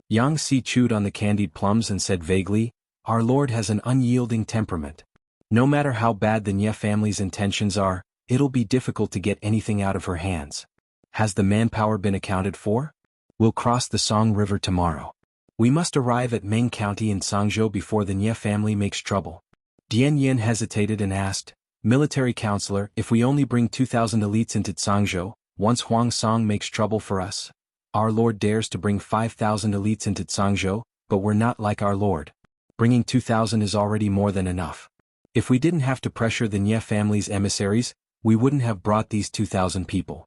Yang Si chewed on the candied plums and said vaguely, our lord has an unyielding temperament. No matter how bad the Nie family's intentions are, it'll be difficult to get anything out of her hands. Has the manpower been accounted for? We'll cross the Song River tomorrow. We must arrive at Meng County in Sangzhou before the Nie family makes trouble. Dian Yen hesitated and asked, military counselor, if we only bring 2,000 elites into Sangzhou, once Huang Song makes trouble for us, our lord dares to bring 5,000 elites into Sangzhou, but we're not like our lord. Bringing 2,000 is already more than enough. If we didn't have to pressure the Nie family's emissaries, we wouldn't have brought these 2,000 people.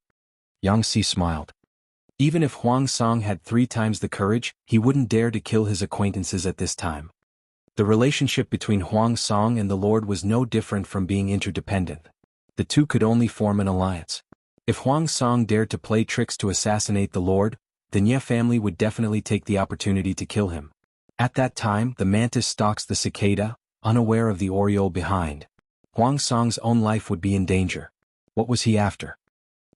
Yang Si smiled. Even if Huang Song had 3 times the courage, he wouldn't dare to kill his acquaintances at this time. The relationship between Huang Song and the Lord was no different from being interdependent. The two could only form an alliance. If Huang Song dared to play tricks to assassinate the Lord, the Nie family would definitely take the opportunity to kill him. At that time, the mantis stalks the cicada, unaware of the oriole behind. Huang Song's own life would be in danger. What was he after?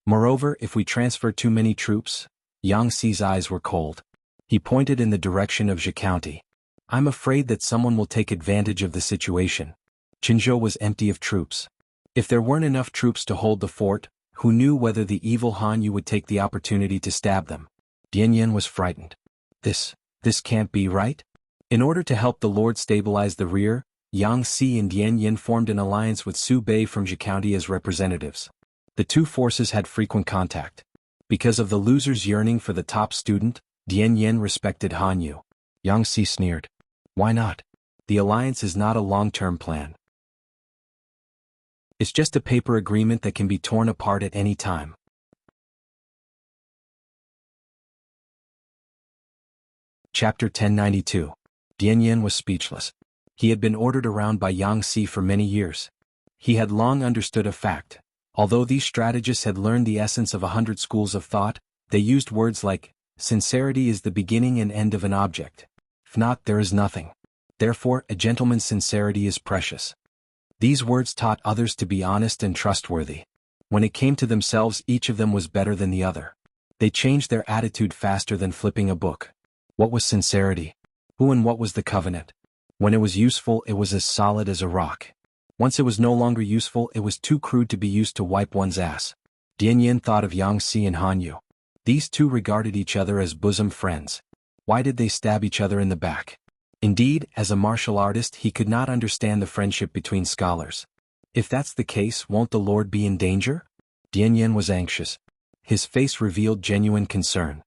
Moreover, if we transfer too many troops, Yang Si's eyes were cold. He pointed in the direction of Zhe County. I'm afraid that someone will take advantage of the situation. Qinzhou was empty of troops. If there weren't enough troops to hold the fort, who knew whether the evil Han Yu would take the opportunity to stab them? Dian Yen was frightened. This can't be right? In order to help the Lord stabilize the rear, Yang Si and Dian Yen formed an alliance with Su Bei from Zhe County as representatives. The two forces had frequent contact. Because of the loser's yearning for the top student, Dian Yen respected Han Yu. Yang Si sneered. Why not? The alliance is not a long-term plan. It's just a paper agreement that can be torn apart at any time. Chapter 1092. Dian Yen was speechless. He had been ordered around by Yang Si for many years. He had long understood a fact. Although these strategists had learned the essence of 100 schools of thought, they used words like, sincerity is the beginning and end of an object. If not, there is nothing. Therefore, a gentleman's sincerity is precious. These words taught others to be honest and trustworthy. When it came to themselves, each of them was better than the other. They changed their attitude faster than flipping a book. What was sincerity? Who and what was the covenant? When it was useful, it was as solid as a rock. Once it was no longer useful, it was too crude to be used to wipe one's ass. Dian Yen thought of Yang Si and Han Yu. These two regarded each other as bosom friends. Why did they stab each other in the back? Indeed, as a martial artist, he could not understand the friendship between scholars. If that's the case, won't the Lord be in danger? Dian Yen was anxious. His face revealed genuine concern.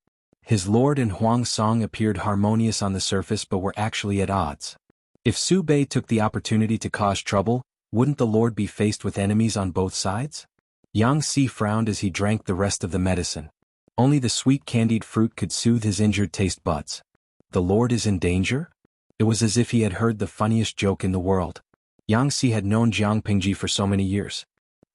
His lord and Huang Song appeared harmonious on the surface but were actually at odds. If Su Bei took the opportunity to cause trouble, wouldn't the lord be faced with enemies on both sides? Yang Si frowned as he drank the rest of the medicine. Only the sweet candied fruit could soothe his injured taste buds. The lord is in danger? It was as if he had heard the funniest joke in the world. Yang Si had known Jiang Pingji for so many years.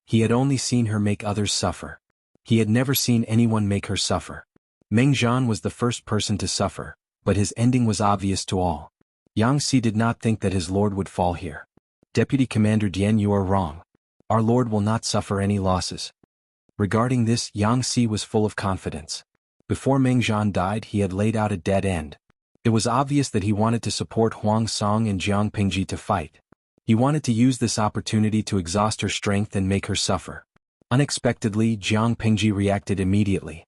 He had only seen her make others suffer. He had never seen anyone make her suffer. Meng Zhan was the first person to suffer, but his ending was obvious to all. Yang Si did not think that his lord would fall here. Deputy Commander Dian, you are wrong. Our lord will not suffer any losses. Regarding this, Yang Si was full of confidence. Before Meng Zhan died, he had laid out a dead end. It was obvious that he wanted to support Huang Song and Jiang Pingji to fight. He wanted to use this opportunity to exhaust her strength and make her suffer. Unexpectedly, Jiang Pingji reacted immediately.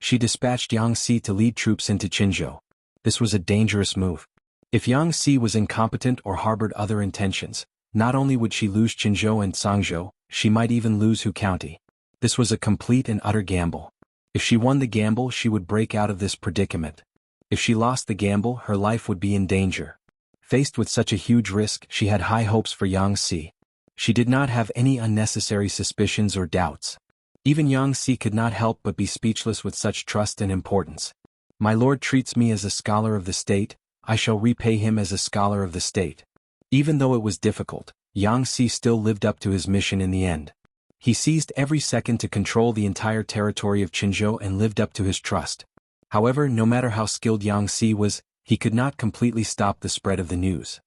She dispatched Yang Si to lead troops into Qinzhou. This was a dangerous move. If Yang Si was incompetent or harbored other intentions, not only would she lose Qinzhou and Sangzhou, she might even lose Hu County. This was a complete and utter gamble. If she won the gamble, she would break out of this predicament. If she lost the gamble, her life would be in danger. Faced with such a huge risk, she had high hopes for Yang Si. She did not have any unnecessary suspicions or doubts. Even Yang Si could not help but be speechless with such trust and importance. My lord treats me as a scholar of the state, I shall repay him as a scholar of the state. Even though it was difficult, Yang Si still lived up to his mission in the end. He seized every second to control the entire territory of Qinzhou and lived up to his trust. However, no matter how skilled Yang Si was, he could not completely stop the spread of the news.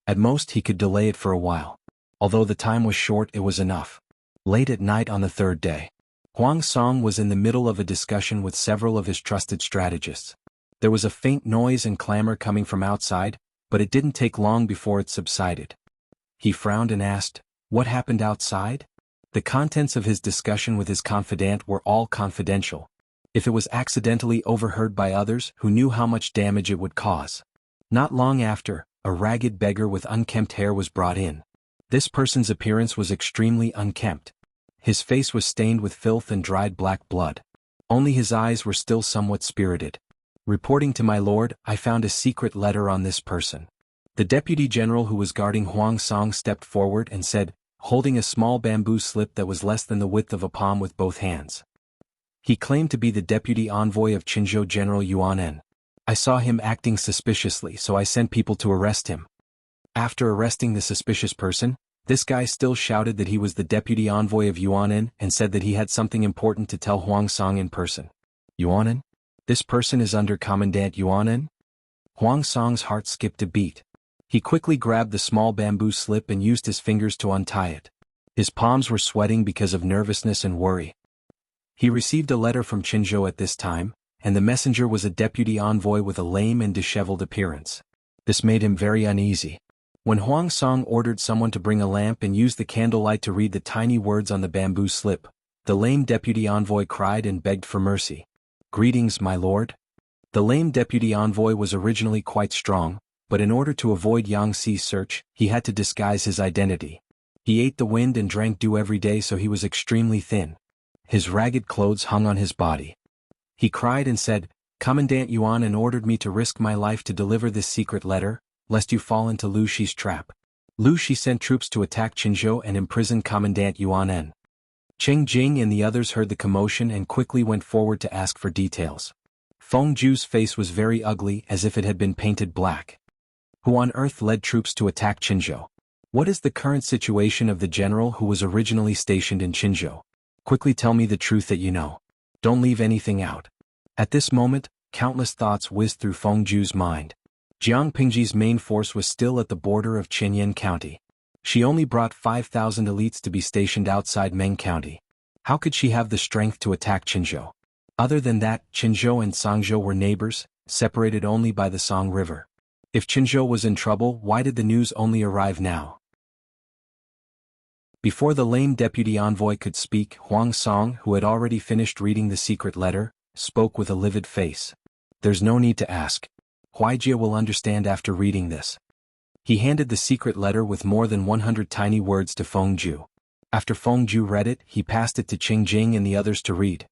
At most he could delay it for a while. Although the time was short, it was enough. Late at night on the third day, Huang Song was in the middle of a discussion with several of his trusted strategists. There was a faint noise and clamor coming from outside, but it didn't take long before it subsided. He frowned and asked, "What happened outside?" The contents of his discussion with his confidant were all confidential. If it was accidentally overheard by others, who knew how much damage it would cause? Not long after, a ragged beggar with unkempt hair was brought in. This person's appearance was extremely unkempt. His face was stained with filth and dried black blood. Only his eyes were still somewhat spirited. Reporting to my lord, I found a secret letter on this person. The deputy general who was guarding Huang Song stepped forward and said, holding a small bamboo slip that was less than the width of a palm with both hands. He claimed to be the deputy envoy of Qinzhou General Yuanen. I saw him acting suspiciously, so I sent people to arrest him. After arresting the suspicious person, this guy still shouted that he was the deputy envoy of Yuanen and said that he had something important to tell Huang Song in person. Yuanen? This person is under Commandant Yuanen? Huang Song's heart skipped a beat. He quickly grabbed the small bamboo slip and used his fingers to untie it. His palms were sweating because of nervousness and worry. He received a letter from Qinzhou at this time, and the messenger was a deputy envoy with a lame and disheveled appearance. This made him very uneasy. When Huang Song ordered someone to bring a lamp and use the candlelight to read the tiny words on the bamboo slip, the lame deputy envoy cried and begged for mercy. "Greetings, my lord." The lame deputy envoy was originally quite strong, but in order to avoid Yang Si's search, he had to disguise his identity. He ate the wind and drank dew every day, so he was extremely thin. His ragged clothes hung on his body. He cried and said, "Commandant Yuan ordered me to risk my life to deliver this secret letter, lest you fall into Lu Shi's trap. Lu Shi sent troops to attack Qinzhou and imprison Commandant Yuan." Cheng Jing and the others heard the commotion and quickly went forward to ask for details. Feng Ju's face was very ugly, as if it had been painted black. Who on earth led troops to attack Qinzhou? What is the current situation of the general who was originally stationed in Qinzhou? Quickly tell me the truth that you know. Don't leave anything out. At this moment, countless thoughts whizzed through Feng Ju's mind. Jiang Pingji's main force was still at the border of Qinyan County. She only brought 5,000 elites to be stationed outside Meng County. How could she have the strength to attack Qinzhou? Other than that, Qinzhou and Sangzhou were neighbors, separated only by the Song River. If Qinzhou was in trouble, why did the news only arrive now? Before the lame deputy envoy could speak, Huang Song, who had already finished reading the secret letter, spoke with a livid face. "There's no need to ask. Huijie will understand after reading this." He handed the secret letter with more than 100 tiny words to Feng Ju. After Feng Ju read it, he passed it to Cheng Jing and the others to read.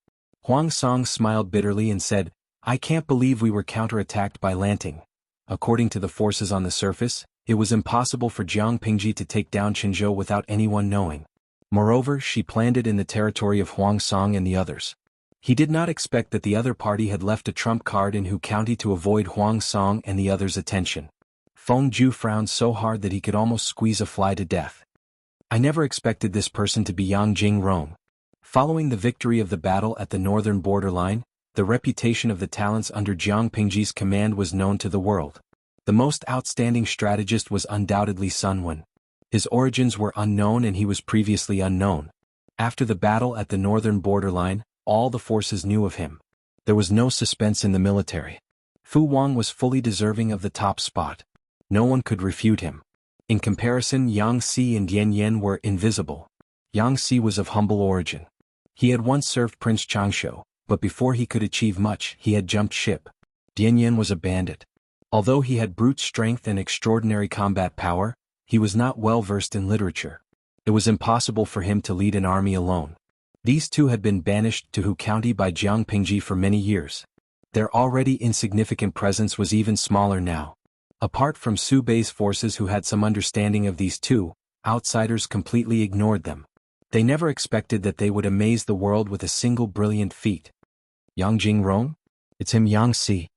Huang Song smiled bitterly and said, I can't believe we were counterattacked by Lanting. According to the forces on the surface, it was impossible for Jiang Pingji to take down Qinzhou without anyone knowing. Moreover, she planned it in the territory of Huang Song and the others. He did not expect that the other party had left a trump card in Hu County to avoid Huang Song and the others' attention. Feng Ju frowned so hard that he could almost squeeze a fly to death. I never expected this person to be Yang Jingrong. Following the victory of the battle at the northern borderline, the reputation of the talents under Jiang Pingji's command was known to the world. The most outstanding strategist was undoubtedly Sun Wen. His origins were unknown and he was previously unknown. After the battle at the northern borderline, all the forces knew of him. There was no suspense in the military. Fu Wang was fully deserving of the top spot. No one could refute him. In comparison, Yang Si and Yan Yan were invisible. Yang Si was of humble origin. He had once served Prince Changshu, but before he could achieve much, he had jumped ship. Yan Yan was a bandit. Although he had brute strength and extraordinary combat power, he was not well versed in literature. It was impossible for him to lead an army alone. These two had been banished to Hu County by Jiang Pingji for many years. Their already insignificant presence was even smaller now. Apart from Su Bei's forces who had some understanding of these two, outsiders completely ignored them. They never expected that they would amaze the world with a single brilliant feat. Yang Jingrong? It's him, Yang Si.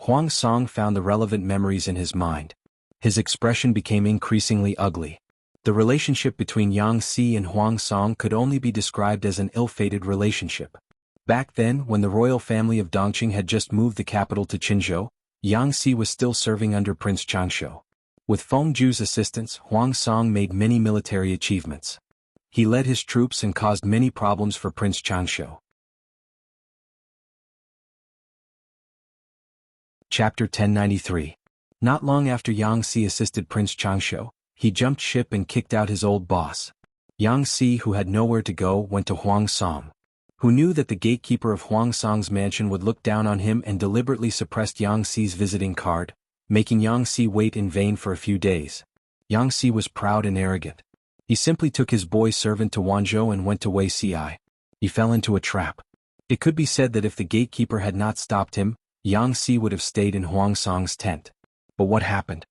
Huang Song found the relevant memories in his mind. His expression became increasingly ugly. The relationship between Yang Si and Huang Song could only be described as an ill-fated relationship. Back then, when the royal family of Dongqing had just moved the capital to Qinzhou, Yang Si was still serving under Prince Changshu. With Feng Ju's assistance, Huang Song made many military achievements. He led his troops and caused many problems for Prince Changshu. Chapter 1093. Not long after Yang Si assisted Prince Changshu, he jumped ship and kicked out his old boss. Yang Si, who had nowhere to go, went to Huang Song, who knew that the gatekeeper of Huang Song's mansion would look down on him and deliberately suppressed Yang Si's visiting card, making Yang Si wait in vain for a few days. Yang Si was proud and arrogant. He simply took his boy servant to Wanzhou and went to Wei Ci. He fell into a trap. It could be said that if the gatekeeper had not stopped him, Yang Si would have stayed in Huang Song's tent. But what happened?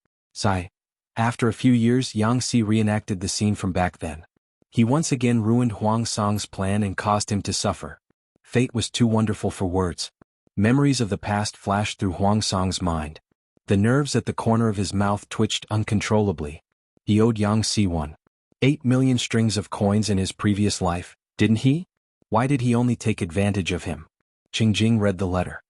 After a few years, Yang Si reenacted the scene from back then. He once again ruined Huang Song's plan and caused him to suffer. Fate was too wonderful for words. Memories of the past flashed through Huang Song's mind. The nerves at the corner of his mouth twitched uncontrollably. He owed Yang Si 1.8 million strings of coins in his previous life, didn't he? Why did he only take advantage of him? Qingjing read the letter.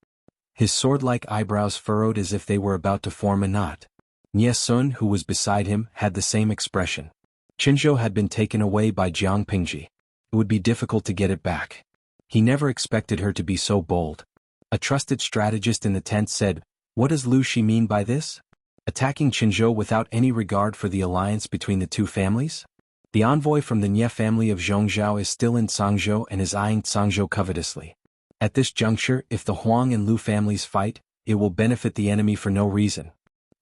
His sword-like eyebrows furrowed as if they were about to form a knot. Nie Sun, who was beside him, had the same expression. Qinzhou had been taken away by Jiang Pingji. It would be difficult to get it back. He never expected her to be so bold. A trusted strategist in the tent said, "What does Lu Shi mean by this? Attacking Qinzhou without any regard for the alliance between the two families? The envoy from the Nie family of Zhongzhou is still in Cangzhou and is eyeing Cangzhou covetously. At this juncture, if the Huang and Lu families fight, it will benefit the enemy for no reason."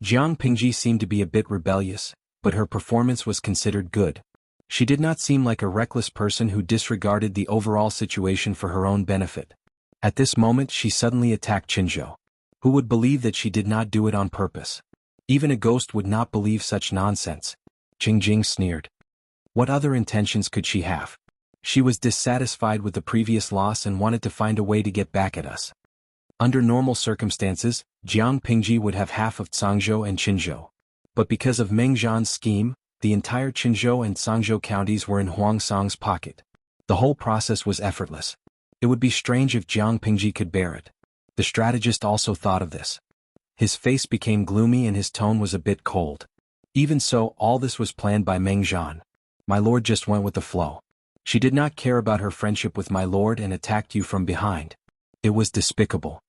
Jiang Pingji seemed to be a bit rebellious, but her performance was considered good. She did not seem like a reckless person who disregarded the overall situation for her own benefit. At this moment she suddenly attacked Qinzhou. Who would believe that she did not do it on purpose? Even a ghost would not believe such nonsense. Qingjing sneered. What other intentions could she have? She was dissatisfied with the previous loss and wanted to find a way to get back at us. Under normal circumstances, Jiang Pingji would have half of Cangzhou and Qinzhou. But because of Meng Zhan's scheme, the entire Qinzhou and Cangzhou counties were in Huang Song's pocket. The whole process was effortless. It would be strange if Jiang Pingji could bear it. The strategist also thought of this. His face became gloomy and his tone was a bit cold. Even so, all this was planned by Meng Zhan. My lord just went with the flow. She did not care about her friendship with my lord and attacked you from behind. It was despicable.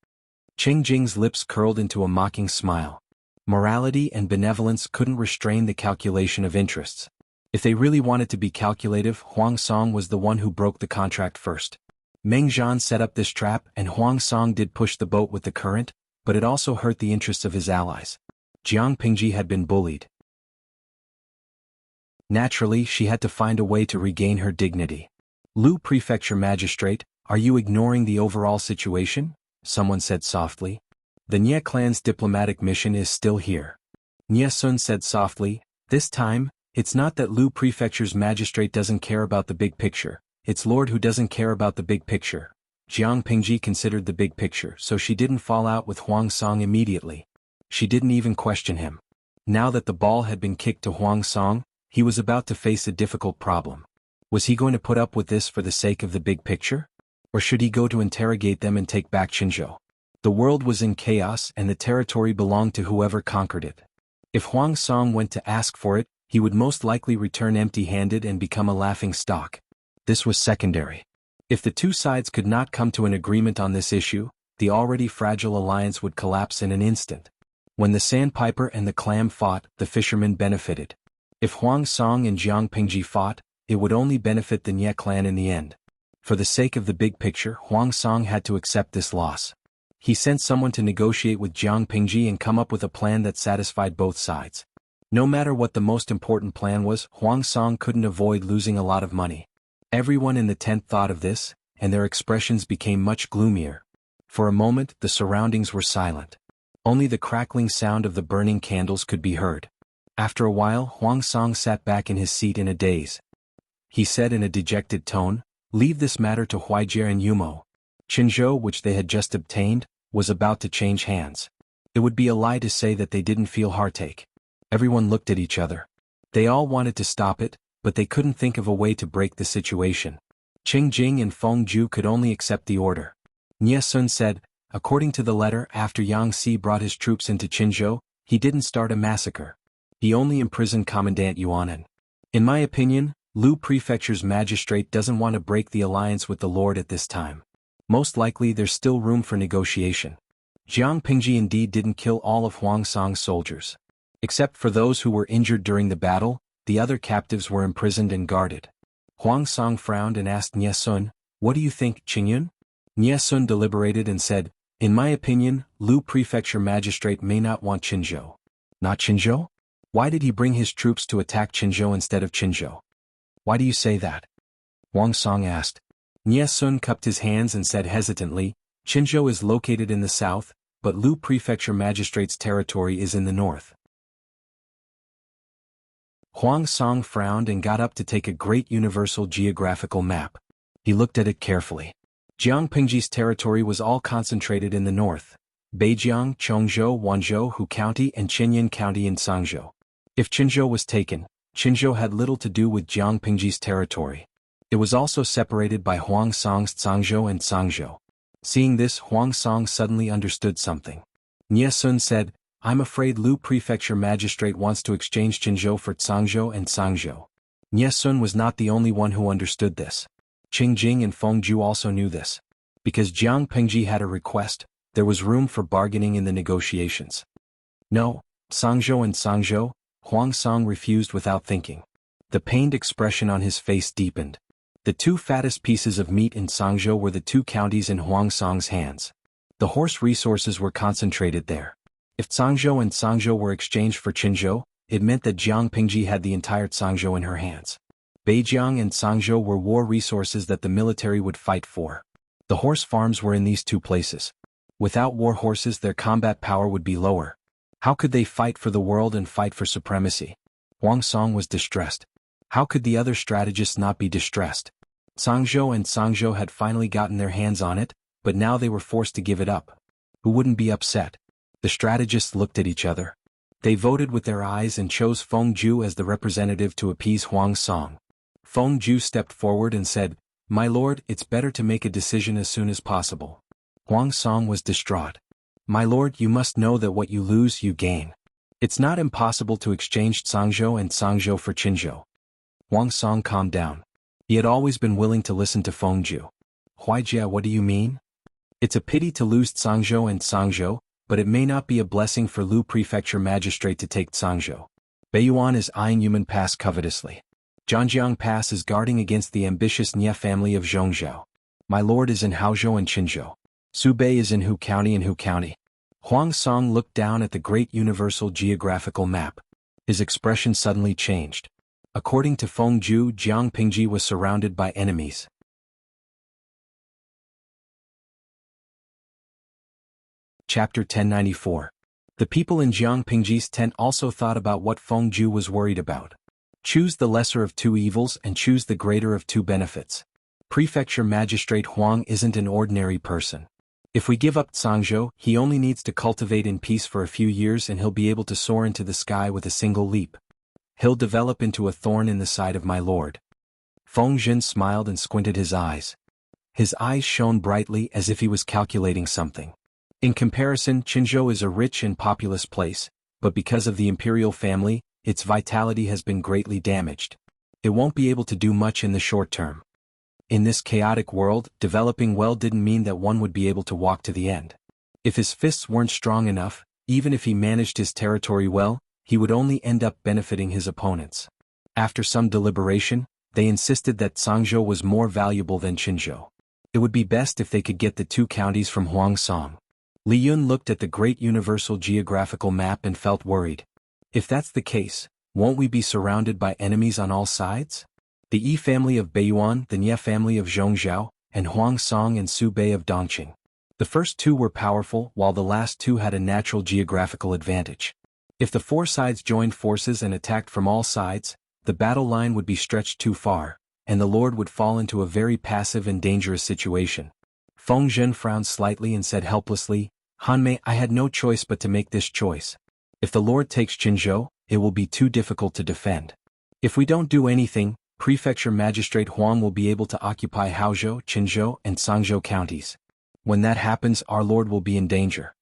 Qingjing's lips curled into a mocking smile. Morality and benevolence couldn't restrain the calculation of interests. If they really wanted to be calculative, Huang Song was the one who broke the contract first. Meng Zhan set up this trap and Huang Song did push the boat with the current, but it also hurt the interests of his allies. Jiang Pingji had been bullied. Naturally, she had to find a way to regain her dignity. Lu Prefecture Magistrate, Are you ignoring the overall situation? Someone said softly. The Nye clan's diplomatic mission is still here. Nye Sun said softly, this time, it's not that Lu Prefecture's magistrate doesn't care about the big picture, it's Lord who doesn't care about the big picture. Jiang Pingji considered the big picture, so she didn't fall out with Huang Song immediately. She didn't even question him. Now that the ball had been kicked to Huang Song, he was about to face a difficult problem. Was he going to put up with this for the sake of the big picture? Or should he go to interrogate them and take back Qinzhou? The world was in chaos and the territory belonged to whoever conquered it. If Huang Song went to ask for it, he would most likely return empty-handed and become a laughing stock. This was secondary. If the two sides could not come to an agreement on this issue, the already fragile alliance would collapse in an instant. When the sandpiper and the clam fought, the fishermen benefited. If Huang Song and Jiang Pingji fought, it would only benefit the Nye clan in the end. For the sake of the big picture, Huang Song had to accept this loss. He sent someone to negotiate with Jiang Pingji and come up with a plan that satisfied both sides. No matter what the most important plan was, Huang Song couldn't avoid losing a lot of money. Everyone in the tent thought of this, and their expressions became much gloomier. For a moment, the surroundings were silent. Only the crackling sound of the burning candles could be heard. After a while, Huang Song sat back in his seat in a daze. He said in a dejected tone, "Leave this matter to Huijie and Yumo." Qinzhou, which they had just obtained, was about to change hands. It would be a lie to say that they didn't feel heartache. Everyone looked at each other. They all wanted to stop it, but they couldn't think of a way to break the situation. Qing Jing and Feng Ju could only accept the order. Nye Sun said, according to the letter, after Yang Si brought his troops into Qinzhou, he didn't start a massacre. He only imprisoned Commandant Yuanan. In my opinion, Lu Prefecture's magistrate doesn't want to break the alliance with the Lord at this time. Most likely there's still room for negotiation. Jiang Pingji indeed didn't kill all of Huang Song's soldiers. Except for those who were injured during the battle, the other captives were imprisoned and guarded. Huang Song frowned and asked Nye Sun, "What do you think, Qingyun?" Nye Sun deliberated and said, "In my opinion, Lu Prefecture magistrate may not want Qinzhou." "Not Qinzhou? Why did he bring his troops to attack Qinzhou instead of Qinzhou?" "Why do you say that?" Huang Song asked. Nye Sun cupped his hands and said hesitantly, "Qinzhou is located in the south, but Lu Prefecture magistrate's territory is in the north." Huang Song frowned and got up to take a great universal geographical map. He looked at it carefully. Jiang Pingji's territory was all concentrated in the north. Beijiang, Chongzhou, Wanzhou, Hu County and Qinyan County in Sangzhou. If Qinzhou was taken, Qinzhou had little to do with Jiang Pingji's territory. It was also separated by Huang Song's Zhangzhou and Sangzhou. Seeing this, Huang Song suddenly understood something. Nye Sun said, "I'm afraid Lu Prefecture magistrate wants to exchange Qinzhou for Zhangzhou and Sangzhou." Nye Sun was not the only one who understood this. Qing Jing and Feng Ju also knew this. Because Jiang Pingji had a request, there was room for bargaining in the negotiations. "No, Sangzhou and Sangzhou," Huang Song refused without thinking. The pained expression on his face deepened. The two fattest pieces of meat in Sangzhou were the two counties in Huang Song's hands. The horse resources were concentrated there. If Zhangzhou and Sangzhou were exchanged for Qinzhou, it meant that Jiang Pingji had the entire Zhangzhou in her hands. Beijiang and Sangzhou were war resources that the military would fight for. The horse farms were in these two places. Without war horses, their combat power would be lower. How could they fight for the world and fight for supremacy? Huang Song was distressed. How could the other strategists not be distressed? Sangzhou and Sangzhou had finally gotten their hands on it, but now they were forced to give it up. Who wouldn't be upset? The strategists looked at each other. They voted with their eyes and chose Feng Ju as the representative to appease Huang Song. Feng Ju stepped forward and said, "My lord, it's better to make a decision as soon as possible." Huang Song was distraught. "My lord, you must know that what you lose, you gain. It's not impossible to exchange Zhangzhou and Sangzhou for Qinzhou." Huang Song calmed down. He had always been willing to listen to Feng Ju. "Huijie, what do you mean?" "It's a pity to lose Zhangzhou and Sangzhou, but it may not be a blessing for Lu Prefecture magistrate to take Zhangzhou. Beiyuan is eyeing Yumen Pass covetously. Zhangjiang Pass is guarding against the ambitious Nye family of Zhongzhou. My lord is in Haozhou and Qinzhou. Subei is in Hu County and Hu County." Huang Song looked down at the great universal geographical map. His expression suddenly changed. According to Feng Ju, Jiang Pingji was surrounded by enemies. Chapter 1094. The people in Jiang Pingji's tent also thought about what Feng Ju was worried about. Choose the lesser of two evils and choose the greater of two benefits. Prefecture Magistrate Huang isn't an ordinary person. If we give up Zhangzhou, he only needs to cultivate in peace for a few years and he'll be able to soar into the sky with a single leap. He'll develop into a thorn in the side of my lord. Feng Jin smiled and squinted his eyes. His eyes shone brightly as if he was calculating something. In comparison, Qinzhou is a rich and populous place, but because of the imperial family, its vitality has been greatly damaged. It won't be able to do much in the short term. In this chaotic world, developing well didn't mean that one would be able to walk to the end. If his fists weren't strong enough, even if he managed his territory well, he would only end up benefiting his opponents. After some deliberation, they insisted that Zhangzhou was more valuable than Qinzhou. It would be best if they could get the two counties from Huangsong. Li Yun looked at the great universal geographical map and felt worried. If that's the case, won't we be surrounded by enemies on all sides? The Yi family of Beiyuan, the Nye family of Zhongzhou, and Huangsong and Su Bei of Dongqing. The first two were powerful while the last two had a natural geographical advantage. If the four sides joined forces and attacked from all sides, the battle line would be stretched too far, and the lord would fall into a very passive and dangerous situation. Feng Zhen frowned slightly and said helplessly, "Hanmei, I had no choice but to make this choice. If the lord takes Qinzhou, it will be too difficult to defend. If we don't do anything, Prefecture Magistrate Huang will be able to occupy Haozhou, Qinzhou, and Zhangzhou counties. When that happens, our lord will be in danger."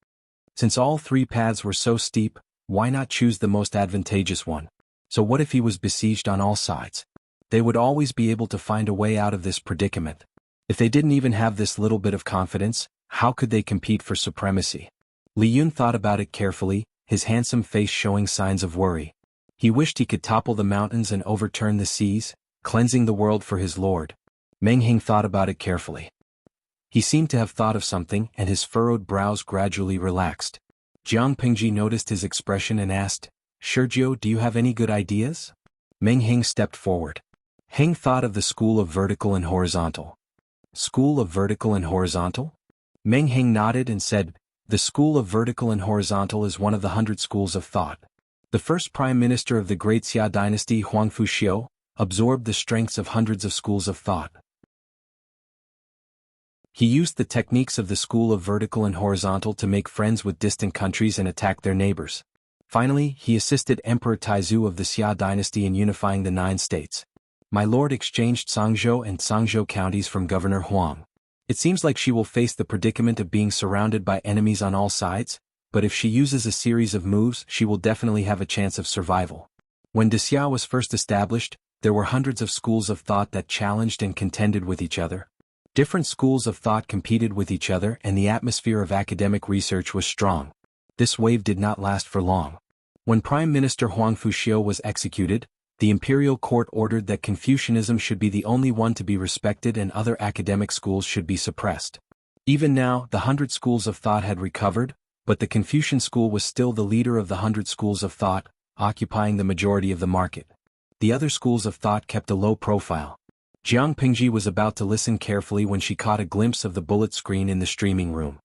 Since all three paths were so steep, why not choose the most advantageous one? So what if he was besieged on all sides? They would always be able to find a way out of this predicament. If they didn't even have this little bit of confidence, how could they compete for supremacy? Li Yun thought about it carefully, his handsome face showing signs of worry. He wished he could topple the mountains and overturn the seas, cleansing the world for his lord. Meng Hing thought about it carefully. He seemed to have thought of something and his furrowed brows gradually relaxed. Jiang Pingji noticed his expression and asked, "Sergio, do you have any good ideas?" Meng Hing stepped forward. Hing thought of the school of vertical and horizontal. School of vertical and horizontal? Meng Hing nodded and said, "The school of vertical and horizontal is one of the 100 schools of thought. The first prime minister of the great Xia dynasty, Huang Fuxiu, absorbed the strengths of hundreds of schools of thought. He used the techniques of the school of vertical and horizontal to make friends with distant countries and attack their neighbors. Finally, he assisted Emperor Taizu of the Xia dynasty in unifying the 9 states. My lord exchanged Zhangzhou and Zhangzhou counties from Governor Huang. It seems like she will face the predicament of being surrounded by enemies on all sides, but if she uses a series of moves, she will definitely have a chance of survival." When De Xia was first established, there were hundreds of schools of thought that challenged and contended with each other. Different schools of thought competed with each other and the atmosphere of academic research was strong. This wave did not last for long. When Prime Minister Huang Fuxiu was executed, the imperial court ordered that Confucianism should be the only one to be respected and other academic schools should be suppressed. Even now, the 100 schools of thought had recovered, but the Confucian school was still the leader of the 100 schools of thought, occupying the majority of the market. The other schools of thought kept a low profile. Jiang Pingji was about to listen carefully when she caught a glimpse of the bullet screen in the streaming room.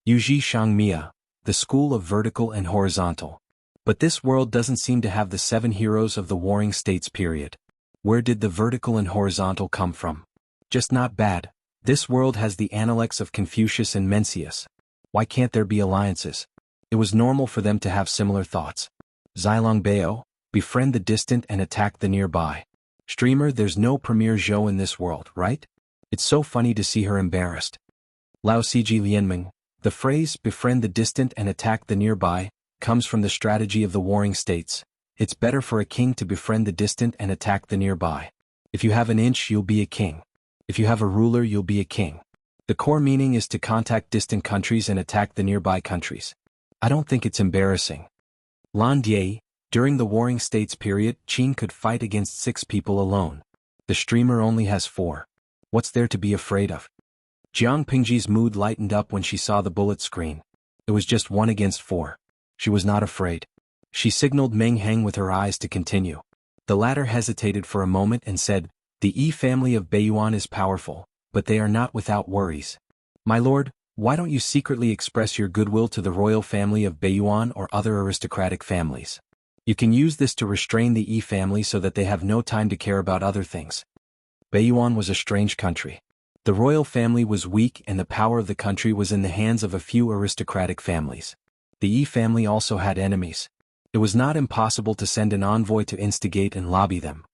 Yuji Shangmia, the school of vertical and horizontal. But this world doesn't seem to have the 7 heroes of the Warring States period. Where did the vertical and horizontal come from? Just not bad. This world has the analects of Confucius and Mencius. Why can't there be alliances? It was normal for them to have similar thoughts. Zilong Bao, befriend the distant and attack the nearby. Streamer, there's no Premier Zhou in this world, right? It's so funny to see her embarrassed. Lao Ciji Lianming, the phrase, befriend the distant and attack the nearby, comes from the strategy of the Warring States. It's better for a king to befriend the distant and attack the nearby. If you have an inch, you'll be a king. If you have a ruler, you'll be a king. The core meaning is to contact distant countries and attack the nearby countries. I don't think it's embarrassing. Lan Die, during the Warring States period, Qin could fight against 6 people alone. The streamer only has 4. What's there to be afraid of? Jiang Pingji's mood lightened up when she saw the bullet screen. It was just 1 against 4. She was not afraid. She signaled Meng Heng with her eyes to continue. The latter hesitated for a moment and said, "The Yi family of Beiyuan is powerful, but they are not without worries. My lord, Why don't you secretly express your goodwill to the royal family of Baiyuan or other aristocratic families? You can use this to restrain the Yi family so that they have no time to care about other things. Baiyuan was a strange country. The royal family was weak and the power of the country was in the hands of a few aristocratic families. The Yi family also had enemies. It was not impossible to send an envoy to instigate and lobby them.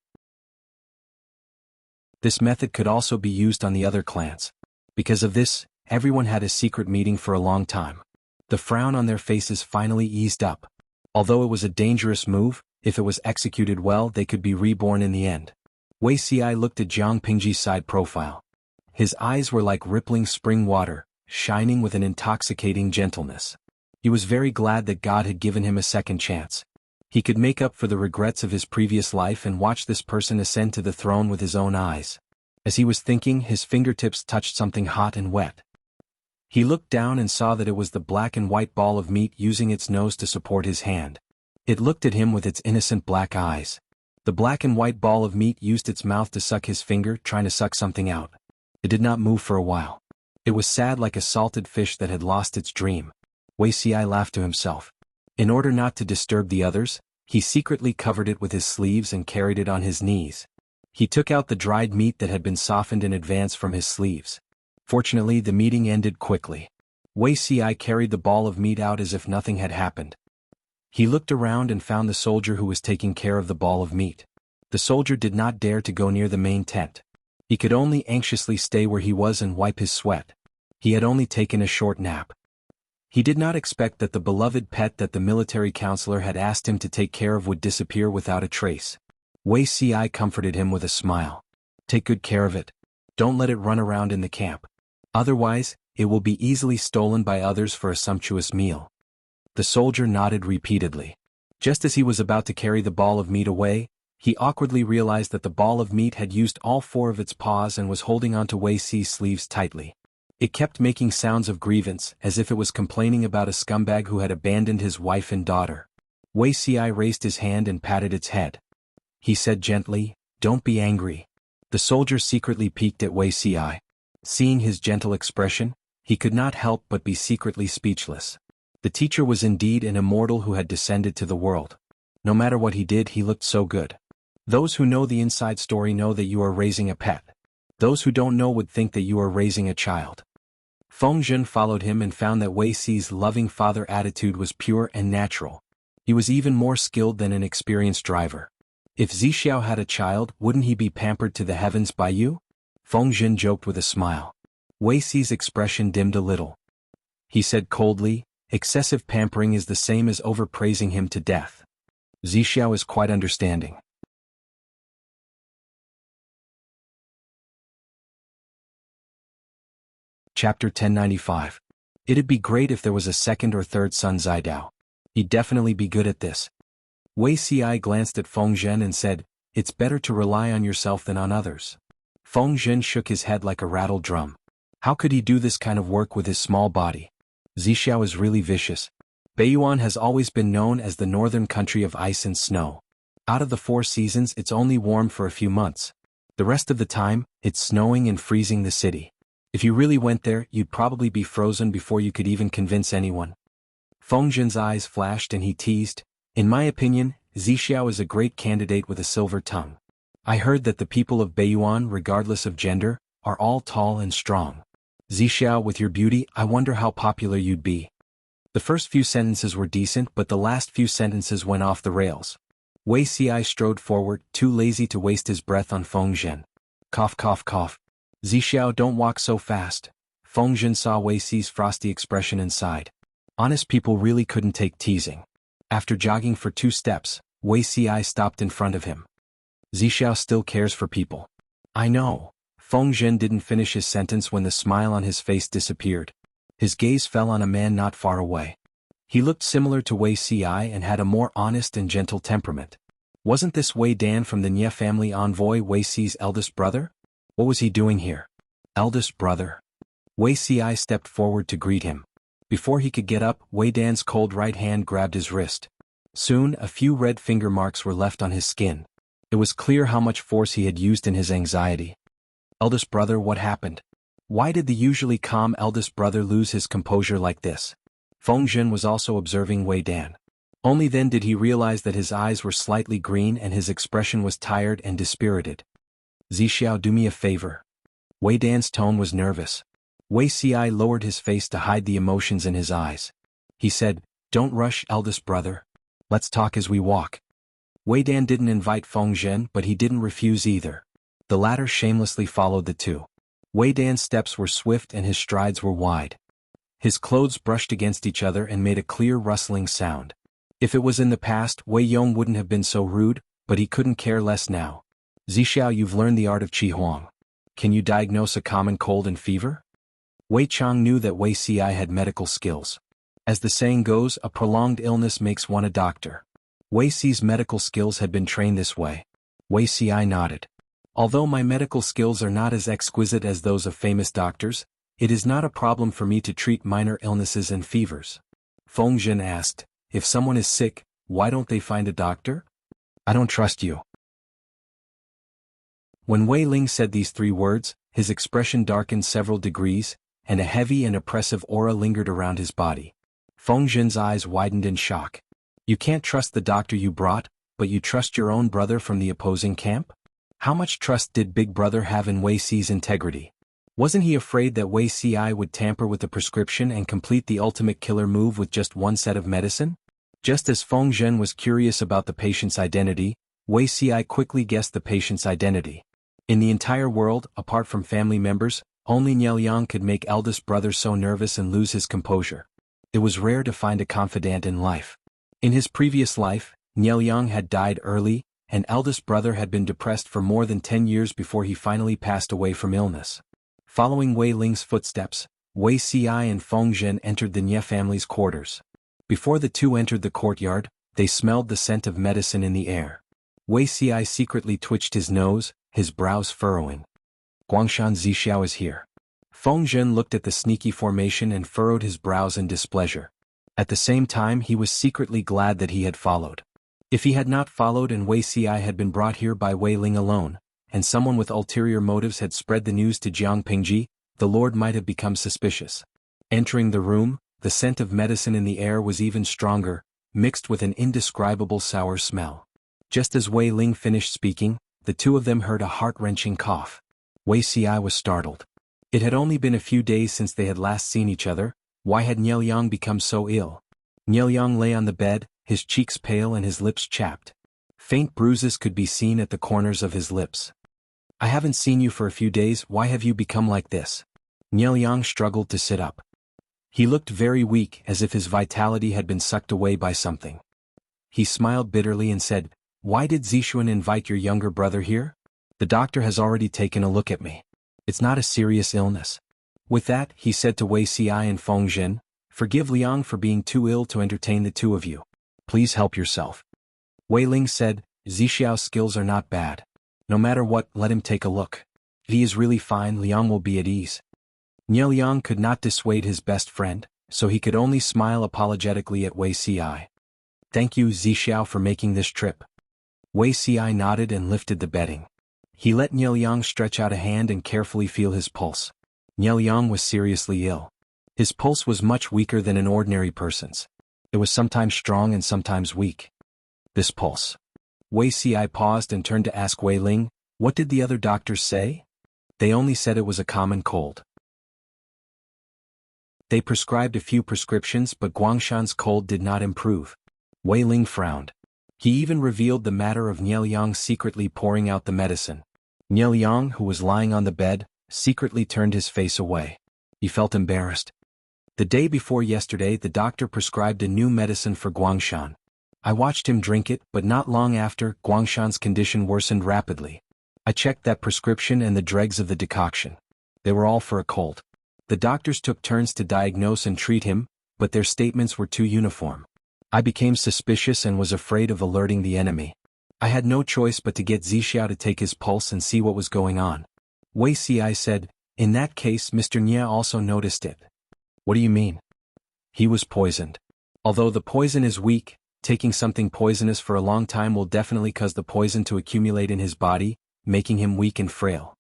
This method could also be used on the other clans. Because of this, everyone had a secret meeting for a long time. The frown on their faces finally eased up. Although it was a dangerous move, if it was executed well they could be reborn in the end. Wei Xi looked at Jiang Pingji's side profile. His eyes were like rippling spring water, shining with an intoxicating gentleness. He was very glad that God had given him a second chance. He could make up for the regrets of his previous life and watch this person ascend to the throne with his own eyes. As he was thinking, his fingertips touched something hot and wet. He looked down and saw that it was the black and white ball of meat using its nose to support his hand. It looked at him with its innocent black eyes. The black and white ball of meat used its mouth to suck his finger, trying to suck something out. It did not move for a while. It was sad like a salted fish that had lost its dream. Wei Xi laughed to himself. In order not to disturb the others, he secretly covered it with his sleeves and carried it on his knees. He took out the dried meat that had been softened in advance from his sleeves. Fortunately, the meeting ended quickly. Wei Xi carried the ball of meat out as if nothing had happened. He looked around and found the soldier who was taking care of the ball of meat. The soldier did not dare to go near the main tent. He could only anxiously stay where he was and wipe his sweat. He had only taken a short nap. He did not expect that the beloved pet that the military counselor had asked him to take care of would disappear without a trace. Wei Xi comforted him with a smile. Take good care of it. Don't let it run around in the camp. Otherwise, it will be easily stolen by others for a sumptuous meal. The soldier nodded repeatedly. Just as he was about to carry the ball of meat away, he awkwardly realized that the ball of meat had used all four of its paws and was holding onto Wei Xi's sleeves tightly. It kept making sounds of grievance, as if it was complaining about a scumbag who had abandoned his wife and daughter. Wei Xi raised his hand and patted its head. He said gently, "Don't be angry." The soldier secretly peeked at Wei Xi. Seeing his gentle expression, he could not help but be secretly speechless. The teacher was indeed an immortal who had descended to the world. No matter what he did, he looked so good. Those who know the inside story know that you are raising a pet. Those who don't know would think that you are raising a child. Feng Zhen followed him and found that Wei Xi's loving father attitude was pure and natural. He was even more skilled than an experienced driver. If Zixiao had a child, wouldn't he be pampered to the heavens by you? Feng Zhen joked with a smile. Wei Xi's expression dimmed a little. He said coldly, "Excessive pampering is the same as overpraising him to death." Zixiao is quite understanding. Chapter 1095. It'd be great if there was a second or third son Zidao. He'd definitely be good at this. Wei Xi glanced at Feng Zhen and said, "It's better to rely on yourself than on others." Feng Zhen shook his head like a rattled drum. How could he do this kind of work with his small body? Zixiao is really vicious. Baiyuan has always been known as the northern country of ice and snow. Out of the 4 seasons, it's only warm for a few months. The rest of the time, it's snowing and freezing the city. If you really went there, you'd probably be frozen before you could even convince anyone. Feng Zhen's eyes flashed and he teased, "In my opinion, Zixiao is a great candidate with a silver tongue. I heard that the people of Baiyuan, regardless of gender, are all tall and strong. Zixiao, with your beauty, I wonder how popular you'd be." The first few sentences were decent, but the last few sentences went off the rails. Wei Xi strode forward, too lazy to waste his breath on Feng Zhen. Cough cough cough. "Zixiao, don't walk so fast." Feng Zhen saw Wei Xi's frosty expression and sighed. Honest people really couldn't take teasing. After jogging for 2 steps, Wei Xi stopped in front of him. "Zixiao still cares for people." "I know." Feng Zhen didn't finish his sentence when the smile on his face disappeared. His gaze fell on a man not far away. He looked similar to Wei Xi and had a more honest and gentle temperament. Wasn't this Wei Dan from the Nye family envoy, Wei Xi's eldest brother? What was he doing here? Eldest brother? Wei Xi stepped forward to greet him. Before he could get up, Wei Dan's cold right hand grabbed his wrist. Soon, a few red finger marks were left on his skin. It was clear how much force he had used in his anxiety. "Eldest brother, what happened?" Why did the usually calm eldest brother lose his composure like this? Feng Zhen was also observing Wei Dan. Only then did he realize that his eyes were slightly green and his expression was tired and dispirited. Zixiao, do me a favor. Wei Dan's tone was nervous. Wei Ci lowered his face to hide the emotions in his eyes. He said, don't rush, eldest brother. Let's talk as we walk. Wei Dan didn't invite Feng Zhen, but he didn't refuse either. The latter shamelessly followed the two. Wei Dan's steps were swift and his strides were wide. His clothes brushed against each other and made a clear rustling sound. If it was in the past, Wei Yong wouldn't have been so rude, but he couldn't care less now. Zixiao, you've learned the art of Qi Huang. Can you diagnose a common cold and fever? Wei Chang knew that Wei Ci had medical skills. As the saying goes, a prolonged illness makes one a doctor. Wei Ci's medical skills had been trained this way. Wei Ci nodded. Although my medical skills are not as exquisite as those of famous doctors, it is not a problem for me to treat minor illnesses and fevers. Feng Zhen asked, if someone is sick, why don't they find a doctor? I don't trust you. When Wei Ling said these three words, his expression darkened several degrees, and a heavy and oppressive aura lingered around his body. Feng Zhen's eyes widened in shock. You can't trust the doctor you brought, but you trust your own brother from the opposing camp? How much trust did Big Brother have in Wei Ci's integrity? Wasn't he afraid that Wei Ci would tamper with the prescription and complete the ultimate killer move with just one set of medicine? Just as Feng Zhen was curious about the patient's identity, Wei Ci quickly guessed the patient's identity. In the entire world, apart from family members, only Niel Yang could make eldest brother so nervous and lose his composure. It was rare to find a confidant in life. In his previous life, Niel Yang had died early, and eldest brother had been depressed for more than 10 years before he finally passed away from illness. Following Wei Ling's footsteps, Wei Ci and Feng Zhen entered the Nye family's quarters. Before the two entered the courtyard, they smelled the scent of medicine in the air. Wei Ci secretly twitched his nose, his brows furrowing. Guangshan, Zixiao is here. Feng Zhen looked at the sneaky formation and furrowed his brows in displeasure. At the same time, he was secretly glad that he had followed. If he had not followed and Wei Ci had been brought here by Wei Ling alone, and someone with ulterior motives had spread the news to Jiang Pingji, the Lord might have become suspicious. Entering the room, the scent of medicine in the air was even stronger, mixed with an indescribable sour smell. Just as Wei Ling finished speaking, the two of them heard a heart-wrenching cough. Wei Ci was startled. It had only been a few days since they had last seen each other. Why had Niel Yang become so ill? Niel Yang lay on the bed, his cheeks pale and his lips chapped. Faint bruises could be seen at the corners of his lips. I haven't seen you for a few days, why have you become like this? Niel Yang struggled to sit up. He looked very weak, as if his vitality had been sucked away by something. He smiled bitterly and said, why did Zixuan invite your younger brother here? The doctor has already taken a look at me. It's not a serious illness. With that, he said to Wei Ci and Feng Zhen, forgive Liang for being too ill to entertain the two of you. Please help yourself. Wei Ling said, Zixiao's skills are not bad. No matter what, let him take a look. If he is really fine, Liang will be at ease. Niel Yang could not dissuade his best friend, so he could only smile apologetically at Wei Ci. Thank you, Zixiao, for making this trip. Wei Ci nodded and lifted the bedding. He let Niel Yang stretch out a hand and carefully feel his pulse. Niel Yang was seriously ill. His pulse was much weaker than an ordinary person's. It was sometimes strong and sometimes weak. This pulse. Wei Ci paused and turned to ask Wei Ling, what did the other doctors say? They only said it was a common cold. They prescribed a few prescriptions, but Guangshan's cold did not improve. Wei Ling frowned. He even revealed the matter of Niel Yang secretly pouring out the medicine. Niel Yang, who was lying on the bed, secretly turned his face away. He felt embarrassed. The day before yesterday, the doctor prescribed a new medicine for Guangshan. I watched him drink it, but not long after, Guangshan's condition worsened rapidly. I checked that prescription and the dregs of the decoction. They were all for a cold. The doctors took turns to diagnose and treat him, but their statements were too uniform. I became suspicious and was afraid of alerting the enemy. I had no choice but to get Zixiao to take his pulse and see what was going on. Wei Ci said, in that case, Mr. Nye also noticed it. What do you mean? He was poisoned. Although the poison is weak, taking something poisonous for a long time will definitely cause the poison to accumulate in his body, making him weak and frail.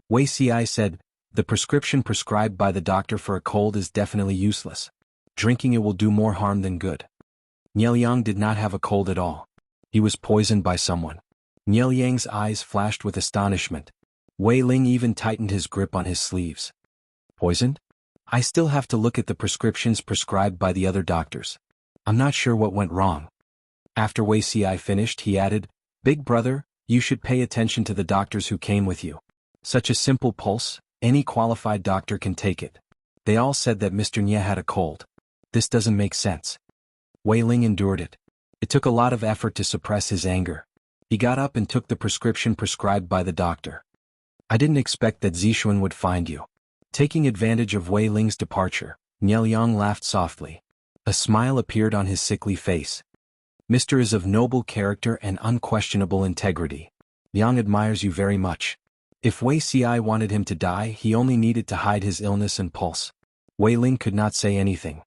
Wei Ci said, The prescription prescribed by the doctor for a cold is definitely useless. Drinking it will do more harm than good. Niel Yang did not have a cold at all. He was poisoned by someone. Niel Yang's eyes flashed with astonishment. Wei Ling even tightened his grip on his sleeves. Poisoned? I still have to look at the prescriptions prescribed by the other doctors. I'm not sure what went wrong. After Wei Ci finished, he added, Big brother, you should pay attention to the doctors who came with you. Such a simple pulse, any qualified doctor can take it. They all said that Mr. Nye had a cold. This doesn't make sense. Wei Ling endured it. It took a lot of effort to suppress his anger. He got up and took the prescription prescribed by the doctor. I didn't expect that Zixuan would find you. Taking advantage of Wei Ling's departure, Niel Yang laughed softly. A smile appeared on his sickly face. Mr. is of noble character and unquestionable integrity. Yang admires you very much. If Wei Ci wanted him to die, he only needed to hide his illness and pulse. Wei Ling could not say anything.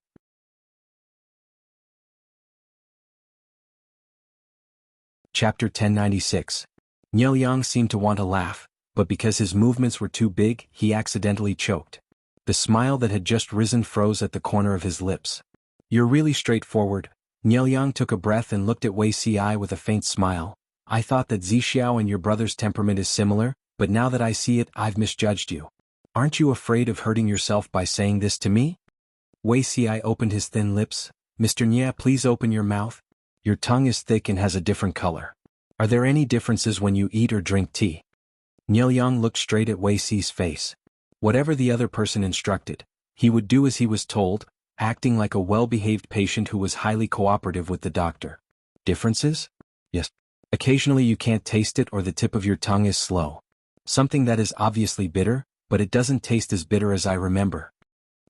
Chapter 1096. Niel Yang seemed to want to laugh, but because his movements were too big, he accidentally choked. The smile that had just risen froze at the corner of his lips. You're really straightforward. Niel Yang took a breath and looked at Wei Ci with a faint smile. I thought that Zixiao and your brother's temperament is similar, but now that I see it, I've misjudged you. Aren't you afraid of hurting yourself by saying this to me? Wei Ci opened his thin lips. Mr. Nye, please open your mouth. Your tongue is thick and has a different color. Are there any differences when you eat or drink tea? Niel Yang looked straight at Wei Ci's face. Whatever the other person instructed, he would do as he was told, acting like a well-behaved patient who was highly cooperative with the doctor. Differences? Yes. Occasionally you can't taste it or the tip of your tongue is slow. Something that is obviously bitter, but it doesn't taste as bitter as I remember.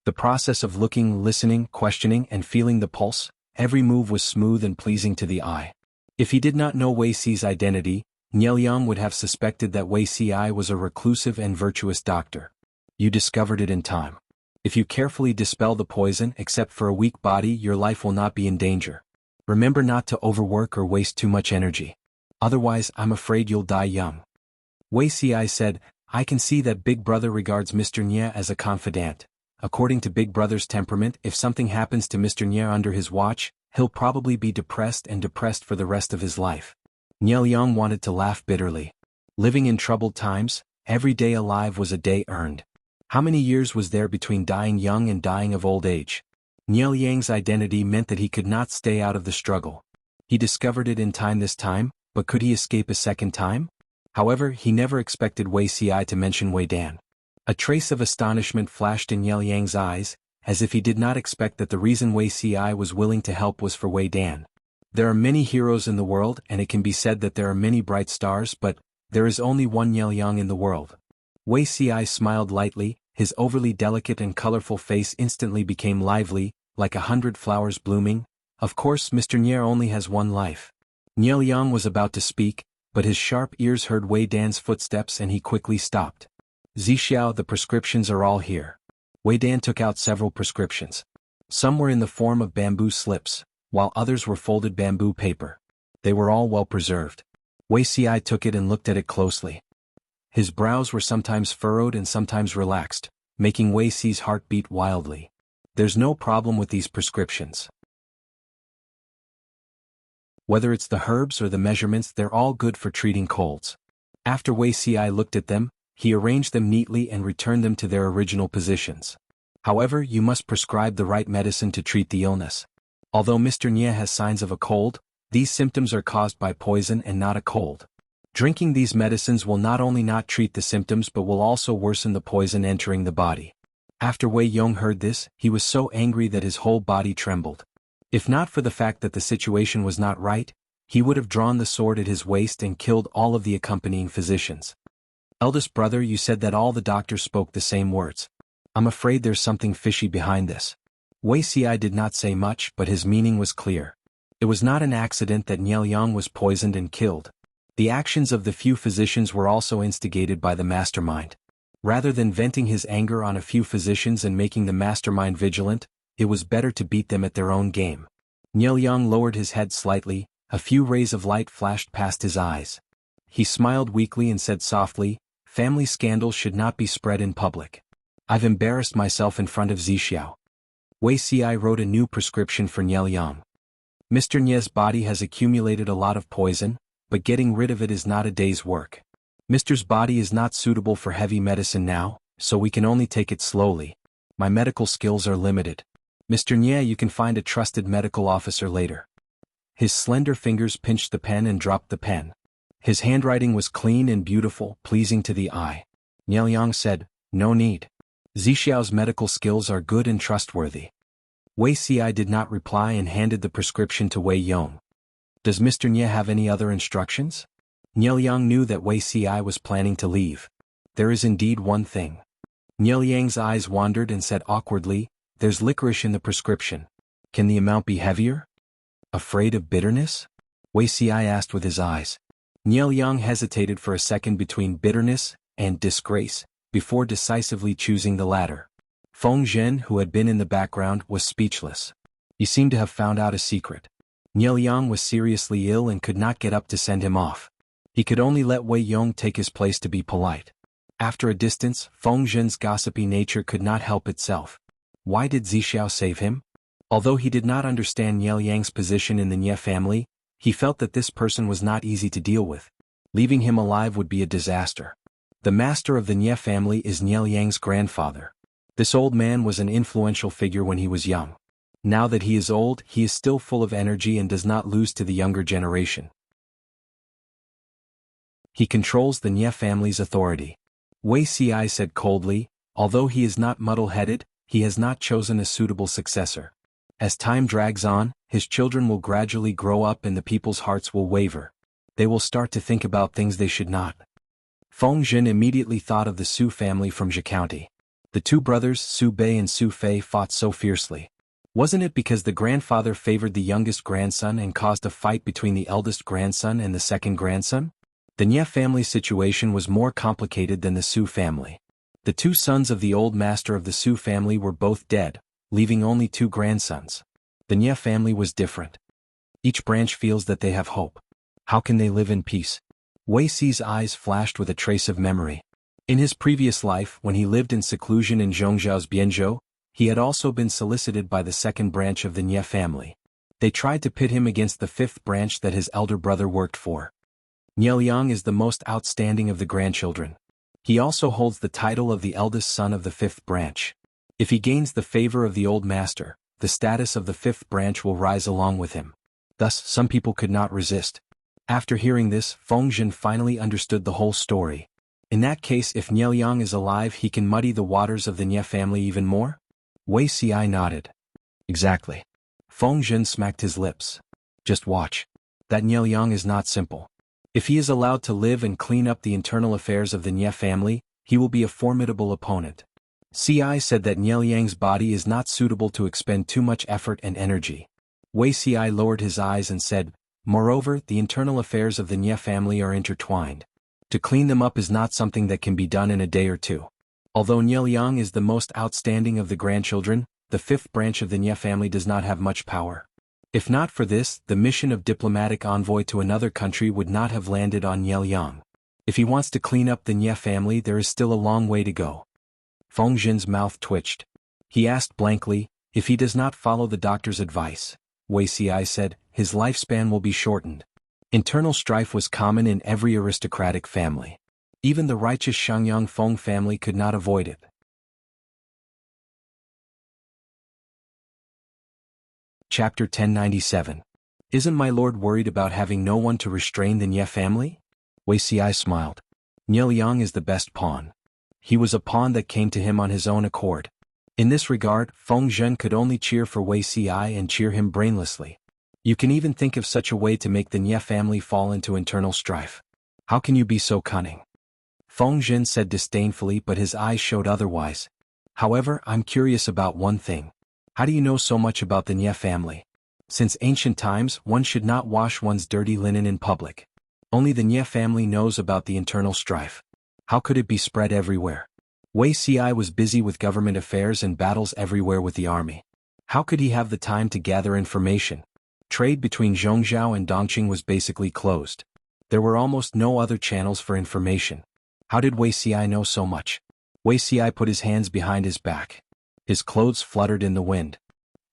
The process of looking, listening, questioning, and feeling the pulse, every move was smooth and pleasing to the eye. If he did not know Wei Ci's identity, Niel Yang would have suspected that Wei Ci was a reclusive and virtuous doctor. You discovered it in time. If you carefully dispel the poison, except for a weak body, your life will not be in danger. Remember not to overwork or waste too much energy. Otherwise, I'm afraid you'll die young. Wei Ci said, I can see that Big Brother regards Mr. Nye as a confidant. According to Big Brother's temperament, if something happens to Mr. Nye under his watch, he'll probably be depressed for the rest of his life. Niel Yang wanted to laugh bitterly. Living in troubled times, every day alive was a day earned. How many years was there between dying young and dying of old age? Niel Yang's identity meant that he could not stay out of the struggle. He discovered it in time this time, but could he escape a second time? However, he never expected Wei Ci to mention Wei Dan. A trace of astonishment flashed in Niel Yang's eyes, as if he did not expect that the reason Wei Ci was willing to help was for Wei Dan. There are many heroes in the world and it can be said that there are many bright stars, but there is only one Niel Yang in the world. Wei Ci smiled lightly, his overly delicate and colorful face instantly became lively, like 100 flowers blooming. Of course, Mr. Nye only has one life. Niel Yang was about to speak, but his sharp ears heard Wei Dan's footsteps and he quickly stopped. Zixiao, the prescriptions are all here. Wei Dan took out several prescriptions. Some were in the form of bamboo slips, while others were folded bamboo paper. They were all well preserved. Wei Ci took it and looked at it closely. His brows were sometimes furrowed and sometimes relaxed, making Wei Ci's heart beat wildly. There's no problem with these prescriptions. Whether it's the herbs or the measurements, they're all good for treating colds. After Wei Ci looked at them, he arranged them neatly and returned them to their original positions. However, you must prescribe the right medicine to treat the illness. Although Mr. Nye has signs of a cold, these symptoms are caused by poison and not a cold. Drinking these medicines will not only not treat the symptoms but will also worsen the poison entering the body. After Wei Yong heard this, he was so angry that his whole body trembled. If not for the fact that the situation was not right, he would have drawn the sword at his waist and killed all of the accompanying physicians. Eldest brother, you said that all the doctors spoke the same words. I'm afraid there's something fishy behind this. Wei Ci did not say much, but his meaning was clear. It was not an accident that Niel Yang was poisoned and killed. The actions of the few physicians were also instigated by the mastermind. Rather than venting his anger on a few physicians and making the mastermind vigilant, it was better to beat them at their own game. Niel Yang lowered his head slightly, a few rays of light flashed past his eyes. He smiled weakly and said softly, family scandals should not be spread in public. I've embarrassed myself in front of Zixiao. Wei Xiai wrote a new prescription for Niel Yang. Mr. Nie's body has accumulated a lot of poison, but getting rid of it is not a day's work. Mr.'s body is not suitable for heavy medicine now, so we can only take it slowly. My medical skills are limited. Mr. Nie, you can find a trusted medical officer later. His slender fingers pinched the pen and dropped the pen. His handwriting was clean and beautiful, pleasing to the eye. Niel Yang said, "No need. Zixiao's medical skills are good and trustworthy." Wei Xiai did not reply and handed the prescription to Wei Yong. "Does Mr. Nie have any other instructions?" Niel Yang knew that Wei Xiai was planning to leave. "There is indeed one thing." Niel Yang's eyes wandered and said awkwardly, "There's licorice in the prescription. Can the amount be heavier?" "Afraid of bitterness?" Wei Xiai asked with his eyes. Niel Yang hesitated for a second between bitterness and disgrace, before decisively choosing the latter. Feng Zhen, who had been in the background, was speechless. He seemed to have found out a secret. Niel Yang was seriously ill and could not get up to send him off. He could only let Wei Yong take his place to be polite. After a distance, Feng Zhen's gossipy nature could not help itself. Why did Zixiao save him? Although he did not understand Niel Yang's position in the Nie family, he felt that this person was not easy to deal with. Leaving him alive would be a disaster. The master of the Nie family is Niel Yang's grandfather. This old man was an influential figure when he was young. Now that he is old, he is still full of energy and does not lose to the younger generation. He controls the Nie family's authority. Wei Xiai said coldly, although he is not muddle-headed, he has not chosen a suitable successor. As time drags on, his children will gradually grow up and the people's hearts will waver. They will start to think about things they should not. Feng Zhen immediately thought of the Su family from Zhe County. The two brothers, Su Bei and Su Fei, fought so fiercely. Wasn't it because the grandfather favored the youngest grandson and caused a fight between the eldest grandson and the second grandson? The Nie family situation was more complicated than the Su family. The two sons of the old master of the Su family were both dead, leaving only two grandsons. The Nie family was different. Each branch feels that they have hope. How can they live in peace? Wei Xi's eyes flashed with a trace of memory. In his previous life, when he lived in seclusion in Zhongzhao's Bianzhou, he had also been solicited by the second branch of the Nie family. They tried to pit him against the fifth branch that his elder brother worked for. Niel Yang is the most outstanding of the grandchildren. He also holds the title of the eldest son of the fifth branch. If he gains the favor of the old master, the status of the fifth branch will rise along with him. Thus, some people could not resist. After hearing this, Feng Zhen finally understood the whole story. In that case, if Niel Yang is alive, he can muddy the waters of the Nie family even more? Wei Xiai nodded. Exactly. Feng Zhen smacked his lips. Just watch. That Niel Yang is not simple. If he is allowed to live and clean up the internal affairs of the Nie family, he will be a formidable opponent. Ci said that Niel Yang's body is not suitable to expend too much effort and energy. Wei Ci lowered his eyes and said, moreover, the internal affairs of the Nie family are intertwined. To clean them up is not something that can be done in a day or two. Although Niel Yang is the most outstanding of the grandchildren, the fifth branch of the Nie family does not have much power. If not for this, the mission of diplomatic envoy to another country would not have landed on Niel Yang. If he wants to clean up the Nie family, there is still a long way to go. Feng Zhen's mouth twitched. He asked blankly, if he does not follow the doctor's advice. Wei Ci said, his lifespan will be shortened. Internal strife was common in every aristocratic family. Even the righteous Shangyang Feng family could not avoid it. Chapter 1097. Isn't my lord worried about having no one to restrain the Nie family? Wei Ci smiled. Niel Yang is the best pawn. He was a pawn that came to him on his own accord. In this regard, Feng Zhen could only cheer for Wei Ci and cheer him brainlessly. You can even think of such a way to make the Nie family fall into internal strife. How can you be so cunning? Feng Zhen said disdainfully, but his eyes showed otherwise. However, I'm curious about one thing. How do you know so much about the Nie family? Since ancient times, one should not wash one's dirty linen in public. Only the Nie family knows about the internal strife. How could it be spread everywhere? Wei Ci was busy with government affairs and battles everywhere with the army. How could he have the time to gather information? Trade between Zhongzhou and Dongqing was basically closed. There were almost no other channels for information. How did Wei Ci know so much? Wei Xi put his hands behind his back. His clothes fluttered in the wind.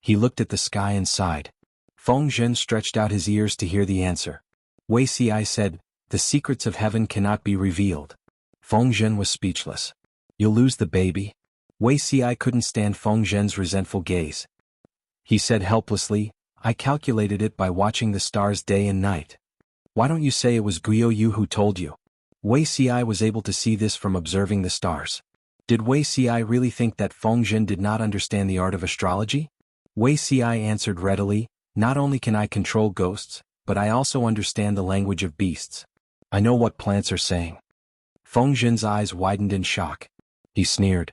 He looked at the sky and sighed. Feng Zhen stretched out his ears to hear the answer. Wei Xi said, "The secrets of heaven cannot be revealed." Feng Zhen was speechless. "You'll lose the baby?" Wei Xi couldn't stand Feng Zhen's resentful gaze. He said helplessly, "I calculated it by watching the stars day and night." "Why don't you say it was Guo Yu who told you?" Wei Xi was able to see this from observing the stars. Did Wei Xi really think that Feng Zhen did not understand the art of astrology? Wei Xi answered readily, "Not only can I control ghosts, but I also understand the language of beasts. I know what plants are saying." Feng Zhen's eyes widened in shock. He sneered.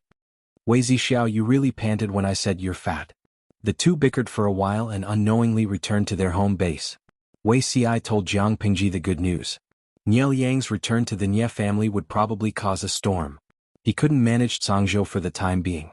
"Wei Zixiao, you really panted when I said you're fat." The two bickered for a while and unknowingly returned to their home base. Wei Xi told Jiang Pingji the good news. Niel Yang's return to the Nie family would probably cause a storm. He couldn't manage Changzhou for the time being.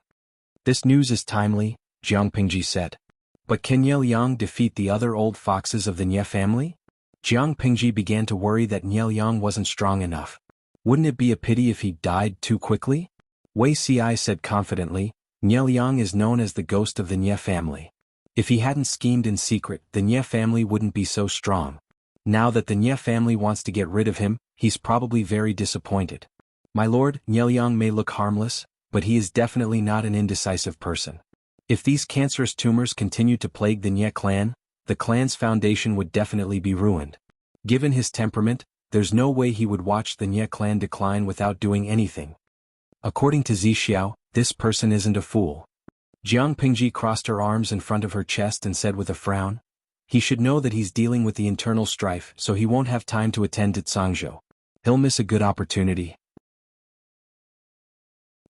"This news is timely," Jiang Pingji said. "But can Niel Yang defeat the other old foxes of the Nie family?" Jiang Pingji began to worry that Niel Yang wasn't strong enough. Wouldn't it be a pity if he died too quickly? Wei Xi said confidently, "Niel Yang is known as the ghost of the Nie family. If he hadn't schemed in secret, the Nie family wouldn't be so strong. Now that the Nie family wants to get rid of him, he's probably very disappointed. My lord, Niel Yang may look harmless, but he is definitely not an indecisive person. If these cancerous tumors continue to plague the Nie clan, the clan's foundation would definitely be ruined. Given his temperament, there's no way he would watch the Nie clan decline without doing anything. According to Zixiao, this person isn't a fool." Jiang Pingji crossed her arms in front of her chest and said with a frown, "He should know that he's dealing with the internal strife, so he won't have time to attend to Changzhou. He'll miss a good opportunity.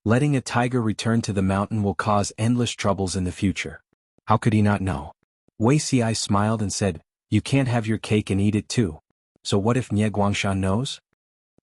Letting a tiger return to the mountain will cause endless troubles in the future. How could he not know?" Wei Xi smiled and said, "You can't have your cake and eat it too. So what if Nie Guangshan knows?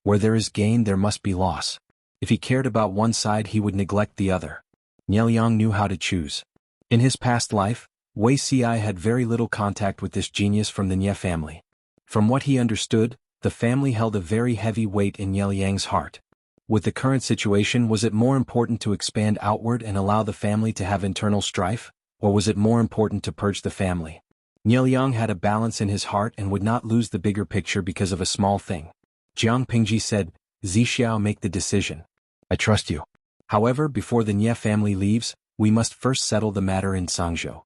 Where there is gain there must be loss. If he cared about one side he would neglect the other." Niel Yang knew how to choose. In his past life, Wei Xi had very little contact with this genius from the Nie family. From what he understood, the family held a very heavy weight in Niel Yang's heart. With the current situation, was it more important to expand outward and allow the family to have internal strife, or was it more important to purge the family? Niel Yang had a balance in his heart and would not lose the bigger picture because of a small thing. Jiang Pingji said, "Zixiao, make the decision. I trust you. However, before the Nie family leaves, we must first settle the matter in Changzhou."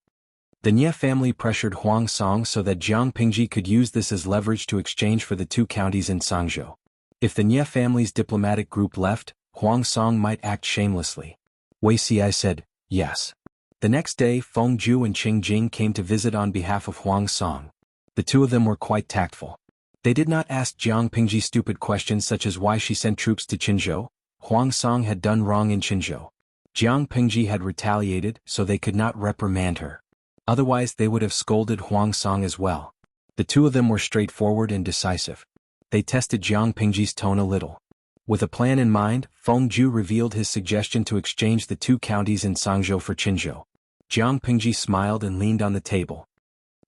The Nie family pressured Huang Song so that Jiang Pingji could use this as leverage to exchange for the two counties in Changzhou. If the Nie family's diplomatic group left, Huang Song might act shamelessly. Wei Xi said, "Yes." The next day, Feng Ju and Qing Jing came to visit on behalf of Huang Song. The two of them were quite tactful. They did not ask Jiang Pingji stupid questions such as why she sent troops to Qinzhou. Huang Song had done wrong in Qinzhou. Jiang Pingji had retaliated, so they could not reprimand her. Otherwise they would have scolded Huang Song as well. The two of them were straightforward and decisive. They tested Jiang Pingji's tone a little. With a plan in mind, Feng Ju revealed his suggestion to exchange the two counties in Changzhou for Qinzhou. Jiang Pingji smiled and leaned on the table.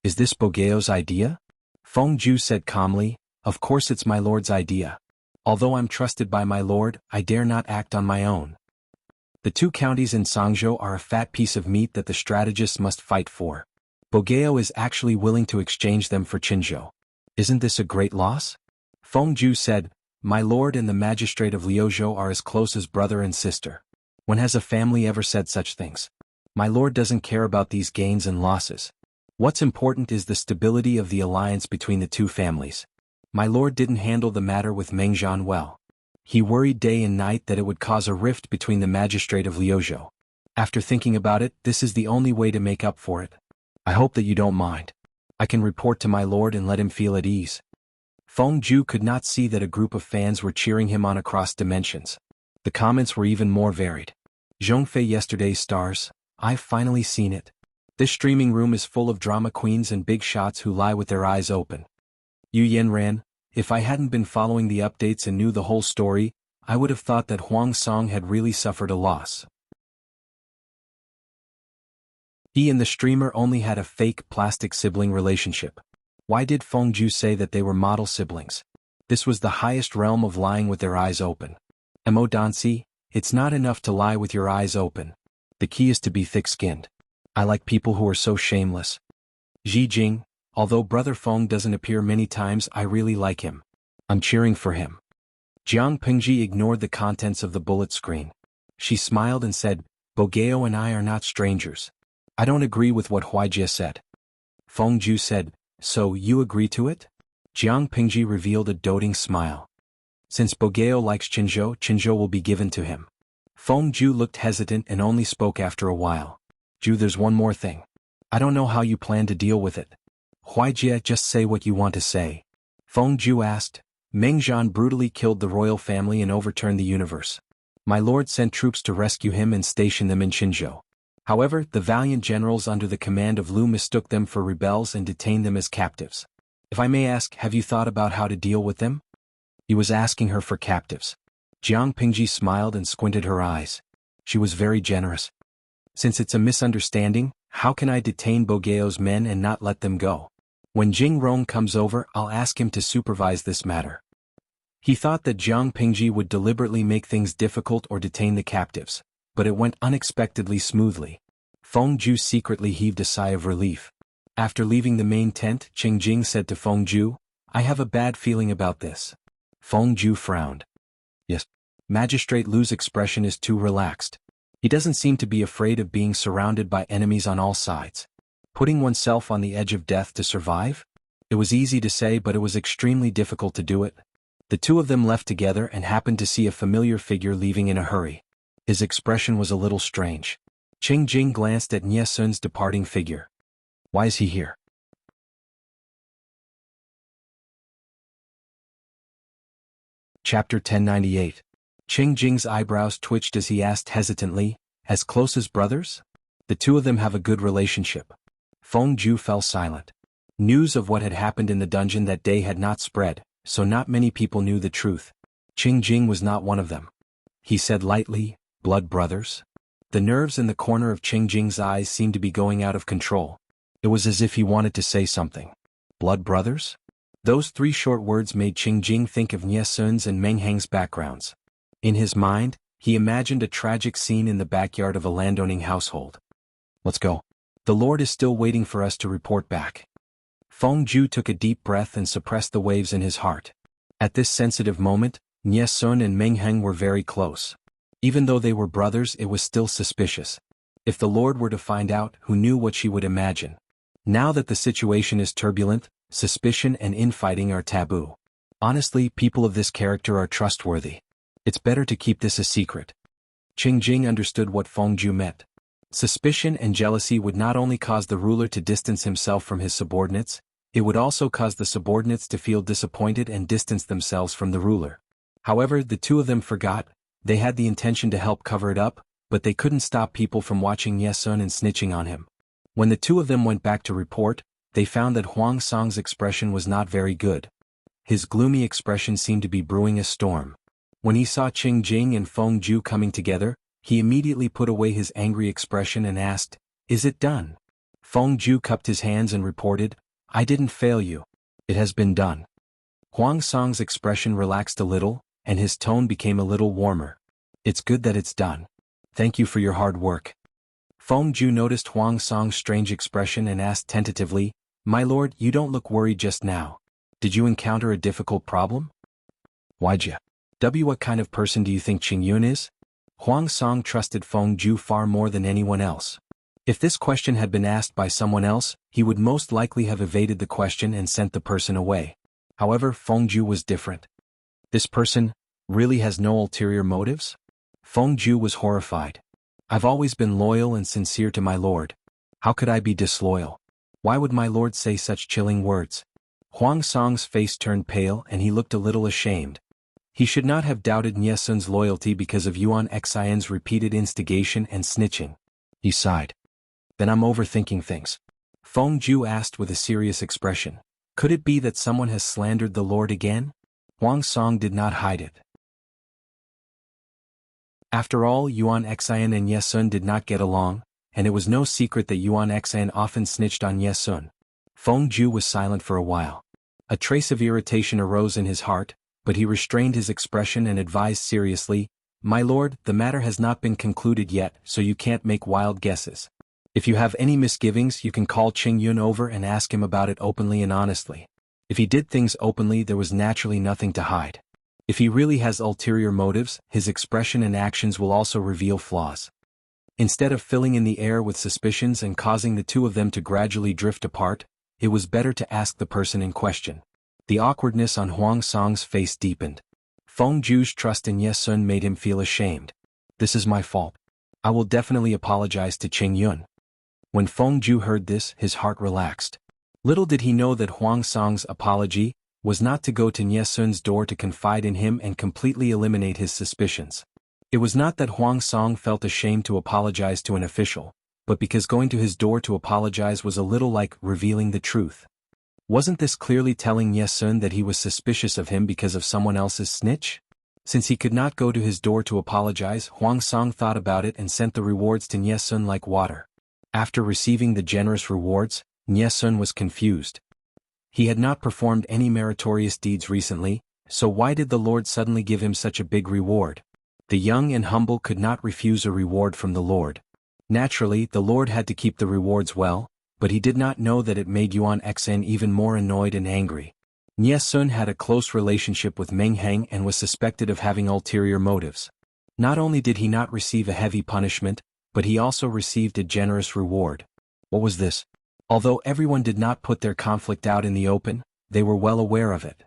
"Is this Bogeo's idea?" Feng Ju said calmly, "Of course it's my lord's idea. Although I'm trusted by my lord, I dare not act on my own. The two counties in Changzhou are a fat piece of meat that the strategists must fight for. Bogeo is actually willing to exchange them for Qinzhou. Isn't this a great loss?" Feng Ju said, "My lord and the magistrate of Liuzhou are as close as brother and sister. When has a family ever said such things? My lord doesn't care about these gains and losses. What's important is the stability of the alliance between the two families. My lord didn't handle the matter with Mengzhan well. He worried day and night that it would cause a rift between the magistrate of Liuzhou. After thinking about it, this is the only way to make up for it. I hope that you don't mind. I can report to my lord and let him feel at ease." Feng Ju could not see that a group of fans were cheering him on across dimensions. The comments were even more varied. "Zhongfei, yesterday's stars. I've finally seen it. This streaming room is full of drama queens and big shots who lie with their eyes open. Yu Yanran, if I hadn't been following the updates and knew the whole story, I would have thought that Huang Song had really suffered a loss. He and the streamer only had a fake plastic sibling relationship. Why did Feng Ju say that they were model siblings? This was the highest realm of lying with their eyes open. Mo Danci, It's not enough to lie with your eyes open. The key is to be thick-skinned. I like people who are so shameless. Ji Jing, although Brother Feng doesn't appear many times, I really like him. I'm cheering for him. Jiang Pingji ignored the contents of the bullet screen. She smiled and said, Bogeo and I are not strangers. I don't agree with what Huijie said. Feng Ju said, so you agree to it? Jiang Pingji revealed a doting smile. Since Bogeo likes Qinzhou will be given to him. Feng Ju looked hesitant and only spoke after a while. Ju, there's one more thing. I don't know how you plan to deal with it. Huijie, just say what you want to say. Feng Ju asked. Meng Zhan brutally killed the royal family and overturned the universe. My lord sent troops to rescue him and station them in Qinzhou. However, the valiant generals under the command of Lu mistook them for rebels and detained them as captives. If I may ask, have you thought about how to deal with them? He was asking her for captives. Jiang Pingji smiled and squinted her eyes. She was very generous. Since it's a misunderstanding, how can I detain Bogeo's men and not let them go? When Jing Rong comes over, I'll ask him to supervise this matter. He thought that Jiang Pingji would deliberately make things difficult or detain the captives, but it went unexpectedly smoothly. Feng Ju secretly heaved a sigh of relief. After leaving the main tent, Qing Jing said to Feng Ju, I have a bad feeling about this. Feng Ju frowned. Yes. Magistrate Lu's expression is too relaxed. He doesn't seem to be afraid of being surrounded by enemies on all sides. Putting oneself on the edge of death to survive? It was easy to say, but it was extremely difficult to do it. The two of them left together and happened to see a familiar figure leaving in a hurry. His expression was a little strange. Qing Jing glanced at Nie Sun's departing figure. Why is he here? Chapter 1098. Qing Jing's eyebrows twitched as he asked hesitantly, as close as brothers? The two of them have a good relationship. Feng Ju fell silent. News of what had happened in the dungeon that day had not spread, so not many people knew the truth. Qing Jing was not one of them. He said lightly, blood brothers? The nerves in the corner of Qing Jing's eyes seemed to be going out of control. It was as if he wanted to say something. Blood brothers? Those three short words made Qing Jing think of Nie Sun's and Meng Heng's backgrounds. In his mind, he imagined a tragic scene in the backyard of a landowning household. Let's go. The Lord is still waiting for us to report back. Feng Ju took a deep breath and suppressed the waves in his heart. At this sensitive moment, Nie Sun and Meng Heng were very close. Even though they were brothers, it was still suspicious. If the Lord were to find out, who knew what she would imagine? Now that the situation is turbulent, suspicion and infighting are taboo. Honestly, people of this character are trustworthy. It's better to keep this a secret. Qing Jing understood what Feng Ju meant. Suspicion and jealousy would not only cause the ruler to distance himself from his subordinates, it would also cause the subordinates to feel disappointed and distance themselves from the ruler. However, the two of them forgot, they had the intention to help cover it up, but they couldn't stop people from watching Nie Sun and snitching on him. When the two of them went back to report, they found that Huang Song's expression was not very good. His gloomy expression seemed to be brewing a storm. When he saw Qing Jing and Feng Ju coming together, he immediately put away his angry expression and asked, Is it done? Feng Ju cupped his hands and reported, I didn't fail you. It has been done. Huang Song's expression relaxed a little, and his tone became a little warmer. It's good that it's done. Thank you for your hard work. Feng Ju noticed Huang Song's strange expression and asked tentatively, My lord, you don't look worried just now. Did you encounter a difficult problem? Huijie. What kind of person do you think Qing Yun is? Huang Song trusted Feng Ju far more than anyone else. If this question had been asked by someone else, he would most likely have evaded the question and sent the person away. However, Feng Ju was different. This person really has no ulterior motives? Feng Ju was horrified. I've always been loyal and sincere to my lord. How could I be disloyal? Why would my lord say such chilling words? Huang Song's face turned pale and he looked a little ashamed. He should not have doubted Nie Sun's loyalty because of Yuan Xian's repeated instigation and snitching. He sighed. Then I'm overthinking things. Feng Ju asked with a serious expression. Could it be that someone has slandered the Lord again? Huang Song did not hide it. After all, Yuan Xian and Nie Sun did not get along, and it was no secret that Yuan Xian often snitched on Nie Sun. Feng Ju was silent for a while. A trace of irritation arose in his heart, but he restrained his expression and advised seriously, My lord, the matter has not been concluded yet, so you can't make wild guesses. If you have any misgivings, you can call Qing Yun over and ask him about it openly and honestly. If he did things openly, there was naturally nothing to hide. If he really has ulterior motives, his expression and actions will also reveal flaws. Instead of filling in the air with suspicions and causing the two of them to gradually drift apart, it was better to ask the person in question. The awkwardness on Huang Song's face deepened. Feng Ju's trust in Ye Sun made him feel ashamed. This is my fault. I will definitely apologize to Qing Yun. When Feng Ju heard this, his heart relaxed. Little did he know that Huang Song's apology was not to go to Ye Sun's door to confide in him and completely eliminate his suspicions. It was not that Huang Song felt ashamed to apologize to an official, but because going to his door to apologize was a little like revealing the truth. Wasn't this clearly telling Ye Sun that he was suspicious of him because of someone else's snitch? Since he could not go to his door to apologize, Huang Song thought about it and sent the rewards to Ye Sun like water. After receiving the generous rewards, Ye Sun was confused. He had not performed any meritorious deeds recently, so why did the Lord suddenly give him such a big reward? The young and humble could not refuse a reward from the Lord. Naturally, the Lord had to keep the rewards well, but he did not know that it made Yuan Xen even more annoyed and angry. Ye Sun had a close relationship with Meng Heng and was suspected of having ulterior motives. Not only did he not receive a heavy punishment, but he also received a generous reward. What was this? Although everyone did not put their conflict out in the open, they were well aware of it.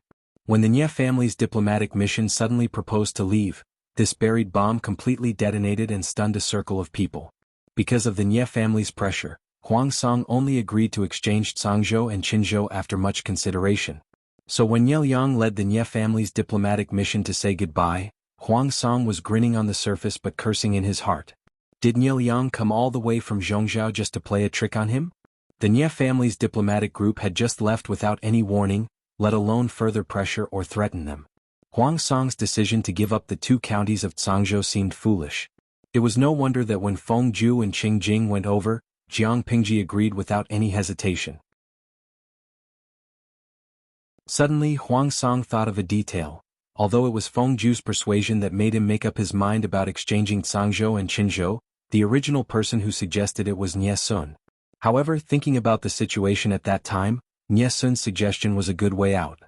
When the Nye family's diplomatic mission suddenly proposed to leave, this buried bomb completely detonated and stunned a circle of people. Because of the Nye family's pressure, Huang Song only agreed to exchange Zhangzhou and Qinzhou after much consideration. So when Ye Liang led the Nye family's diplomatic mission to say goodbye, Huang Song was grinning on the surface but cursing in his heart. Did Ye Liang come all the way from Zhongzhou just to play a trick on him? The Nye family's diplomatic group had just left without any warning, let alone further pressure or threaten them. Huang Song's decision to give up the 2 counties of Zhangzhou seemed foolish. It was no wonder that when Feng Ju and Qing Jing went over, Jiang Pingji agreed without any hesitation. Suddenly Huang Song thought of a detail. Although it was Feng Ju's persuasion that made him make up his mind about exchanging Zhangzhou and Qinzhou, the original person who suggested it was Nye Sun. However, thinking about the situation at that time, Nye Sun's suggestion was a good way out.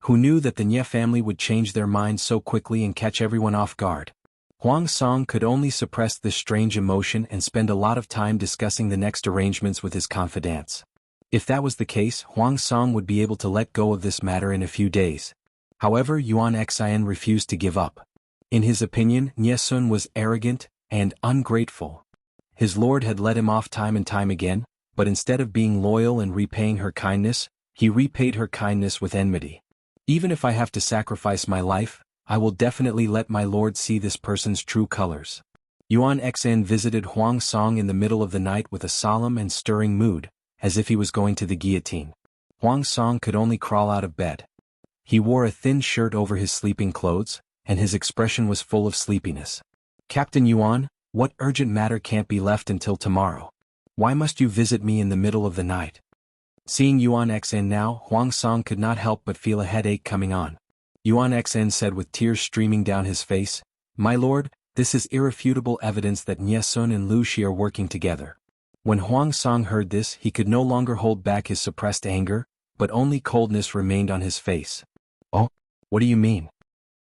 Who knew that the Nye family would change their minds so quickly and catch everyone off guard? Huang Song could only suppress this strange emotion and spend a lot of time discussing the next arrangements with his confidants. If that was the case, Huang Song would be able to let go of this matter in a few days. However, Yuan Xian refused to give up. In his opinion, Nye Sun was arrogant and ungrateful. His lord had let him off time and time again, but instead of being loyal and repaying her kindness, he repaid her kindness with enmity. Even if I have to sacrifice my life, I will definitely let my lord see this person's true colors. Yuan Xan visited Huang Song in the middle of the night with a solemn and stirring mood, as if he was going to the guillotine. Huang Song could only crawl out of bed. He wore a thin shirt over his sleeping clothes, and his expression was full of sleepiness. Captain Yuan, what urgent matter can't be left until tomorrow? Why must you visit me in the middle of the night? Seeing Yuan Xan now, Huang Song could not help but feel a headache coming on. Yuan Xan said with tears streaming down his face, "My lord, this is irrefutable evidence that Nye Sun and Lu Shi are working together." When Huang Song heard this, he could no longer hold back his suppressed anger, but only coldness remained on his face. "Oh? What do you mean?"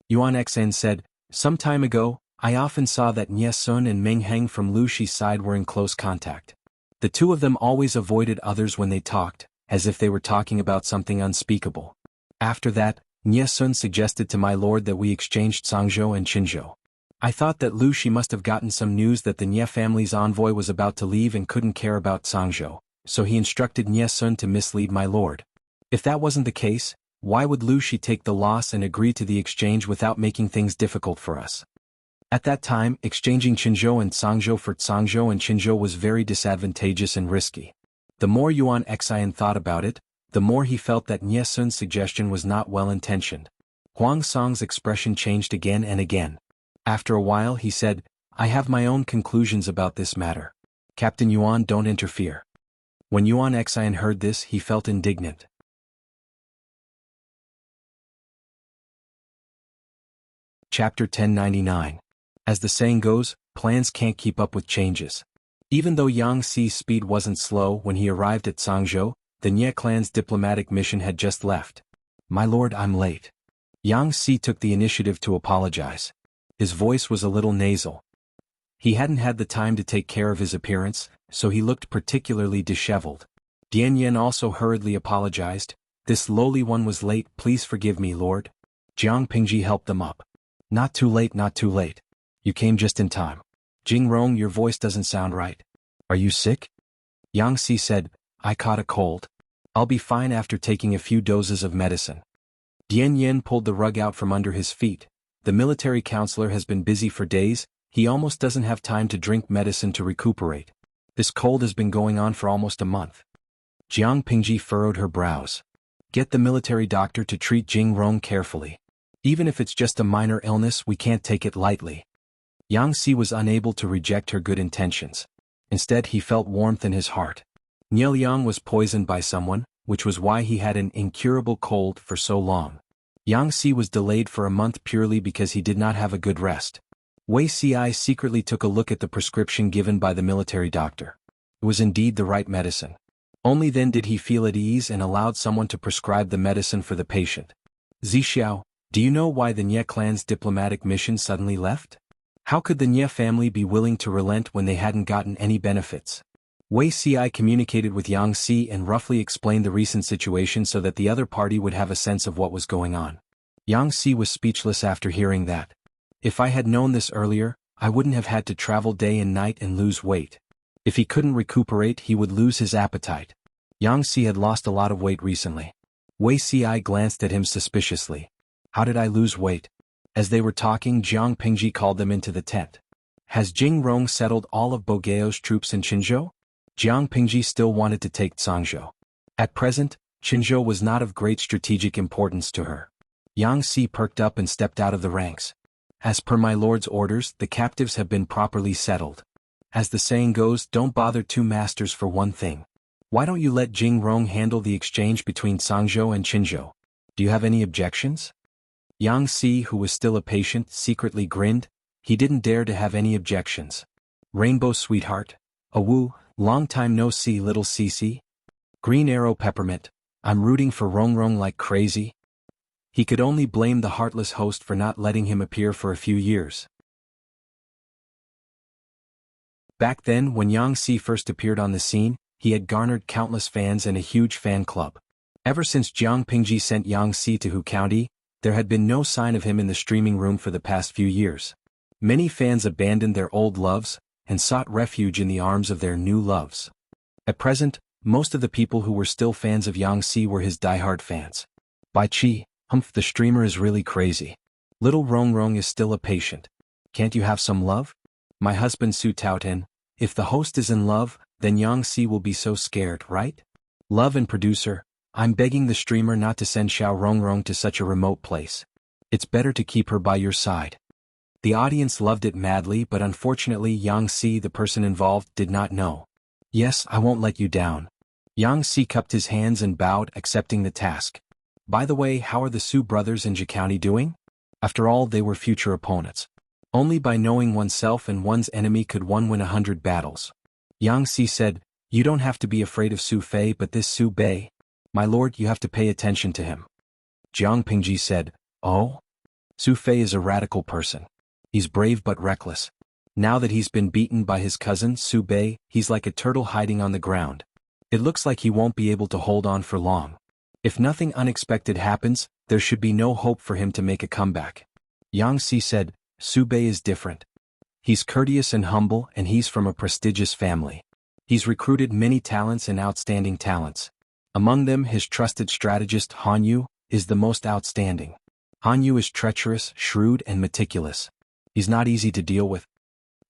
Yuan Xan said, "Some time ago, I often saw that Nye Sun and Meng Heng from Lu Shi's side were in close contact. The two of them always avoided others when they talked, as if they were talking about something unspeakable. After that, Nye Sun suggested to my lord that we exchanged Zhangzhou and Qinzhou. I thought that Lu Shi must have gotten some news that the Nye family's envoy was about to leave and couldn't care about Zhangzhou, so he instructed Nye Sun to mislead my lord. If that wasn't the case, why would Lu Shi take the loss and agree to the exchange without making things difficult for us? At that time, exchanging Qinzhou and Zhangzhou for Zhangzhou and Qinzhou was very disadvantageous and risky. The more Yuan Xian thought about it, the more he felt that Nye Sun's suggestion was not well-intentioned. Huang Song's expression changed again and again. After a while he said, "I have my own conclusions about this matter. Captain Yuan, don't interfere." When Yuan Xian heard this, he felt indignant. Chapter 1099. As the saying goes, plans can't keep up with changes. Even though Yang Xi's speed wasn't slow when he arrived at Sangzhou, the Nye clan's diplomatic mission had just left. "My lord, I'm late." Yang Xi took the initiative to apologize. His voice was a little nasal. He hadn't had the time to take care of his appearance, so he looked particularly disheveled. Dian Yen also hurriedly apologized. "This lowly one was late, please forgive me, lord." Jiang Pingji helped them up. "Not too late, not too late. You came just in time." "Jing Rong, your voice doesn't sound right. Are you sick?" Yang Xi said, "I caught a cold. I'll be fine after taking a few doses of medicine." Dian Yen pulled the rug out from under his feet. "The military counselor has been busy for days, he almost doesn't have time to drink medicine to recuperate. This cold has been going on for almost a month." Jiang Pingji furrowed her brows. "Get the military doctor to treat Jing Rong carefully. Even if it's just a minor illness, we can't take it lightly." Yang Xi was unable to reject her good intentions. Instead, he felt warmth in his heart. Nye Liang was poisoned by someone, which was why he had an incurable cold for so long. Yang Xi was delayed for a month purely because he did not have a good rest. Wei Ci secretly took a look at the prescription given by the military doctor. It was indeed the right medicine. Only then did he feel at ease and allowed someone to prescribe the medicine for the patient. "Zixiao, do you know why the Nye clan's diplomatic mission suddenly left? How could the Nye family be willing to relent when they hadn't gotten any benefits?" Wei Ci communicated with Yang Xi and roughly explained the recent situation so that the other party would have a sense of what was going on. Yang Xi was speechless after hearing that. "If I had known this earlier, I wouldn't have had to travel day and night and lose weight. If he couldn't recuperate, he would lose his appetite." Yang Xi had lost a lot of weight recently. Wei Ci glanced at him suspiciously. "How did I lose weight?" As they were talking, Jiang Pingji called them into the tent. "Has Jing Rong settled all of Bogeo's troops in Qinzhou?" Jiang Pingji still wanted to take Sangzhou. At present, Qinzhou was not of great strategic importance to her. Yang Xi perked up and stepped out of the ranks. "As per my lord's orders, the captives have been properly settled. As the saying goes, don't bother two masters for one thing. Why don't you let Jing Rong handle the exchange between Sangzhou and Qinzhou? Do you have any objections?" Yang Xi, who was still a patient, secretly grinned. He didn't dare to have any objections. "Rainbow sweetheart. Awu, long time no see, little Cici. Green arrow peppermint. I'm rooting for Rongrong like crazy." He could only blame the heartless host for not letting him appear for a few years. Back then, when Yang Xi first appeared on the scene, he had garnered countless fans and a huge fan club. Ever since Jiang Pingji sent Yang Xi to Hu County, there had been no sign of him in the streaming room for the past few years. Many fans abandoned their old loves and sought refuge in the arms of their new loves. At present, most of the people who were still fans of Yang Xi were his diehard fans. "Bai Qi, humph, the streamer is really crazy. Little Rongrong is still a patient. Can't you have some love? My husband Su Taoten, if the host is in love, then Yang Xi will be so scared, right? Love and producer, I'm begging the streamer not to send Xiao Rongrong to such a remote place. It's better to keep her by your side." The audience loved it madly, but unfortunately Yang Xi, the person involved, did not know. "Yes, I won't let you down." Yang Xi cupped his hands and bowed, accepting the task. "By the way, how are the Su brothers in Jicounty doing? After all, they were future opponents. Only by knowing oneself and one's enemy could one win 100 battles." Yang Xi said, "You don't have to be afraid of Su Fei, but this Su Bei. My lord, you have to pay attention to him." Jiang Pingji said, "Oh? Su Fei is a radical person. He's brave but reckless. Now that he's been beaten by his cousin, Su Bei, he's like a turtle hiding on the ground. It looks like he won't be able to hold on for long. If nothing unexpected happens, there should be no hope for him to make a comeback." Yang Xi said, "Su Bei is different. He's courteous and humble, and he's from a prestigious family. He's recruited many talents and outstanding talents. Among them, his trusted strategist Han Yu is the most outstanding. Han Yu is treacherous, shrewd, and meticulous. He's not easy to deal with."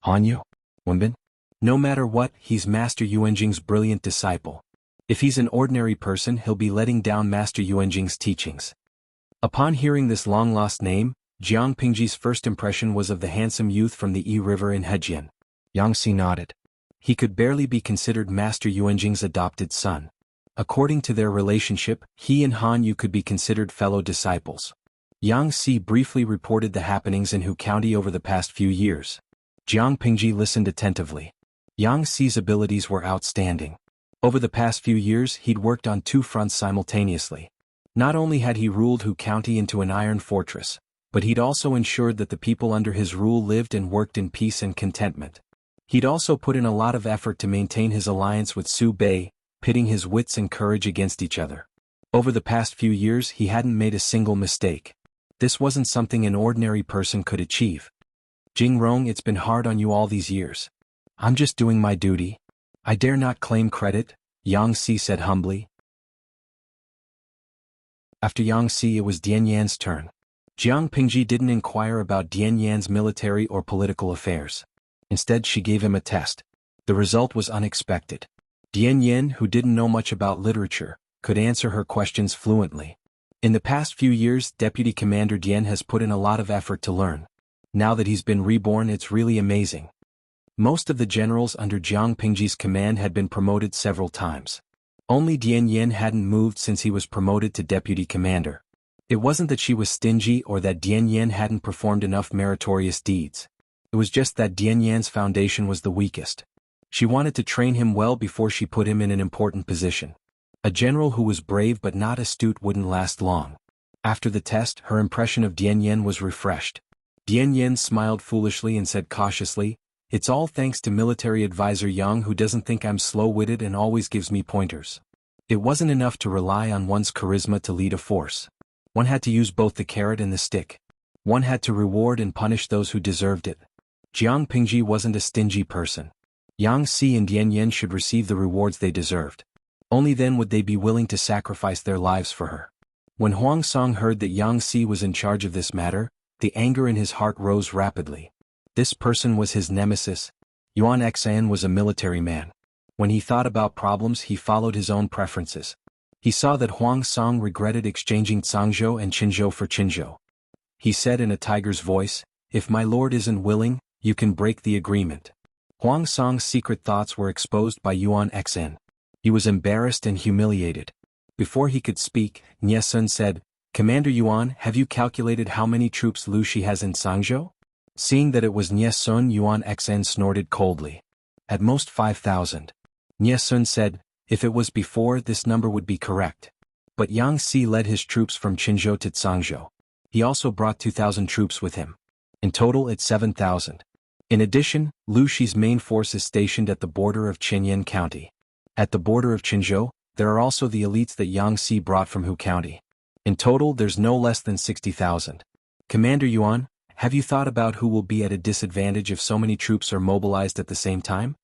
"Han Yu? Wenbin? No matter what, he's Master Yuanjing's brilliant disciple. If he's an ordinary person, he'll be letting down Master Yuanjing's teachings." Upon hearing this long-lost name, Jiang Pingji's first impression was of the handsome youth from the Yi River in Hejian. Yang Xi nodded. He could barely be considered Master Yuanjing's adopted son. According to their relationship, he and Han Yu could be considered fellow disciples. Yang Si briefly reported the happenings in Hu County over the past few years. Jiang Pingji listened attentively. Yang Si's abilities were outstanding. Over the past few years he'd worked on two fronts simultaneously. Not only had he ruled Hu County into an iron fortress, but he'd also ensured that the people under his rule lived and worked in peace and contentment. He'd also put in a lot of effort to maintain his alliance with Su Bei, pitting his wits and courage against each other. Over the past few years he hadn't made a single mistake. This wasn't something an ordinary person could achieve. Jing Rong, it's been hard on you all these years. I'm just doing my duty. I dare not claim credit, Yang Si said humbly. After Yang Si, it was Dian Yan's turn. Jiang Pingji didn't inquire about Dian Yan's military or political affairs. Instead she gave him a test. The result was unexpected. Dian Yan, who didn't know much about literature, could answer her questions fluently. In the past few years, Deputy Commander Dian has put in a lot of effort to learn. Now that he's been reborn, it's really amazing. Most of the generals under Jiang Pingji's command had been promoted several times. Only Dian Yan hadn't moved since he was promoted to Deputy Commander. It wasn't that she was stingy or that Dian Yan hadn't performed enough meritorious deeds. It was just that Dian Yan's foundation was the weakest. She wanted to train him well before she put him in an important position. A general who was brave but not astute wouldn't last long. After the test, her impression of Dian Yan was refreshed. Dian Yan smiled foolishly and said cautiously, "It's all thanks to military advisor Yang, who doesn't think I'm slow-witted and always gives me pointers." It wasn't enough to rely on one's charisma to lead a force. One had to use both the carrot and the stick. One had to reward and punish those who deserved it. Jiang Pingji wasn't a stingy person. Yang Si and Dian Yan should receive the rewards they deserved. Only then would they be willing to sacrifice their lives for her. When Huang Song heard that Yang Si was in charge of this matter, the anger in his heart rose rapidly. This person was his nemesis. Yuan Xian was a military man. When he thought about problems, he followed his own preferences. He saw that Huang Song regretted exchanging Cangzhou and Qinzhou for Qinzhou. He said in a tiger's voice, "If my lord isn't willing, you can break the agreement." Huang Song's secret thoughts were exposed by Yuan Xian. He was embarrassed and humiliated. Before he could speak, Nie Sun said, "Commander Yuan, have you calculated how many troops Lu Shi has in Cangzhou?" Seeing that it was Nie Sun, Yuan Xian snorted coldly. "At most 5,000. Nie Sun said, "If it was before, this number would be correct." But Yang Si led his troops from Qinzhou to Cangzhou. He also brought 2,000 troops with him. In total it's 7,000. In addition, Lu Shi's main force is stationed at the border of Qinyan County. At the border of Qinzhou, there are also the elites that Yang Si brought from Hu County. In total there's no less than 60,000. Commander Yuan, have you thought about who will be at a disadvantage if so many troops are mobilized at the same time?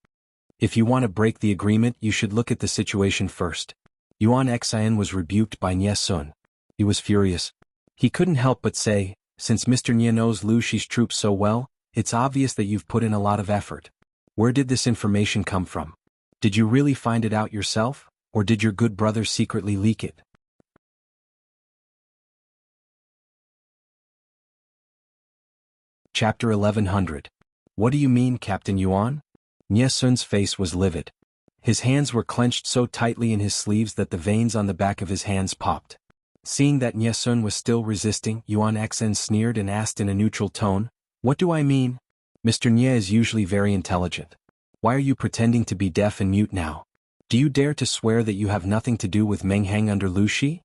If you want to break the agreement, you should look at the situation first. Yuan Xian was rebuked by Nie Sun. He was furious. He couldn't help but say, "Since Mr. Nie knows Lu Shi's troops so well, it's obvious that you've put in a lot of effort. Where did this information come from? Did you really find it out yourself, or did your good brother secretly leak it?" Chapter 1100. What do you mean, Captain Yuan? Nie Sun's face was livid. His hands were clenched so tightly in his sleeves that the veins on the back of his hands popped. Seeing that Nie Sun was still resisting, Yuan Xian sneered and asked in a neutral tone, "What do I mean? Mr. Nie is usually very intelligent. Why are you pretending to be deaf and mute now? Do you dare to swear that you have nothing to do with Meng Heng under Lu Shi?"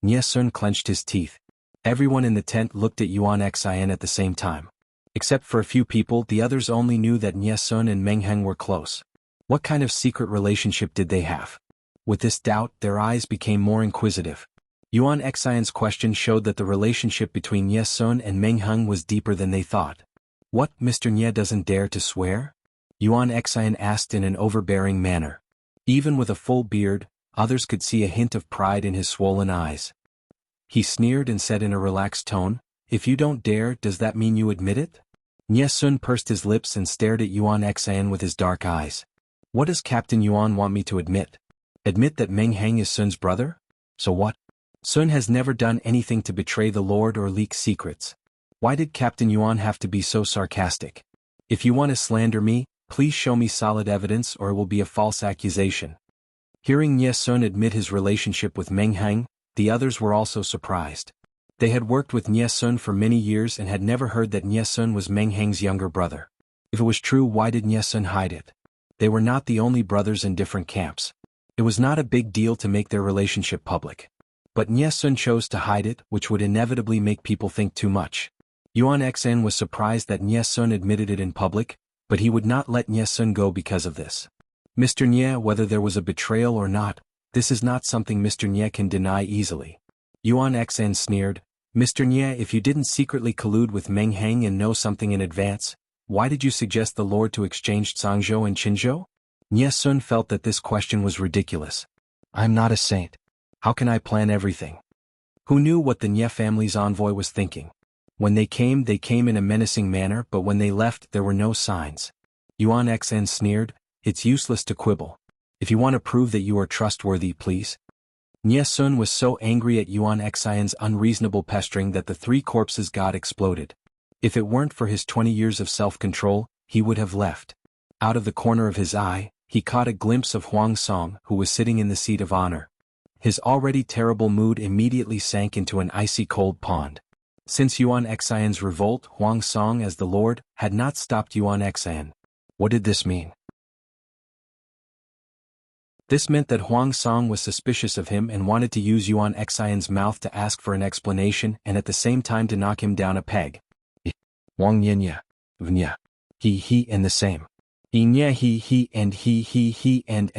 Nie Sun clenched his teeth. Everyone in the tent looked at Yuan Xian at the same time. Except for a few people, the others only knew that Nie Sun and Meng Heng were close. What kind of secret relationship did they have? With this doubt, their eyes became more inquisitive. Yuan Xian's question showed that the relationship between Nie Sun and Meng Heng was deeper than they thought. "What, Mr. Nie doesn't dare to swear?" Yuan Xian asked in an overbearing manner. Even with a full beard, others could see a hint of pride in his swollen eyes. He sneered and said in a relaxed tone, "If you don't dare, does that mean you admit it?" Nie Sun pursed his lips and stared at Yuan Xian with his dark eyes. "What does Captain Yuan want me to admit? Admit that Meng Heng is Sun's brother? So what? Sun has never done anything to betray the Lord or leak secrets. Why did Captain Yuan have to be so sarcastic? If you want to slander me, please show me solid evidence or it will be a false accusation." Hearing Nie Sun admit his relationship with Meng Heng, the others were also surprised. They had worked with Nie Sun for many years and had never heard that Nie Sun was Meng Heng's younger brother. If it was true, why did Nie Sun hide it? They were not the only brothers in different camps. It was not a big deal to make their relationship public. But Nie Sun chose to hide it, which would inevitably make people think too much. Yuan Xn was surprised that Nie Sun admitted it in public, but he would not let Nie Sun go because of this. Mr. Nie, whether there was a betrayal or not, this is not something Mr. Nie can deny easily. Yuan Xn sneered, Mr. Nie, if you didn't secretly collude with Meng Heng and know something in advance, why did you suggest the Lord to exchange Zhangzhou and Qinzhou? Nie Sun felt that this question was ridiculous. I'm not a saint. How can I plan everything? Who knew what the Nie family's envoy was thinking? When they came in a menacing manner, but when they left there were no signs. Yuan Xn sneered, it's useless to quibble. If you want to prove that you are trustworthy, please. Nie Sun was so angry at Yuan Xin's unreasonable pestering that the three corpses god exploded. If it weren't for his 20 years of self-control, he would have left. Out of the corner of his eye, he caught a glimpse of Huang Song, who was sitting in the seat of honor. His already terrible mood immediately sank into an icy cold pond. Since Yuan Xin's revolt, Huang Song as the Lord had not stopped Yuan Xin. What did this mean? This meant that Huang Song was suspicious of him and wanted to use Yuan Xin's mouth to ask for an explanation and at the same time to knock him down a peg. Wang Yin Vnya. He and the same. He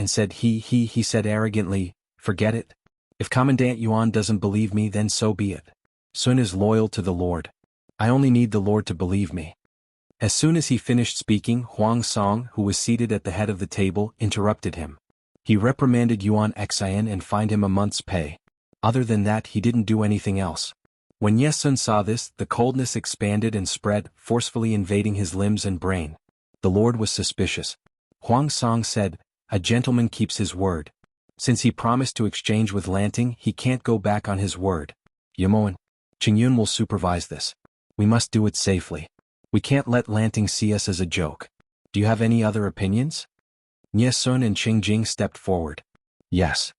said he said arrogantly, forget it. If Commandant Yuan doesn't believe me, then so be it. Sun is loyal to the Lord. I only need the Lord to believe me. As soon as he finished speaking, Huang Song, who was seated at the head of the table, interrupted him. He reprimanded Yuan Xin and fined him a month's pay. Other than that, he didn't do anything else. When Nie Sun saw this, the coldness expanded and spread, forcefully invading his limbs and brain. The Lord was suspicious. Huang Song said, a gentleman keeps his word. Since he promised to exchange with Lanting, he can't go back on his word. Yamoan, Qingyun will supervise this. We must do it safely. We can't let Lanting see us as a joke. Do you have any other opinions? Nie Sun and Qingjing stepped forward. Yes.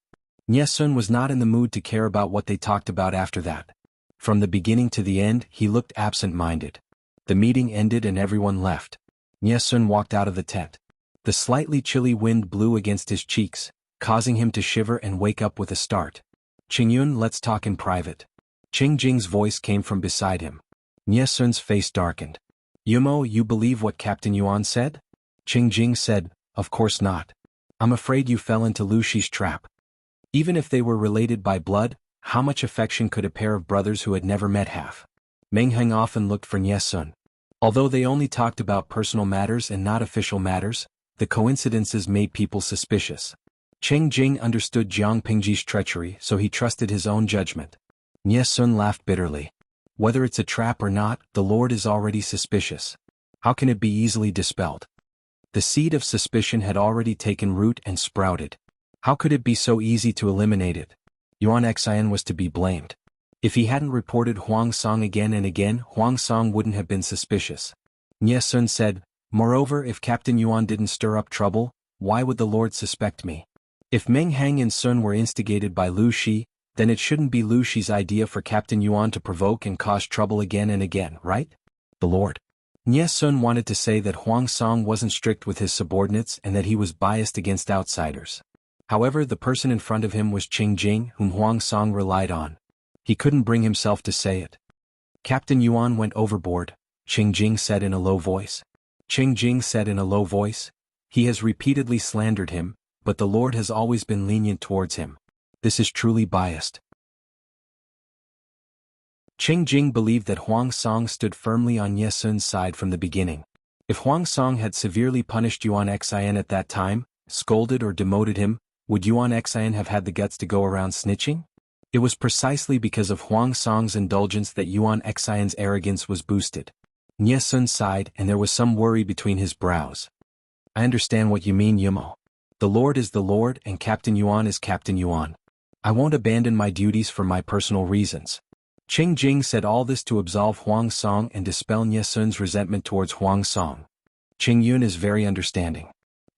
Nie Sun was not in the mood to care about what they talked about after that. From the beginning to the end, he looked absent-minded. The meeting ended and everyone left. Nie Sun walked out of the tent. The slightly chilly wind blew against his cheeks, causing him to shiver and wake up with a start. Qingyun, let's talk in private. Qingjing's voice came from beside him. Nie Sun's face darkened. Yumo, you believe what Captain Yuan said? Qingjing said, of course not. I'm afraid you fell into Lu Shi's trap. Even if they were related by blood, how much affection could a pair of brothers who had never met have? Meng Heng often looked for Nie Sun. Although they only talked about personal matters and not official matters, the coincidences made people suspicious. Qingjing understood Jiang Pingji's treachery, so he trusted his own judgment. Nie Sun laughed bitterly. Whether it's a trap or not, the Lord is already suspicious. How can it be easily dispelled? The seed of suspicion had already taken root and sprouted. How could it be so easy to eliminate it? Yuan Xin was to be blamed. If he hadn't reported Huang Song again and again, Huang Song wouldn't have been suspicious. Nie Sun said, moreover, if Captain Yuan didn't stir up trouble, why would the Lord suspect me? If Meng Heng and Sun were instigated by Lu Shi, then it shouldn't be Lu Shi's idea for Captain Yuan to provoke and cause trouble again and again, right? The Lord. Nie Sun wanted to say that Huang Song wasn't strict with his subordinates and that he was biased against outsiders. However, the person in front of him was Qingjing, whom Huang Song relied on. He couldn't bring himself to say it. Captain Yuan went overboard, Qingjing said in a low voice. Qingjing said in a low voice, he has repeatedly slandered him, but the Lord has always been lenient towards him. This is truly biased. Qingjing believed that Huang Song stood firmly on Nie Sun's side from the beginning. If Huang Song had severely punished Yuan Xin at that time, scolded or demoted him, would Yuan Xin have had the guts to go around snitching? It was precisely because of Huang Song's indulgence that Yuan Xin's arrogance was boosted. Nie Sun sighed and there was some worry between his brows. I understand what you mean, Yumo. The Lord is the Lord and Captain Yuan is Captain Yuan. I won't abandon my duties for my personal reasons. Qingjing said all this to absolve Huang Song and dispel Nie Sun's resentment towards Huang Song. Qingyun is very understanding.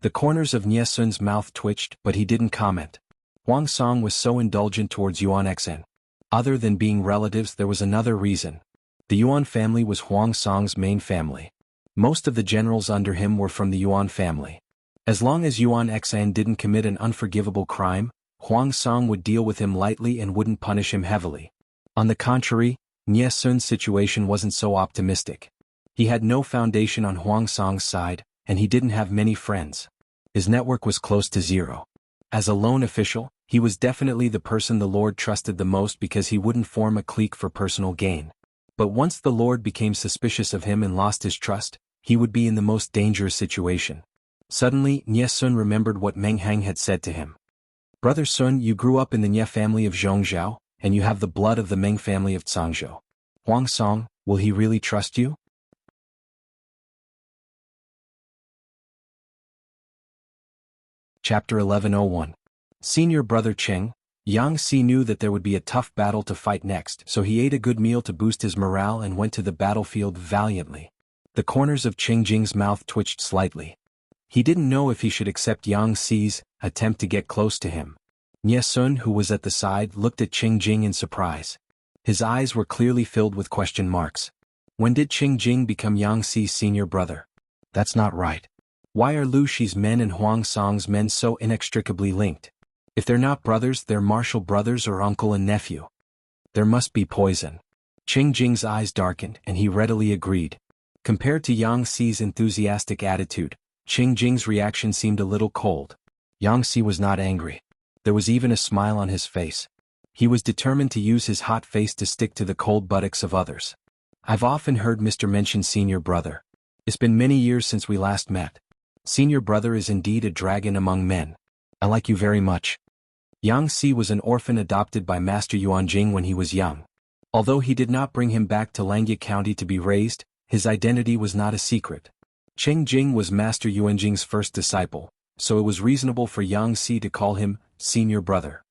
The corners of Nie Sun's mouth twitched, but he didn't comment. Huang Song was so indulgent towards Yuan Xin. Other than being relatives, there was another reason. The Yuan family was Huang Song's main family. Most of the generals under him were from the Yuan family. As long as Yuan Xan didn't commit an unforgivable crime, Huang Song would deal with him lightly and wouldn't punish him heavily. On the contrary, Nie Sun's situation wasn't so optimistic. He had no foundation on Huang Song's side, and he didn't have many friends. His network was close to zero. As a lone official, he was definitely the person the Lord trusted the most because he wouldn't form a clique for personal gain. But once the Lord became suspicious of him and lost his trust, he would be in the most dangerous situation. Suddenly, Nie Sun remembered what Meng Hang had said to him. "Brother Sun, you grew up in the Nie family of Zhongzhou, and you have the blood of the Meng family of Cangzhou. Huang Song, will he really trust you?" Chapter 1101. Senior brother Cheng. Yang Si knew that there would be a tough battle to fight next, so he ate a good meal to boost his morale and went to the battlefield valiantly. The corners of Cheng Jing's mouth twitched slightly. He didn't know if he should accept Yang Si's attempt to get close to him. Nie Sun, who was at the side, looked at Cheng Jing in surprise. His eyes were clearly filled with question marks. When did Cheng Jing become Yang Si's senior brother? That's not right. Why are Lu Shi's men and Huang Song's men so inextricably linked? If they're not brothers, they're martial brothers or uncle and nephew. There must be poison. Cheng Jing's eyes darkened, and he readily agreed. Compared to Yang Si's enthusiastic attitude, Cheng Jing's reaction seemed a little cold. Yang Si was not angry. There was even a smile on his face. He was determined to use his hot face to stick to the cold buttocks of others. "I've often heard Mr. mention senior brother. It's been many years since we last met. Senior brother is indeed a dragon among men. I like you very much." Yang Si was an orphan adopted by Master Yuan Jing when he was young. Although he did not bring him back to Langya County to be raised, his identity was not a secret. Cheng Jing was Master Yuan Jing's first disciple, so it was reasonable for Yang Si to call him senior brother.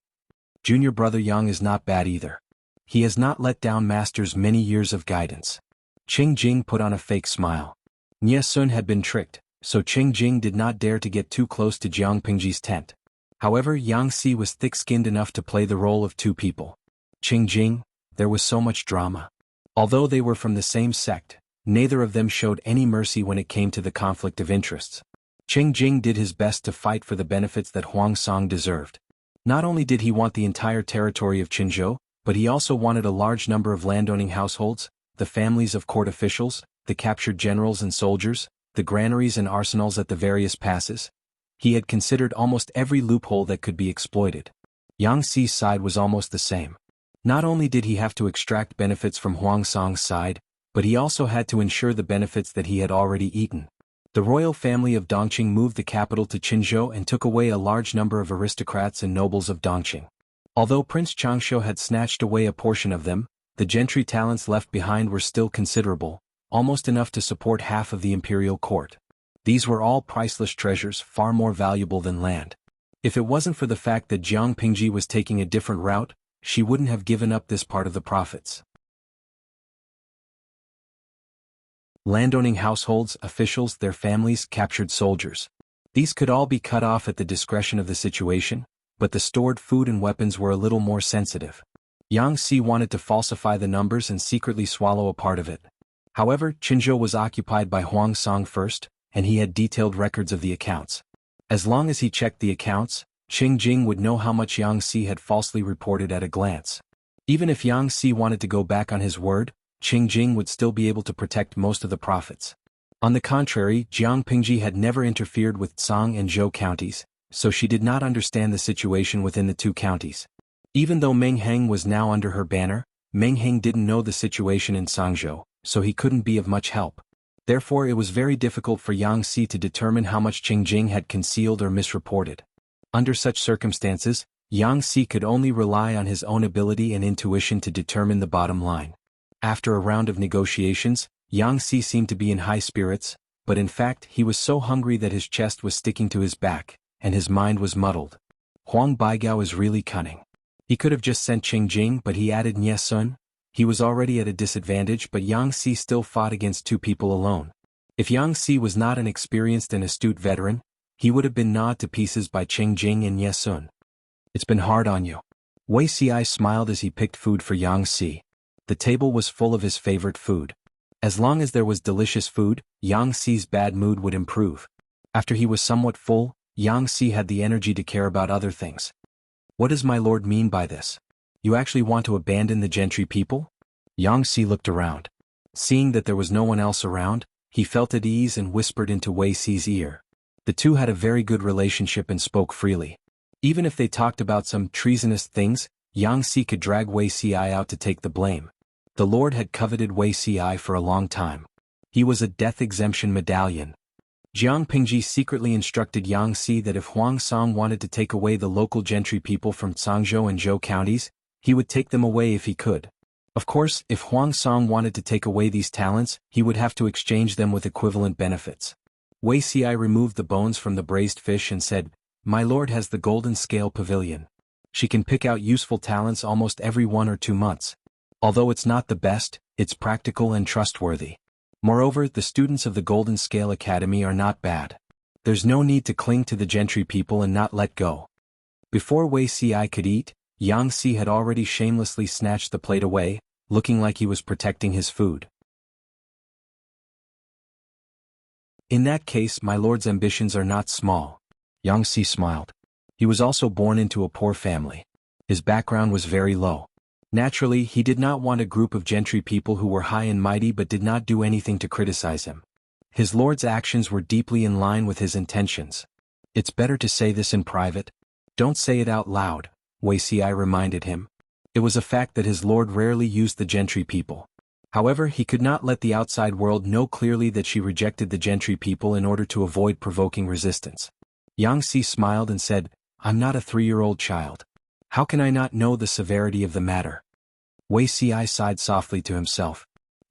Junior brother Yang is not bad either. He has not let down Master's many years of guidance. Cheng Jing put on a fake smile. Nie Sun had been tricked, so Cheng Jing did not dare to get too close to Jiang Pingji's tent. However, Yang Si was thick-skinned enough to play the role of two people. Cheng Jing, there was so much drama. Although they were from the same sect, neither of them showed any mercy when it came to the conflict of interests. Cheng Jing did his best to fight for the benefits that Huang Song deserved. Not only did he want the entire territory of Qinzhou, but he also wanted a large number of landowning households, the families of court officials, the captured generals and soldiers, the granaries and arsenals at the various passes. He had considered almost every loophole that could be exploited. Yang Si's side was almost the same. Not only did he have to extract benefits from Huang Song's side, but he also had to ensure the benefits that he had already eaten. The royal family of Dongqing moved the capital to Qinzhou and took away a large number of aristocrats and nobles of Dongqing. Although Prince Changshu had snatched away a portion of them, the gentry talents left behind were still considerable, almost enough to support half of the imperial court. These were all priceless treasures, far more valuable than land. If it wasn't for the fact that Jiang Pingji was taking a different route, she wouldn't have given up this part of the profits. Landowning households, officials, their families, captured soldiers. These could all be cut off at the discretion of the situation, but the stored food and weapons were a little more sensitive. Yang Si wanted to falsify the numbers and secretly swallow a part of it. However, Qinzhou was occupied by Huang Song first, and he had detailed records of the accounts. As long as he checked the accounts, Cheng Jing would know how much Yang Si had falsely reported at a glance. Even if Yang Si wanted to go back on his word, Cheng Jing would still be able to protect most of the profits. On the contrary, Jiang Pingji had never interfered with Tsang and Zhou counties, so she did not understand the situation within the two counties. Even though Meng Heng was now under her banner, Meng Heng didn't know the situation in Cangzhou, so he couldn't be of much help. Therefore, it was very difficult for Yang Si to determine how much Cheng Jing had concealed or misreported. Under such circumstances, Yang Si could only rely on his own ability and intuition to determine the bottom line. After a round of negotiations, Yang Si seemed to be in high spirits, but in fact he was so hungry that his chest was sticking to his back, and his mind was muddled. Huang Baigao is really cunning. He could have just sent Cheng Jing, but he added Nie Sun. He was already at a disadvantage, but Yang Si still fought against two people alone. If Yang Si was not an experienced and astute veteran, he would have been gnawed to pieces by Cheng Jing and Nie Sun. It's been hard on you. Wei Xiai smiled as he picked food for Yang Si. The table was full of his favorite food. As long as there was delicious food, Yang Si's bad mood would improve. After he was somewhat full, Yang Si had the energy to care about other things. What does my lord mean by this? You actually want to abandon the gentry people? Yang Si looked around. Seeing that there was no one else around, he felt at ease and whispered into Wei Xi's ear. The two had a very good relationship and spoke freely. Even if they talked about some treasonous things, Yang Si could drag Wei Xiai out to take the blame. The Lord had coveted Wei Xiai for a long time. He was a death exemption medallion. Jiang Pingji secretly instructed Yang Si that if Huang Song wanted to take away the local gentry people from Cangzhou and Zhou counties, he would take them away if he could. Of course, if Huang Song wanted to take away these talents, he would have to exchange them with equivalent benefits. Wei Xiai removed the bones from the braised fish and said, "My lord has the golden scale pavilion. She can pick out useful talents almost every 1 or 2 months. Although it's not the best, it's practical and trustworthy. Moreover, the students of the Golden Scale Academy are not bad. There's no need to cling to the gentry people and not let go." Before Wei Xiai could eat, Yang Si had already shamelessly snatched the plate away, looking like he was protecting his food. "In that case, my lord's ambitions are not small." Yang Si smiled. He was also born into a poor family. His background was very low. Naturally, he did not want a group of gentry people who were high and mighty but did not do anything to criticize him. His lord's actions were deeply in line with his intentions. "It's better to say this in private. Don't say it out loud," Wei Xiai reminded him. It was a fact that his lord rarely used the gentry people. However, he could not let the outside world know clearly that she rejected the gentry people in order to avoid provoking resistance. Yang Si smiled and said, "I'm not a 3-year-old child. How can I not know the severity of the matter?" Wei Xiai sighed softly to himself.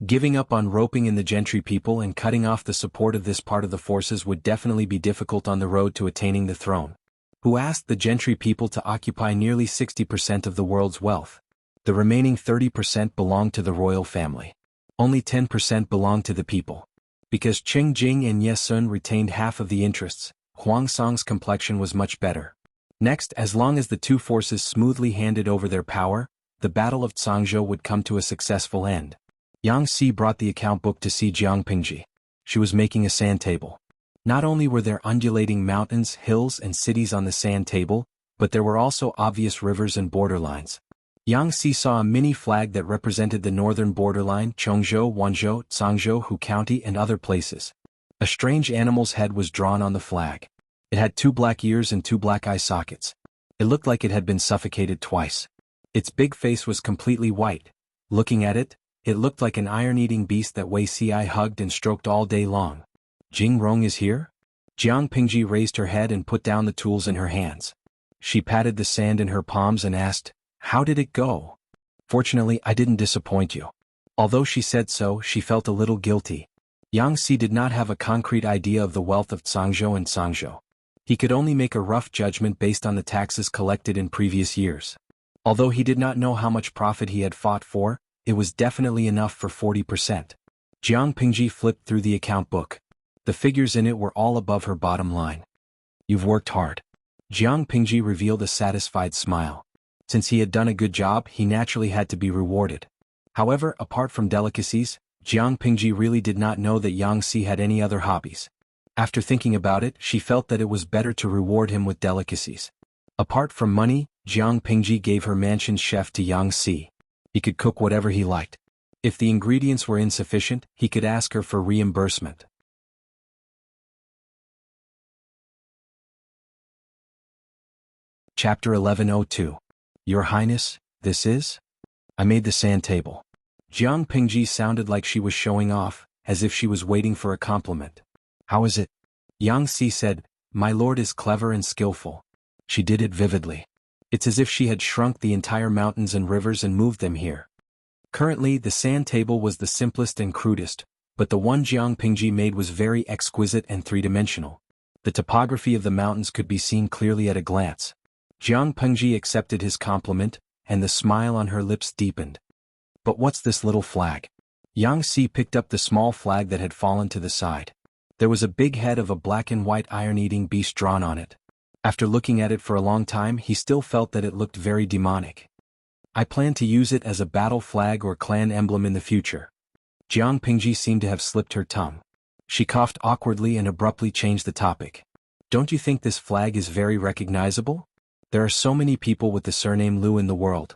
Giving up on roping in the gentry people and cutting off the support of this part of the forces would definitely be difficult on the road to attaining the throne. Who asked the gentry people to occupy nearly 60% of the world's wealth? The remaining 30% belonged to the royal family. Only 10% belonged to the people. Because Qing Jing and Ye Sun retained half of the interests, Huang Song's complexion was much better. Next, as long as the two forces smoothly handed over their power, the Battle of Cangzhou would come to a successful end. Yang Si brought the account book to see Jiang Pingji. She was making a sand table. Not only were there undulating mountains, hills and cities on the sand table, but there were also obvious rivers and borderlines. Yang Si saw a mini flag that represented the northern borderline, Chongzhou, Wanzhou, Cangzhou, Hu County and other places. A strange animal's head was drawn on the flag. It had 2 black ears and 2 black eye sockets. It looked like it had been suffocated twice. Its big face was completely white. Looking at it, it looked like an iron-eating beast that Wei Xiai hugged and stroked all day long. "Jing Rong is here?" Jiang Pingji raised her head and put down the tools in her hands. She patted the sand in her palms and asked, "How did it go?" "Fortunately, I didn't disappoint you." Although she said so, she felt a little guilty. Yang Si did not have a concrete idea of the wealth of Cangzhou and Cangzhou. He could only make a rough judgment based on the taxes collected in previous years. Although he did not know how much profit he had fought for, it was definitely enough for 40%. Jiang Pingji flipped through the account book. The figures in it were all above her bottom line. "You've worked hard." Jiang Pingji revealed a satisfied smile. Since he had done a good job, he naturally had to be rewarded. However, apart from delicacies, Jiang Pingji really did not know that Yang Si had any other hobbies. After thinking about it, she felt that it was better to reward him with delicacies. Apart from money, Jiang Pingji gave her mansion's chef to Yang Si. He could cook whatever he liked. If the ingredients were insufficient, he could ask her for reimbursement. Chapter 1102. Your Highness, this is? I made the sand table. Jiang Pingji sounded like she was showing off, as if she was waiting for a compliment. How is it? Yang Si said, "My lord is clever and skillful." She did it vividly. It's as if she had shrunk the entire mountains and rivers and moved them here. Currently, the sand table was the simplest and crudest, but the one Jiang Pingji made was very exquisite and three-dimensional. The topography of the mountains could be seen clearly at a glance. Jiang Pingji accepted his compliment, and the smile on her lips deepened. But what's this little flag? Yang Si picked up the small flag that had fallen to the side. There was a big head of a black and white iron-eating beast drawn on it. After looking at it for a long time, he still felt that it looked very demonic. I plan to use it as a battle flag or clan emblem in the future. Jiang Pingji seemed to have slipped her tongue. She coughed awkwardly and abruptly changed the topic. Don't you think this flag is very recognizable? There are so many people with the surname Liu in the world.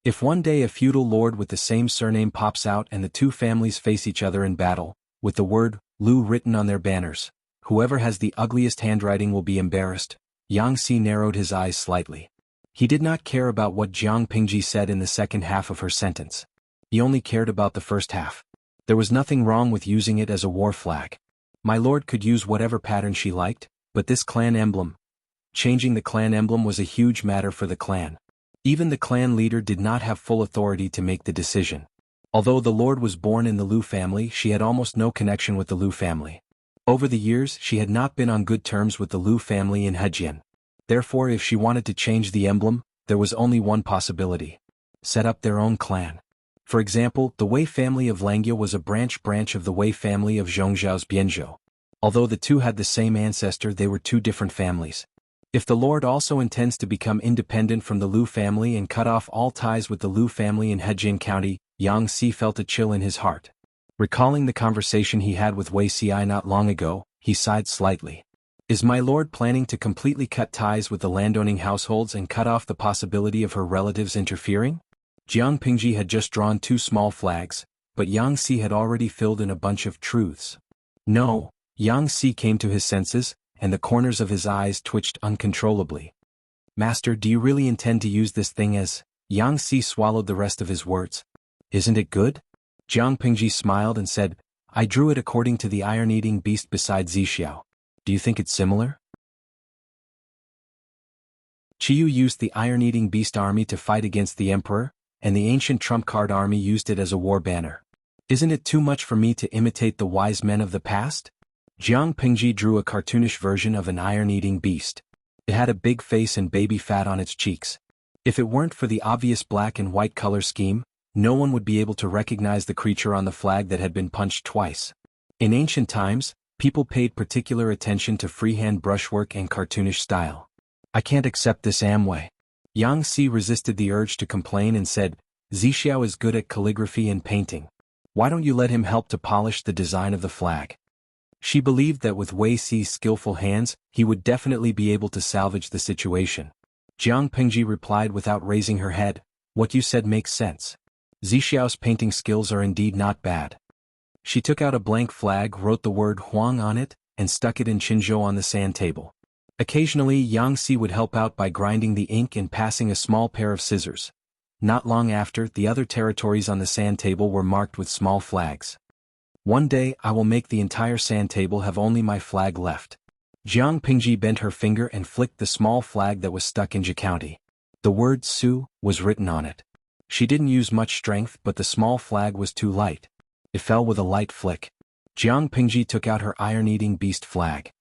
If one day a feudal lord with the same surname pops out and the two families face each other in battle, with the word Liu written on their banners, whoever has the ugliest handwriting will be embarrassed. Yang Si narrowed his eyes slightly. He did not care about what Jiang Pingji said in the second half of her sentence. He only cared about the first half. There was nothing wrong with using it as a war flag. My lord could use whatever pattern she liked, but this clan emblem. Changing the clan emblem was a huge matter for the clan. Even the clan leader did not have full authority to make the decision. Although the lord was born in the Liu family, she had almost no connection with the Liu family. Over the years, she had not been on good terms with the Liu family in Hejian. Therefore, if she wanted to change the emblem, there was only one possibility. Set up their own clan. For example, the Wei family of Langyao was a branch of the Wei family of Zhongzhao's Bianzhou. Although the two had the same ancestor, they were two different families. If the lord also intends to become independent from the Liu family and cut off all ties with the Liu family in Hejian County, Yang Si felt a chill in his heart. Recalling the conversation he had with Wei Ci not long ago, he sighed slightly. Is my lord planning to completely cut ties with the landowning households and cut off the possibility of her relatives interfering? Jiang Pingji had just drawn 2 small flags, but Yang Si had already filled in a bunch of truths. No, Yang Si came to his senses, and the corners of his eyes twitched uncontrollably. Master, do you really intend to use this thing as? Yang Si swallowed the rest of his words. Isn't it good? Jiang Pingji smiled and said, I drew it according to the iron-eating beast beside Zixiao. Do you think it's similar? Qiyu used the iron-eating beast army to fight against the emperor, and the ancient trump card army used it as a war banner. Isn't it too much for me to imitate the wise men of the past? Jiang Pingji drew a cartoonish version of an iron-eating beast. It had a big face and baby fat on its cheeks. If it weren't for the obvious black and white color scheme, no one would be able to recognize the creature on the flag that had been punched twice. In ancient times, people paid particular attention to freehand brushwork and cartoonish style. I can't accept this Amway. Yang Si resisted the urge to complain and said, Zixiao is good at calligraphy and painting. Why don't you let him help to polish the design of the flag? She believed that with Wei Ci's skillful hands, he would definitely be able to salvage the situation. Jiang Pingji replied without raising her head, What you said makes sense. Zixiao's painting skills are indeed not bad. She took out a blank flag, wrote the word Huang on it, and stuck it in Qinzhou on the sand table. Occasionally, Yang Si would help out by grinding the ink and passing a small pair of scissors. Not long after, the other territories on the sand table were marked with small flags. One day, I will make the entire sand table have only my flag left. Jiang Pingji bent her finger and flicked the small flag that was stuck in Zhe County. The word Su was written on it. She didn't use much strength, but the small flag was too light. It fell with a light flick. Jiang Pingji took out her iron-eating beast flag.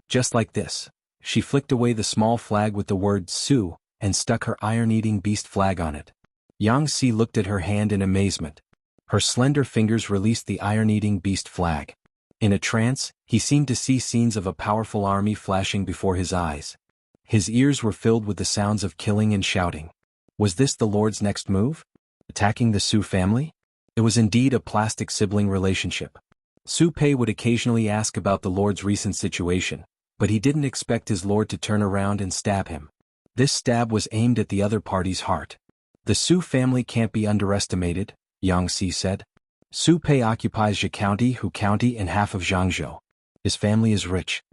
Just like this, she flicked away the small flag with the word Su, and stuck her iron-eating beast flag on it. Yang Si looked at her hand in amazement. Her slender fingers released the iron-eating beast flag. In a trance, he seemed to see scenes of a powerful army flashing before his eyes. His ears were filled with the sounds of killing and shouting. Was this the Lord's next move? Attacking the Su family? It was indeed a plastic sibling relationship. Su Pei would occasionally ask about the Lord's recent situation, but he didn't expect his Lord to turn around and stab him. This stab was aimed at the other party's heart. The Su family can't be underestimated, Yang Si said. Su Pei occupies Zhe County, Hu County, and half of Zhangzhou. His family is rich.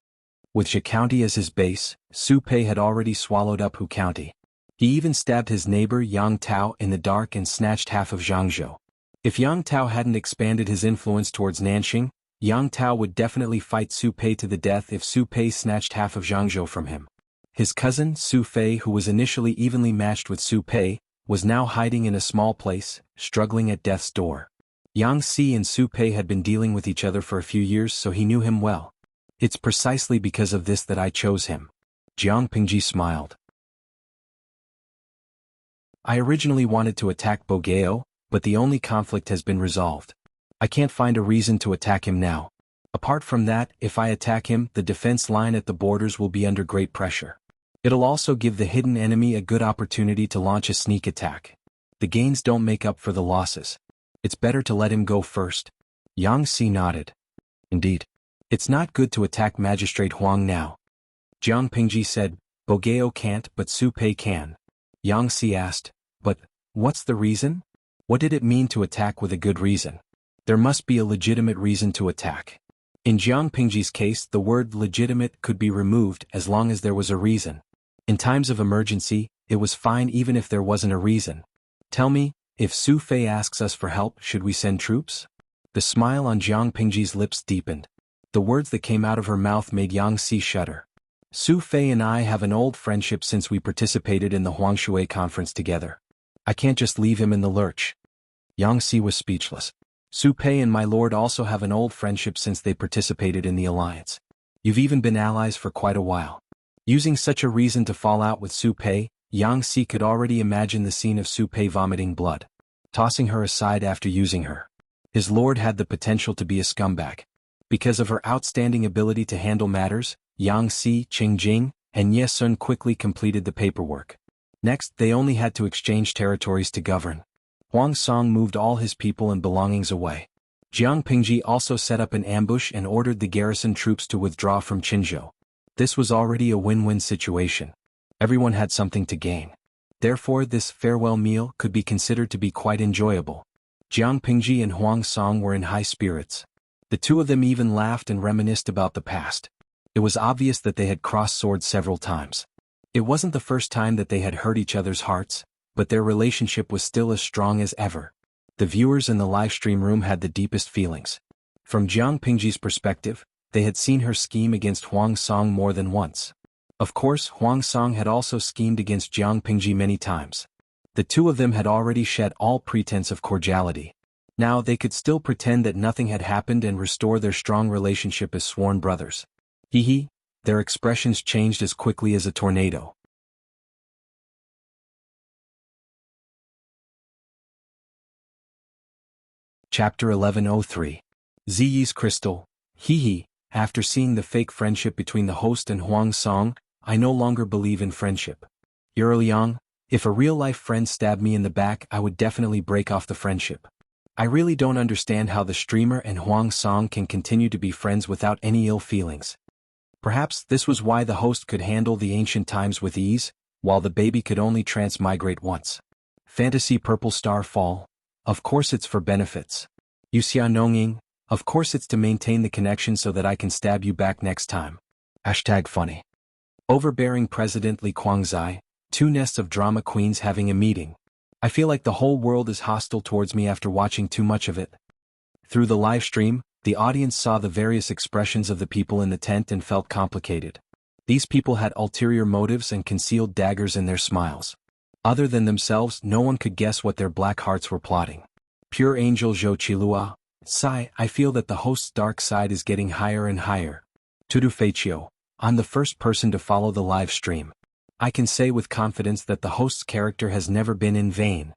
With Zhe County as his base, Su Pei had already swallowed up Hu County. He even stabbed his neighbor Yang Tao in the dark and snatched half of Zhangzhou. If Yang Tao hadn't expanded his influence towards Nanxing, Yang Tao would definitely fight Su Pei to the death if Su Pei snatched half of Zhangzhou from him. His cousin, Su Fei, who was initially evenly matched with Su Pei, was now hiding in a small place, struggling at death's door. Yang Si and Su Pei had been dealing with each other for a few years, so he knew him well. It's precisely because of this that I chose him. Jiang Pingji smiled. I originally wanted to attack Bogeo, but the only conflict has been resolved. I can't find a reason to attack him now. Apart from that, if I attack him, the defense line at the borders will be under great pressure. It'll also give the hidden enemy a good opportunity to launch a sneak attack. The gains don't make up for the losses. It's better to let him go first. Yang Si nodded. Indeed. It's not good to attack Magistrate Huang now. Jiang Pingji said, Bogeo can't but Su Pei can. Yang Si asked, but, what's the reason? What did it mean to attack with a good reason? There must be a legitimate reason to attack. In Jiang Pingji's case, the word legitimate could be removed as long as there was a reason. In times of emergency, it was fine even if there wasn't a reason. Tell me, if Su Fei asks us for help, should we send troops? The smile on Jiang Pingji's lips deepened. The words that came out of her mouth made Yang Si shudder. Su Fei and I have an old friendship since we participated in the Huangshui conference together. I can't just leave him in the lurch. Yang Si was speechless. Su Pei and my lord also have an old friendship since they participated in the alliance. You've even been allies for quite a while. Using such a reason to fall out with Su Pei, Yang Si could already imagine the scene of Su Pei vomiting blood, tossing her aside after using her. His lord had the potential to be a scumbag. Because of her outstanding ability to handle matters, Yang Si, Qing Jing, and Ye Sun quickly completed the paperwork. Next, they only had to exchange territories to govern. Huang Song moved all his people and belongings away. Jiang Pingji also set up an ambush and ordered the garrison troops to withdraw from Qinzhou. This was already a win-win situation. Everyone had something to gain. Therefore, this farewell meal could be considered to be quite enjoyable. Jiang Pingji and Huang Song were in high spirits. The two of them even laughed and reminisced about the past. It was obvious that they had crossed swords several times. It wasn't the first time that they had hurt each other's hearts, but their relationship was still as strong as ever. The viewers in the live stream room had the deepest feelings. From Jiang Pingji's perspective, they had seen her scheme against Huang Song more than once. Of course, Huang Song had also schemed against Jiang Pingji many times. The two of them had already shed all pretense of cordiality. Now they could still pretend that nothing had happened and restore their strong relationship as sworn brothers. Hee. Their expressions changed as quickly as a tornado. Chapter 1103. Ziyi's Crystal. Hee. After seeing the fake friendship between the host and Huang Song, I no longer believe in friendship. Liang, if a real-life friend stabbed me in the back, I would definitely break off the friendship. I really don't understand how the streamer and Huang Song can continue to be friends without any ill feelings. Perhaps this was why the host could handle the ancient times with ease, while the baby could only transmigrate once. Fantasy Purple Star Fall. Of course it's for benefits. Wuxia Nongying. Of course it's to maintain the connection so that I can stab you back next time. #funny. Overbearing President Li Guangzai. Two nests of drama queens having a meeting. I feel like the whole world is hostile towards me after watching too much of it. Through the live stream, the audience saw the various expressions of the people in the tent and felt complicated. These people had ulterior motives and concealed daggers in their smiles. Other than themselves, no one could guess what their black hearts were plotting. Pure Angel Zhou Qilua. Sigh, I feel that the host's dark side is getting higher and higher. Tudu Feichio. I'm the first person to follow the live stream. I can say with confidence that the host's character has never been in vain.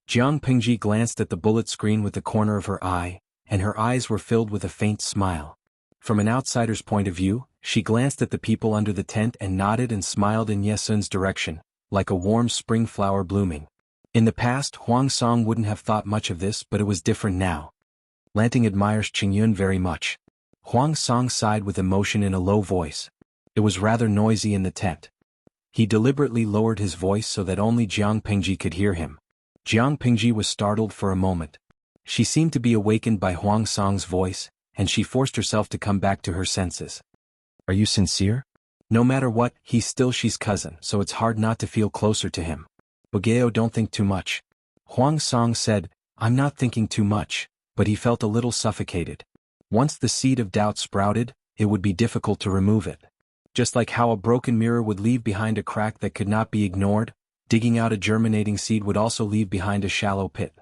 Jiang Pingji glanced at the bullet screen with the corner of her eye, and her eyes were filled with a faint smile. From an outsider's point of view, she glanced at the people under the tent and nodded and smiled in Ye Sun's direction, like a warm spring flower blooming. In the past, Huang Song wouldn't have thought much of this, but it was different now. Lanting admires Qingyun very much. Huang Song sighed with emotion in a low voice. It was rather noisy in the tent. He deliberately lowered his voice so that only Jiang Pingji could hear him. Jiang Pingji was startled for a moment. She seemed to be awakened by Huang Song's voice, and she forced herself to come back to her senses. Are you sincere? No matter what, he's still she's cousin, so it's hard not to feel closer to him. Bogeo, don't think too much. Huang Song said, I'm not thinking too much, but he felt a little suffocated. Once the seed of doubt sprouted, it would be difficult to remove it. Just like how a broken mirror would leave behind a crack that could not be ignored, digging out a germinating seed would also leave behind a shallow pit.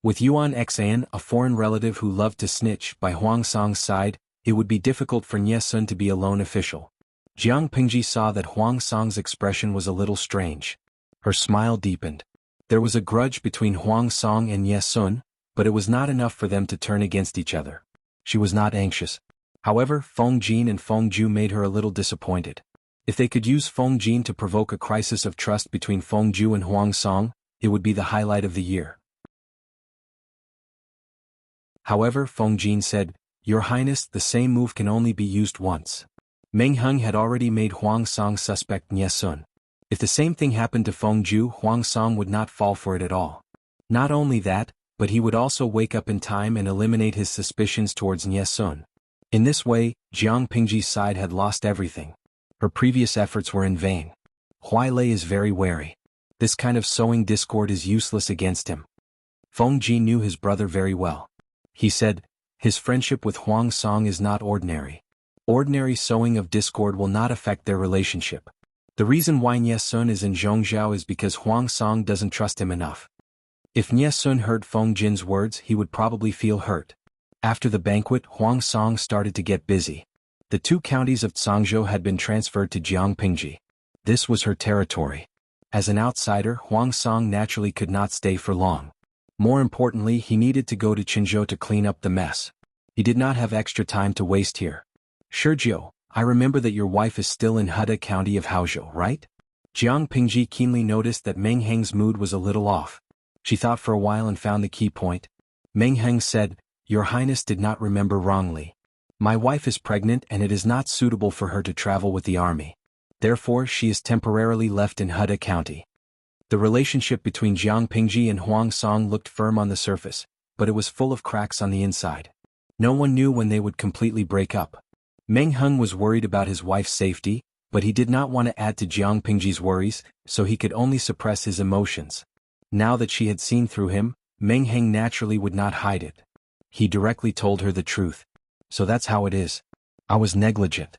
With Yuan Xan, a foreign relative who loved to snitch, by Huang Song's side, it would be difficult for Nye Sun to be a lone official. Jiang Pingji saw that Huang Song's expression was a little strange. Her smile deepened. There was a grudge between Huang Song and Ye Sun, but it was not enough for them to turn against each other. She was not anxious. However, Feng Jin and Feng Ju made her a little disappointed. If they could use Feng Jin to provoke a crisis of trust between Feng Ju and Huang Song, it would be the highlight of the year. However, Feng Jin said, "Your Highness, the same move can only be used once." Meng Heng had already made Huang Song suspect Nye Sun. If the same thing happened to Feng Ju, Huang Song would not fall for it at all. Not only that, but he would also wake up in time and eliminate his suspicions towards Nye Sun. In this way, Jiang Pingji's side had lost everything. Her previous efforts were in vain. Huai Lei is very wary. This kind of sowing discord is useless against him. Feng Ji knew his brother very well. He said, his friendship with Huang Song is not ordinary. Ordinary sowing of discord will not affect their relationship. The reason why Nye Sun is in Zhongzhou is because Huang Song doesn't trust him enough. If Nye Sun heard Feng Jin's words, he would probably feel hurt. After the banquet, Huang Song started to get busy. The 2 counties of Zhangzhou had been transferred to Jiang Pingji. This was her territory. As an outsider, Huang Song naturally could not stay for long. More importantly, he needed to go to Qinzhou to clean up the mess. He did not have extra time to waste here. "Shurjiu, I remember that your wife is still in Heda County of Haozhou, right?" Jiang Pingji keenly noticed that Meng Heng's mood was a little off. She thought for a while and found the key point. Meng Heng said, "Your Highness did not remember wrongly. My wife is pregnant and it is not suitable for her to travel with the army. Therefore she is temporarily left in Heda County." The relationship between Jiang Pingji and Huang Song looked firm on the surface, but it was full of cracks on the inside. No one knew when they would completely break up. Meng Heng was worried about his wife's safety, but he did not want to add to Jiang Pingji's worries, so he could only suppress his emotions. Now that she had seen through him, Meng Heng naturally would not hide it. He directly told her the truth. "So that's how it is. I was negligent."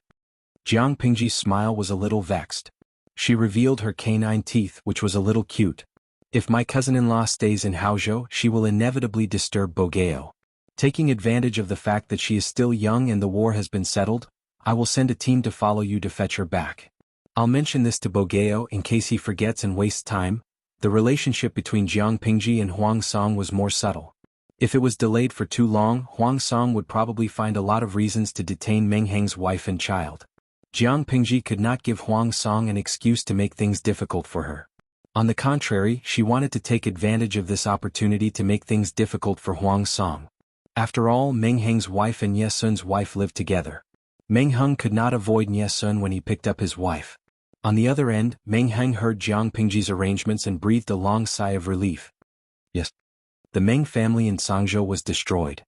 Jiang Pingji's smile was a little vexed. She revealed her canine teeth, which was a little cute. "If my cousin-in-law stays in Haozhou, she will inevitably disturb Bogeo. Taking advantage of the fact that she is still young and the war has been settled, I will send a team to follow you to fetch her back. I'll mention this to Bogeo in case he forgets and wastes time." The relationship between Jiang Pingji and Huang Song was more subtle. If it was delayed for too long, Huang Song would probably find a lot of reasons to detain Meng Heng's wife and child. Jiang Pingji could not give Huang Song an excuse to make things difficult for her. On the contrary, she wanted to take advantage of this opportunity to make things difficult for Huang Song. After all, Meng Heng's wife and Nye Sun's wife lived together. Meng Heng could not avoid Nye Sun when he picked up his wife. On the other end, Meng Heng heard Jiang Pingji's arrangements and breathed a long sigh of relief. Yes. The Meng family in Zhangzhou was destroyed.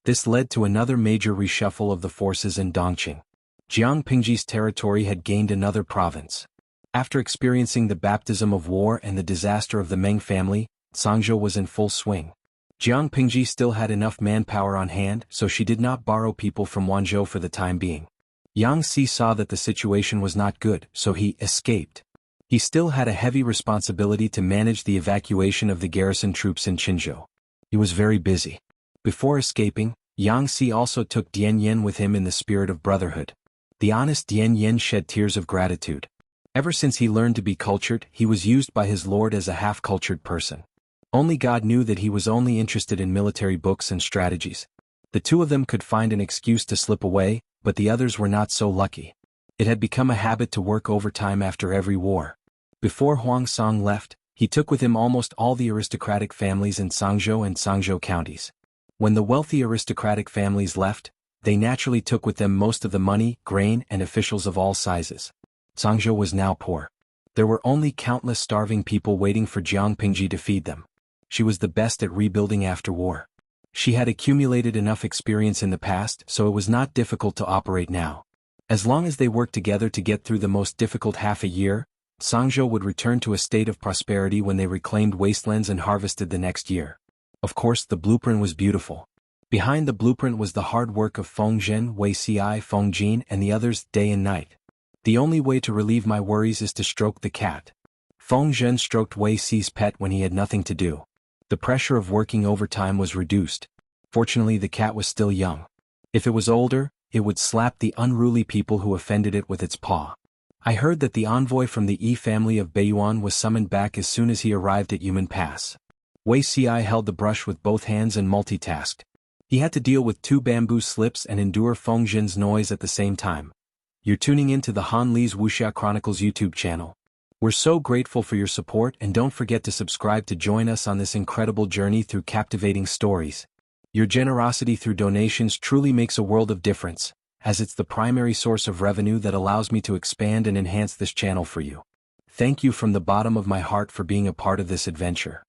This led to another major reshuffle of the forces in Dongqing. Jiang Pingji's territory had gained another province. After experiencing the baptism of war and the disaster of the Meng family, Zhangzhou was in full swing. Jiang Pingji still had enough manpower on hand, so she did not borrow people from Wanzhou for the time being. Yang Si saw that the situation was not good, so he escaped. He still had a heavy responsibility to manage the evacuation of the garrison troops in Qinzhou. He was very busy. Before escaping, Yang Si also took Dian Yen with him in the spirit of brotherhood. The honest Dian Yen shed tears of gratitude. Ever since he learned to be cultured, he was used by his lord as a half-cultured person. Only God knew that he was only interested in military books and strategies. The 2 of them could find an excuse to slip away, but the others were not so lucky. It had become a habit to work overtime after every war. Before Huang Song left, he took with him almost all the aristocratic families in Zhangzhou and Zhangzhou counties. When the wealthy aristocratic families left, they naturally took with them most of the money, grain, and officials of all sizes. Zhangzhou was now poor. There were only countless starving people waiting for Jiang Pingji to feed them. She was the best at rebuilding after war. She had accumulated enough experience in the past, so it was not difficult to operate now. As long as they worked together to get through the most difficult half a year, Zhangzhou would return to a state of prosperity when they reclaimed wastelands and harvested the next year. Of course, the blueprint was beautiful. Behind the blueprint was the hard work of Feng Zhen, Wei Ci, Feng Jin, and the others day and night. The only way to relieve my worries is to stroke the cat. Feng Zhen stroked Wei Ci's pet when he had nothing to do. The pressure of working overtime was reduced. Fortunately, the cat was still young. If it was older, it would slap the unruly people who offended it with its paw. I heard that the envoy from the Yi family of Beiyuan was summoned back as soon as he arrived at Yumen Pass. Wei Ci held the brush with both hands and multitasked. He had to deal with 2 bamboo slips and endure Feng Zhen's noise at the same time. You're tuning in to the Han Li's Wuxia Chronicles YouTube channel. We're so grateful for your support, and don't forget to subscribe to join us on this incredible journey through captivating stories. Your generosity through donations truly makes a world of difference, as it's the primary source of revenue that allows me to expand and enhance this channel for you. Thank you from the bottom of my heart for being a part of this adventure.